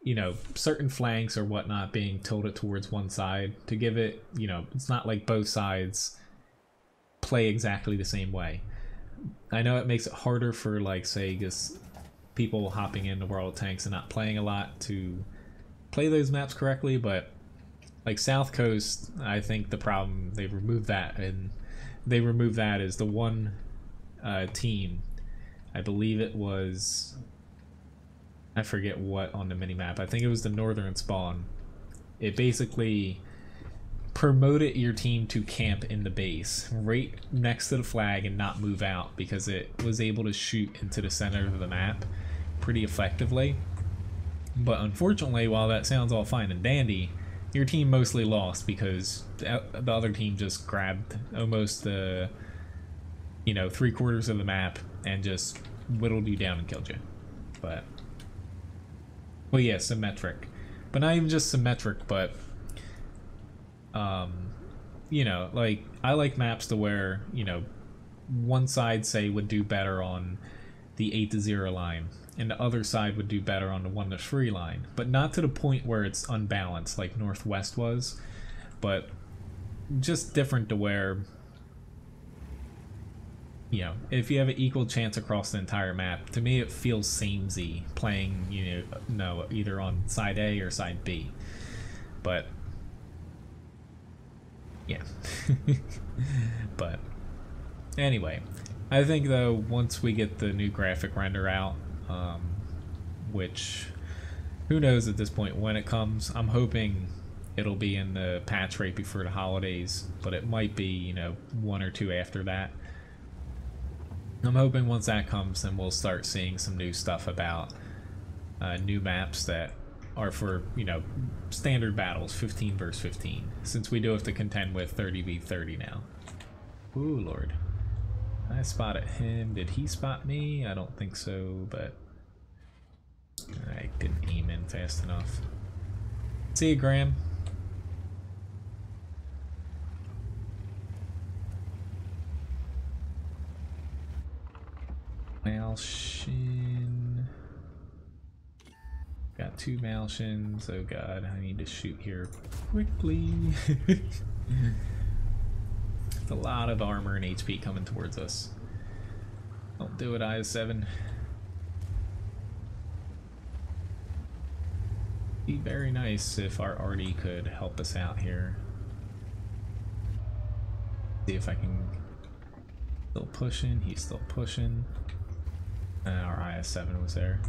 you know, certain flanks or whatnot being tilted towards one side to give it, you know, it's not like both sides play exactly the same way. I know it makes it harder for, like, say, just people hopping into World of Tanks and not playing a lot to play those maps correctly, but like South Coast, I think the problem, they removed that, and they removed that as the one team, I believe it was, I forget what on the minimap, I think it was the Northern Spawn. It basically promoted your team to camp in the base right next to the flag and not move out because it was able to shoot into the center of the map pretty effectively. But unfortunately, while that sounds all fine and dandy, your team mostly lost because the other team just grabbed almost the, you know, 3/4 of the map and just whittled you down and killed you. But, well, yeah, symmetric, but not even just symmetric, but you know, like, I like maps to where, you know, one side, say, would do better on the 8-0 line, and the other side would do better on the 1-3 line, but not to the point where it's unbalanced like Northwest was, but just different to where, you know, if you have an equal chance across the entire map, to me it feels samey playing, you know, either on side A or side B. But yeah. But anyway, I think though once we get the new graphic render out, which who knows at this point when it comes, I'm hoping it'll be in the patch right before the holidays, but it might be, you know, 1 or 2 after that. I'm hoping once that comes, then we'll start seeing some new stuff about new maps that are for, you know, standard battles, 15 versus 15, since we do have to contend with 30v30 now. Ooh, Lord. I spotted him. Did he spot me? I don't think so, but I didn't aim in fast enough. See you, Graham. Malshin. Got 2 Malshins. Oh god, I need to shoot here quickly. It's a lot of armor and HP coming towards us. Don't do it, IS-7. Be very nice if our Artie could help us out here. See if I can. Still pushing. He's still pushing. Our IS-7 was there.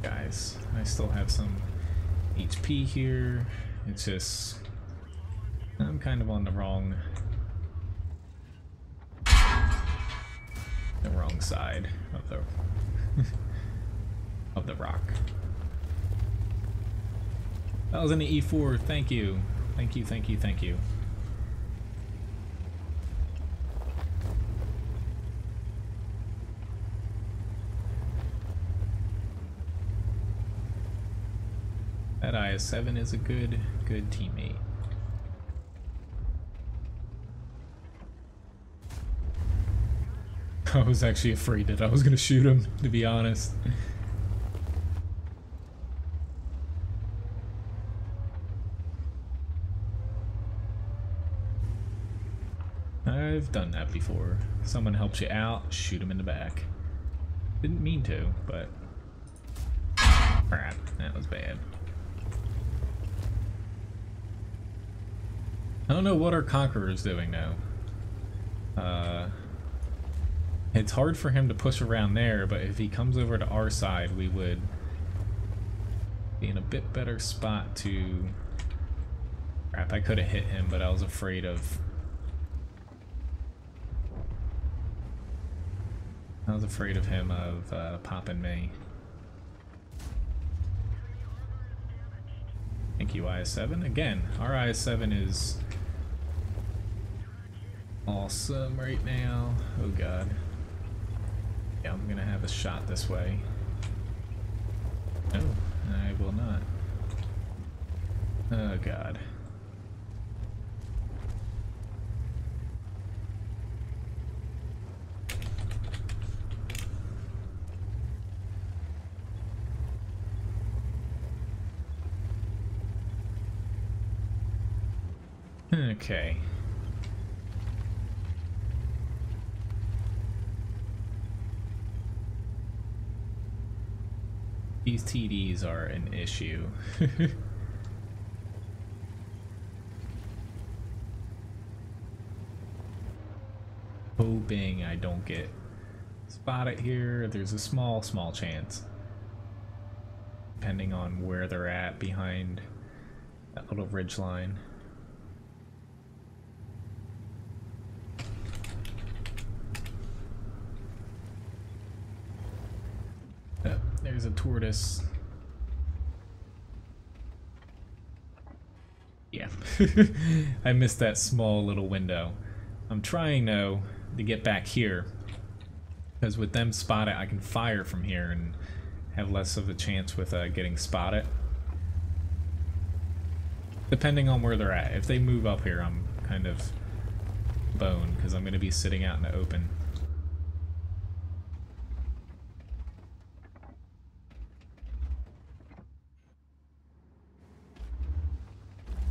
Guys, I still have some HP here. It's just I'm kind of on the wrong side of the of the rock. That was an E4. Thank you. Thank you, thank you, thank you. That IS-7 is a good teammate. I was actually afraid that I was gonna shoot him, to be honest. I've done that before. Someone helps you out, shoot him in the back. Didn't mean to, but crap, that was bad. I don't know what our Conqueror is doing now. It's hard for him to push around there, but if he comes over to our side, we would be in a bit better spot to... Crap, I could have hit him, but I was afraid of... him popping me. Thank you, IS-7. Again, our IS-7 is awesome right now. Oh god. Yeah, I'm gonna have a shot this way. No, I will not. Oh god. Okay. These TDs are an issue. Hoping I don't get spotted here. There's a small chance. Depending on where they're at behind that little ridge line. there's a tortoise. Yeah. I missed that small little window. I'm trying, though, to get back here. Because with them spotted, I can fire from here and have less of a chance with getting spotted. Depending on where they're at. If they move up here, I'm kind of boned because I'm going to be sitting out in the open.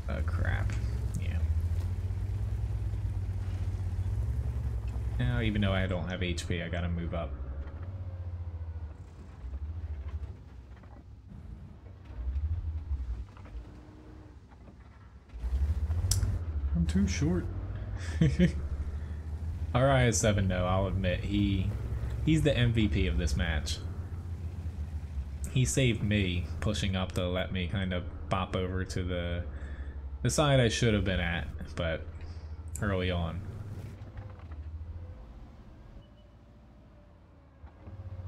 Oh, crap. Yeah. Now, even though I don't have HP, I gotta move up. I'm too short. Our IS-7, though, I'll admit, he's the MVP of this match. He saved me pushing up to let me kind of bop over to the side I should have been at, but early on.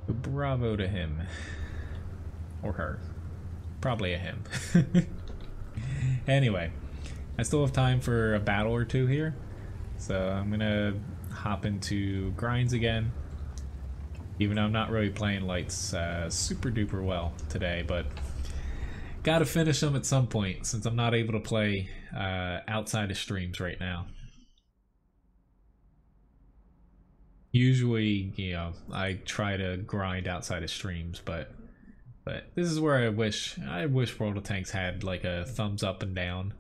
But bravo to him. Or her. Probably a him. Anyway, I still have time for a battle or two here, so I'm gonna hop into grinds again. Even though I'm not really playing lights super duper well today, but gotta finish them at some point since I'm not able to play outside of streams right now. Usually, you know, I try to grind outside of streams, but this is where I wish World of Tanks had like a thumbs up and down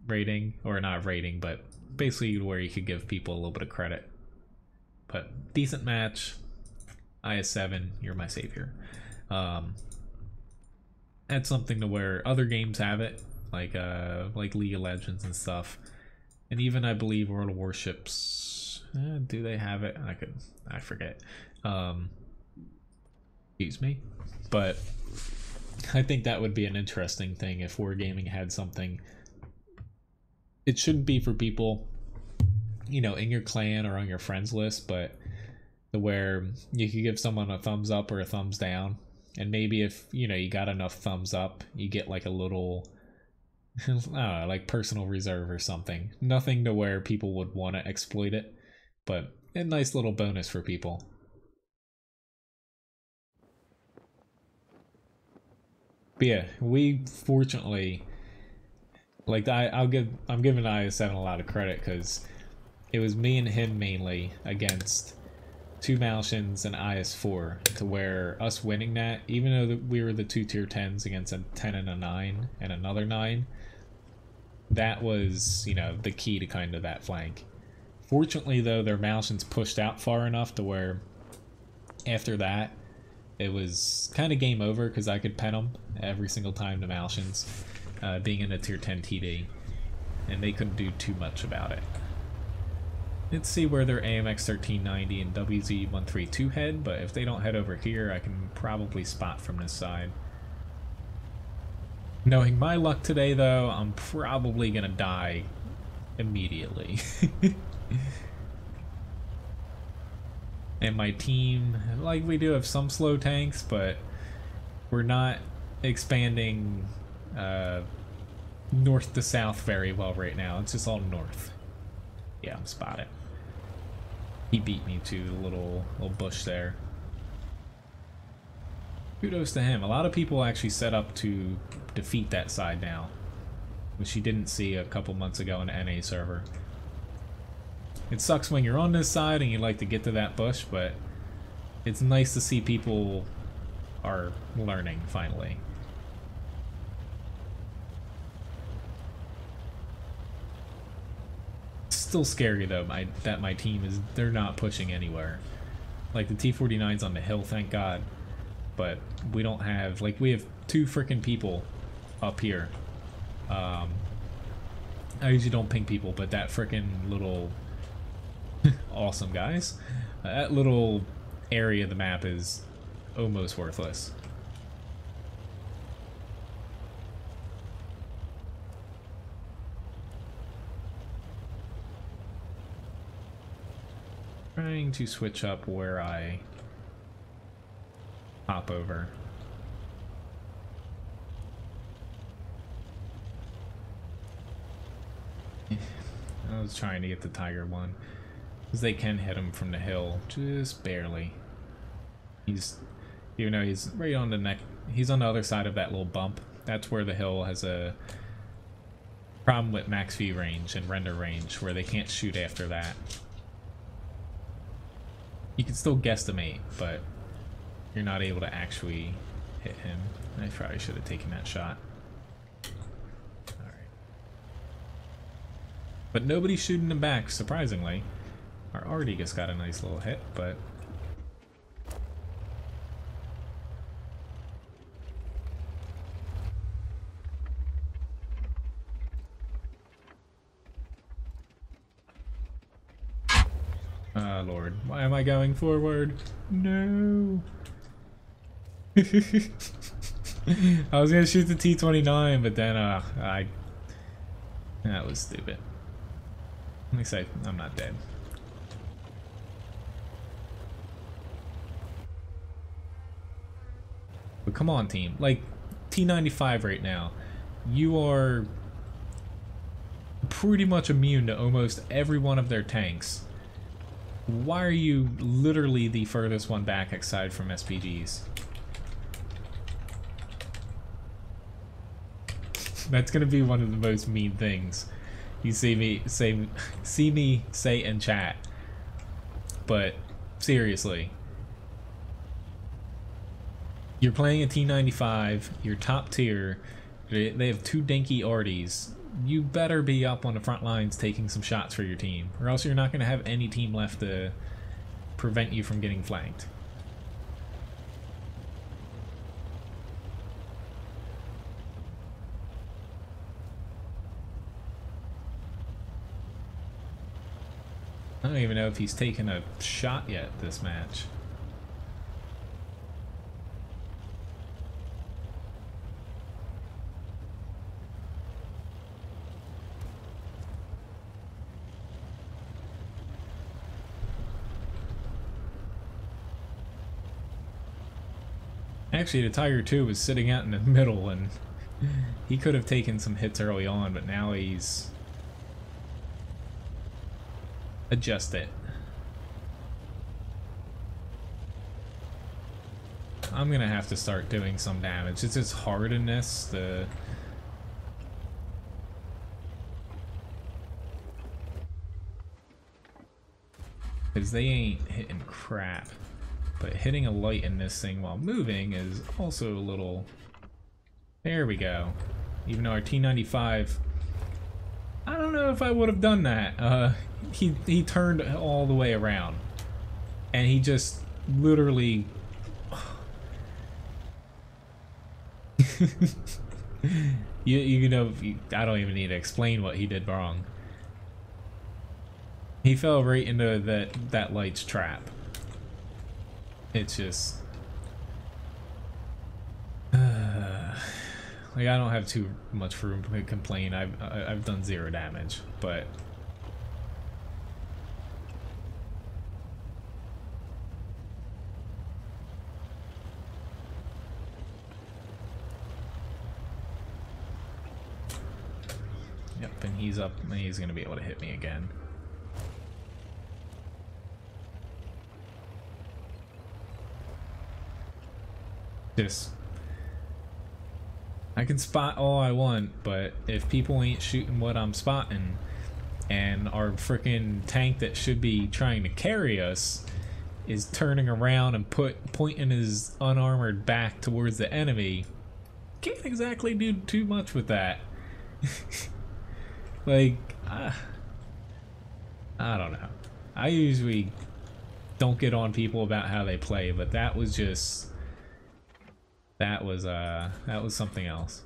rating, or not rating, but basically where you could give people a little bit of credit. But decent match. IS-7, you're my savior. That's something to where other games have it, like League of Legends and stuff, and even I believe World of Warships. Do they have it? I forget. Excuse me, but I think that would be an interesting thing if Wargaming had something. It shouldn't be for people, you know, in your clan or on your friends list, but where you could give someone a thumbs up or a thumbs down, and maybe if you know you got enough thumbs up, you get like a little I don't know, like personal reserve or something. Nothing to where people would want to exploit it, but a nice little bonus for people. But yeah, we fortunately, like, I'm giving IS-7 a lot of credit because it was me and him mainly against 2 Malshins and IS-4, to where us winning that, even though we were the 2 tier 10s against a 10 and a 9 and another 9, that was, you know, the key to kind of that flank. Fortunately, though, their Malshins pushed out far enough to where after that it was kind of game over because I could pen them every single time to Malshins, being in a tier 10 TD, and they couldn't do too much about it. Let's see where their AMX 1390 and WZ 132 head, but if they don't head over here, I can probably spot from this side. Knowing my luck today, though, I'm probably gonna die immediately. And my team, like, we do have some slow tanks, but we're not expanding north to south very well right now. It's just all north. Yeah, I'm spotted. He beat me to the little bush there. Kudos to him. A lot of people actually set up to defeat that side now, which you didn't see a couple months ago in the NA server. It sucks when you're on this side and you like to get to that bush, but it's nice to see people are learning finally. Still scary though that my team they're not pushing anywhere. Like the T-49's on the hill, thank God, but we don't have, like, we have 2 freaking people up here. I usually don't ping people, but that freaking little awesome guys, that little area of the map is almost worthless. Trying to switch up where I hop over. I was trying to get the Tiger one. Because they can hit him from the hill, just barely. He's, even though he's right on the neck, he's on the other side of that little bump. That's where the hill has a problem with max view range and render range, where they can't shoot after that. You can still guesstimate, but you're not able to actually hit him. I probably should have taken that shot. Alright. But nobody's shooting him back, surprisingly. Our Artigas got a nice little hit, but... Lord. Why am I going forward? No! I was gonna shoot the T-29, but then, that was stupid. At least I'm not dead. But come on, team. Like, T-95 right now, you are pretty much immune to almost every one of their tanks. Why are you literally the furthest one back aside from SPGs? That's gonna be one of the most mean things you see me say in chat. But seriously, you're playing a T-95, you're top tier, they have 2 dinky arties. You better be up on the front lines taking some shots for your team, or else you're not going to have any team left to prevent you from getting flanked. I don't even know if he's taken a shot yet this match. Actually, the Tiger 2 was sitting out in the middle, and he could have taken some hits early on, but now he's adjusted. I'm gonna have to start doing some damage. It's just hard in this. Because they ain't hitting crap. But hitting a light in this thing while moving is also a little... There we go. Even though our T-95... I don't know if I would have done that. He turned all the way around. And he just literally... you know, I don't even need to explain what he did wrong. He fell right into that light's trap. It's just... like, I don't have too much room to complain. I've done 0 damage, but... Yep, and he's up, and he's gonna be able to hit me again. Just... I can spot all I want, but if people ain't shooting what I'm spotting, and our frickin' tank that should be trying to carry us is turning around and pointing his unarmored back towards the enemy, can't exactly do too much with that. Like, I don't know. I usually don't get on people about how they play, but that was just... that was something else.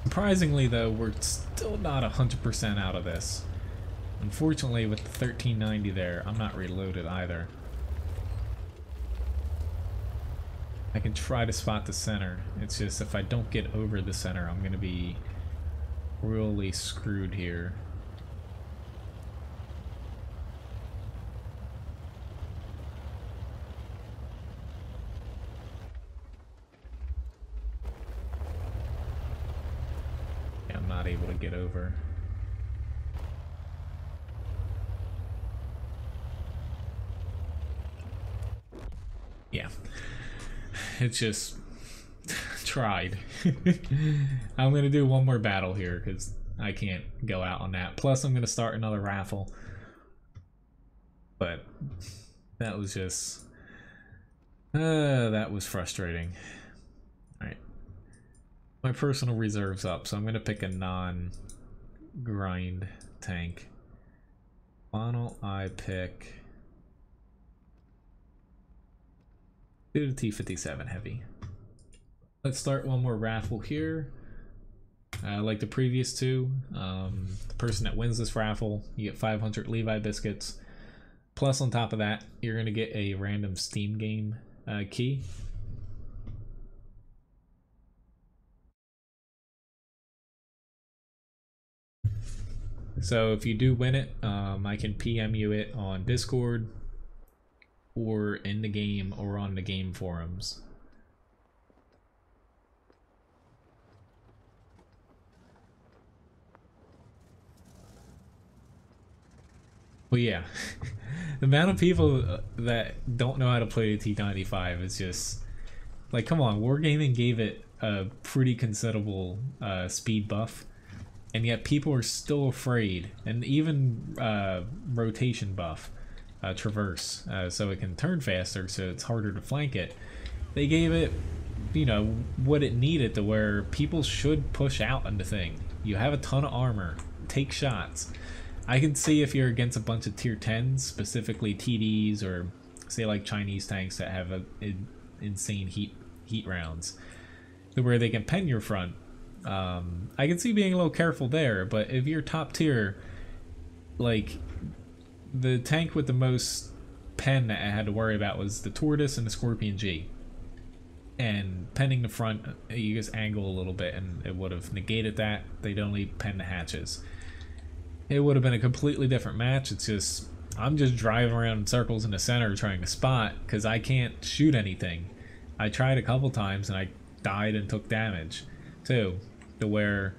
Surprisingly though, we're still not 100% out of this. Unfortunately, with the 1390 there, I'm not reloaded either. I can try to spot the center. It's just if I don't get over the center, I'm gonna be really screwed here. not able to get over. Yeah. It's just tried. I'm gonna do one more battle here because I can't go out on that. Plus I'm gonna start another raffle. But that was just that was frustrating. Alright. My personal reserve's up, so I'm gonna pick a non-grind tank. Why don't I pick the T-57 heavy. Let's start one more raffle here. Like the previous two, the person that wins this raffle, you get 500 Levi biscuits. Plus on top of that, you're gonna get a random Steam game key. So if you do win it, I can PM you it on Discord or in the game or on the game forums. Well, yeah, the amount of people that don't know how to play the T95 is just like, come on. Wargaming gave it a pretty considerable speed buff, and yet people are still afraid. And even rotation buff, traverse, so it can turn faster, so it's harder to flank it. They gave it, you know, what it needed to where people should push out on the thing. You have a ton of armor, take shots. I can see if you're against a bunch of tier 10s, specifically TDs or say like Chinese tanks that have insane heat rounds, where they can pen your front. I can see being a little careful there, but if you're top tier, like the tank with the most pen that I had to worry about was the Tortoise and the Scorpion G. And penning the front, you just angle a little bit and it would have negated that. They'd only pen the hatches. It would have been a completely different match. It's just, I'm just driving around in circles in the center trying to spot because I can't shoot anything. I tried a couple times and I died and took damage too, to where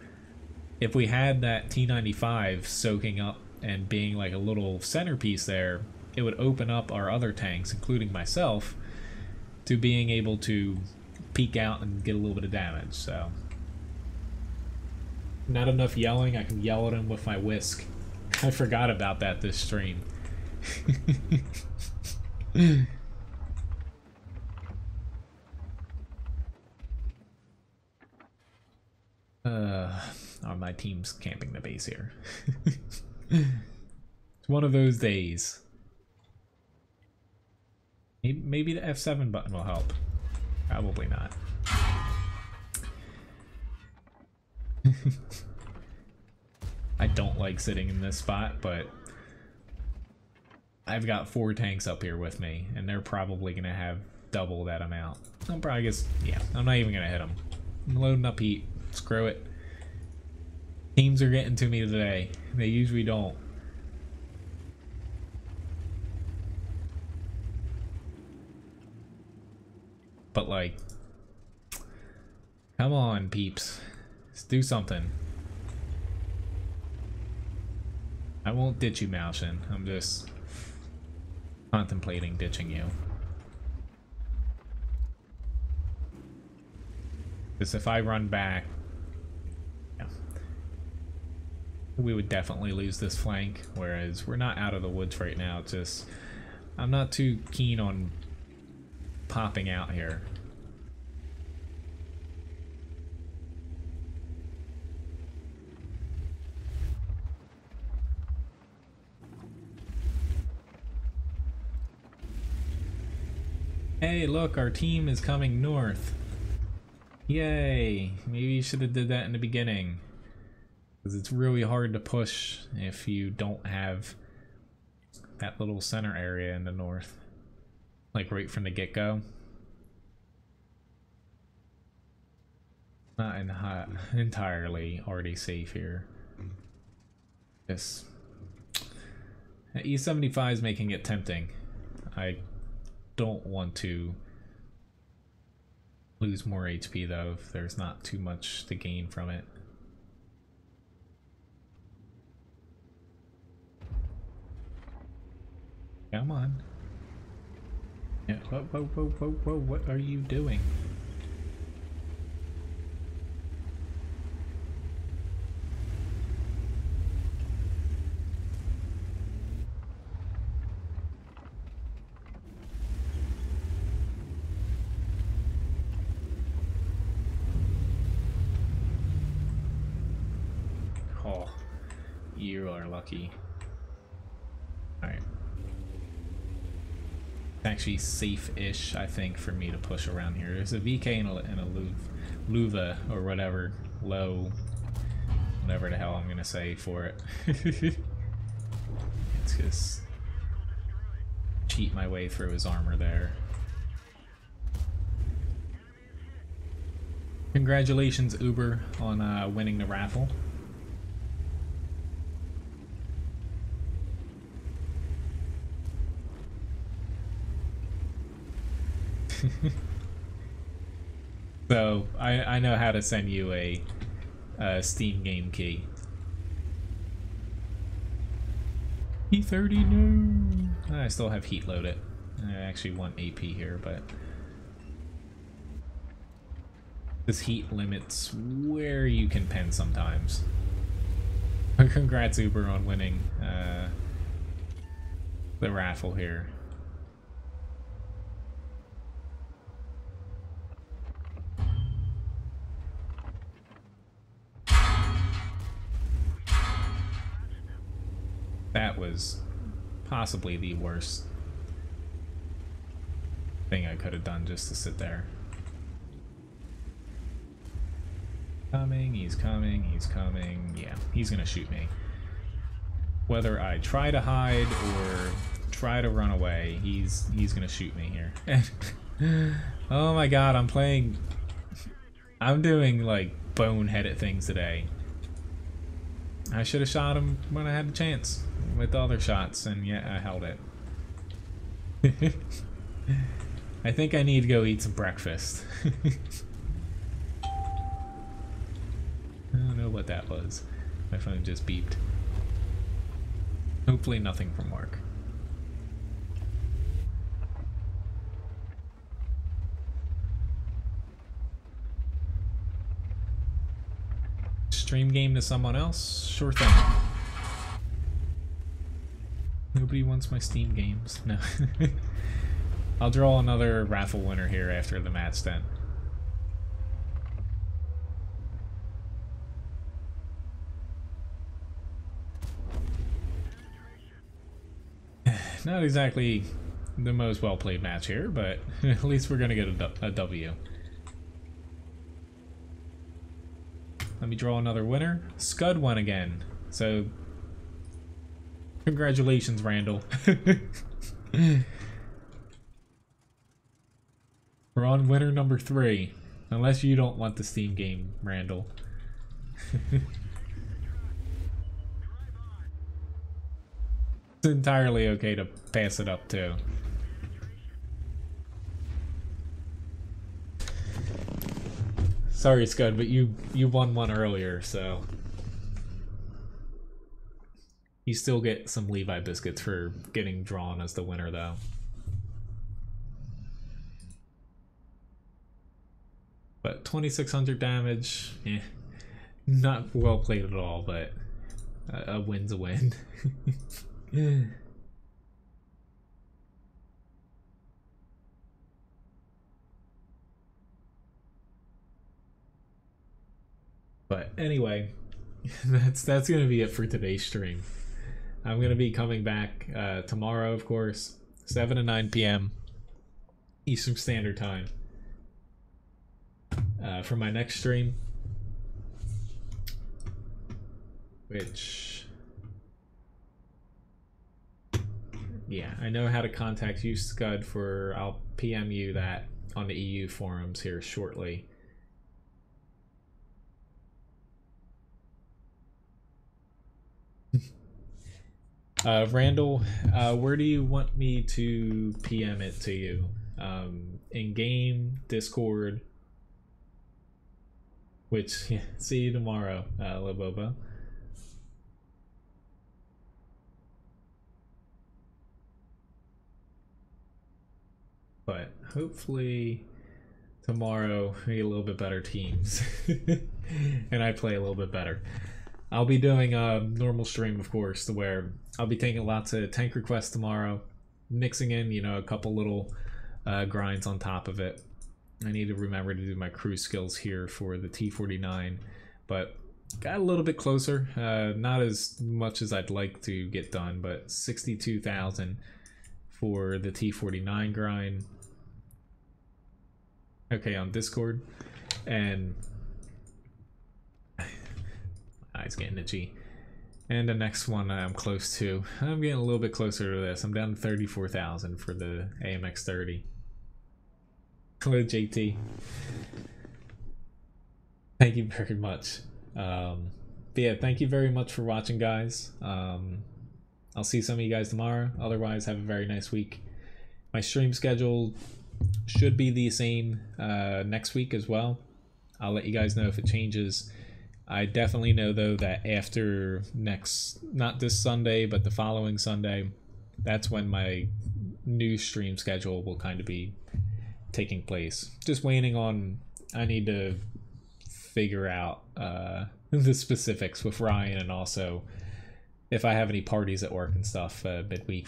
if we had that T95 soaking up and being like a little centerpiece there, it would open up our other tanks, including myself, to being able to peek out and get a little bit of damage. So not enough yelling. I can yell at him with my whisk. I forgot about that this stream. Oh, my team's camping the base here. It's one of those days. Maybe the F7 button will help. Probably not. I don't like sitting in this spot, but I've got 4 tanks up here with me, and they're probably going to have double that amount. I'm probably just, yeah, I'm not even going to hit them. I'm loading up heat. Screw it. Teams are getting to me today. They usually don't. But like, come on, peeps. Let's do something. I won't ditch you, Malshin. I'm just contemplating ditching you. Because if I run back, yeah, we would definitely lose this flank. Whereas we're not out of the woods right now. It's just, I'm not too keen on popping out here. Hey, look, our team is coming north. Yay! Maybe you should have did that in the beginning. Because it's really hard to push if you don't have that little center area in the north. Like right from the get-go. Not entirely already safe here. Yes. E75 is making it tempting. I don't want to lose more HP though if there's not too much to gain from it. Come on. Yeah, whoa, whoa, whoa, whoa, whoa, what are you doing? Oh, you are lucky. Alright. Actually safe-ish, I think, for me to push around here. There's a VK and a Luva, or whatever, low, whatever the hell I'm gonna say for it. Let's just cheat my way through his armor there. Congratulations, Uber, on winning the raffle. So I know how to send you a Steam game key. E30, no. I still have heat loaded. I actually want AP here, but this heat limits where you can pen sometimes. Congrats, Uber, on winning the raffle here. That was possibly the worst thing I could have done, just to sit there. Coming, he's coming, he's coming. Yeah, he's gonna shoot me. Whether I try to hide or try to run away, he's gonna shoot me here. Oh my god, I'm doing like boneheaded things today. I should have shot him when I had the chance with the other shots, and yet I held it. I think I need to go eat some breakfast. I don't know what that was. My phone just beeped. Hopefully nothing from work. Stream game to someone else? Sure thing. Nobody wants my Steam games. No. I'll draw another raffle winner here after the match then. Not exactly the most well-played match here, but at least we're gonna get a W. Let me draw another winner. Scud won again. So, congratulations, Randall. We're on winner number 3. Unless you don't want the Steam game, Randall. It's entirely okay to pass it up, too. Sorry, Scud, but you won one earlier, so you still get some Levi biscuits for getting drawn as the winner, though. But 2600 damage, not well played at all, but a win's a win. But anyway, that's gonna be it for today's stream. I'm gonna be coming back tomorrow, of course, 7 to 9 p.m. Eastern Standard Time for my next stream, which, yeah, I know how to contact you, Scud, for I'll PM you that on the EU forums here shortly. Randall, where do you want me to PM it to you? In game, Discord, which, yeah, see you tomorrow, Laboba. but hopefully tomorrow we get a little bit better teams and I play a little bit better. I'll be doing a normal stream, of course, to where I'll be taking lots of tank requests tomorrow, mixing in, you know, a couple little grinds on top of it. I need to remember to do my crew skills here for the T49, but got a little bit closer. Not as much as I'd like to get done, but 62,000 for the T49 grind. Okay, on Discord. And eyes getting itchy. And the next one I'm close to. I'm getting a little bit closer to this. I'm down to 34,000 for the AMX-30. Hello, JT. Thank you very much. But yeah, thank you very much for watching, guys. I'll see some of you guys tomorrow. Otherwise, have a very nice week. My stream schedule should be the same next week as well. I'll let you guys know if it changes. I definitely know, though, that after not this Sunday, but the following Sunday, that's when my new stream schedule will kind of be taking place. Just waiting on, I need to figure out the specifics with Ryan, and also if I have any parties at work and stuff midweek.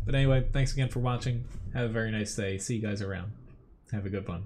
But anyway, thanks again for watching. Have a very nice day. See you guys around. Have a good one.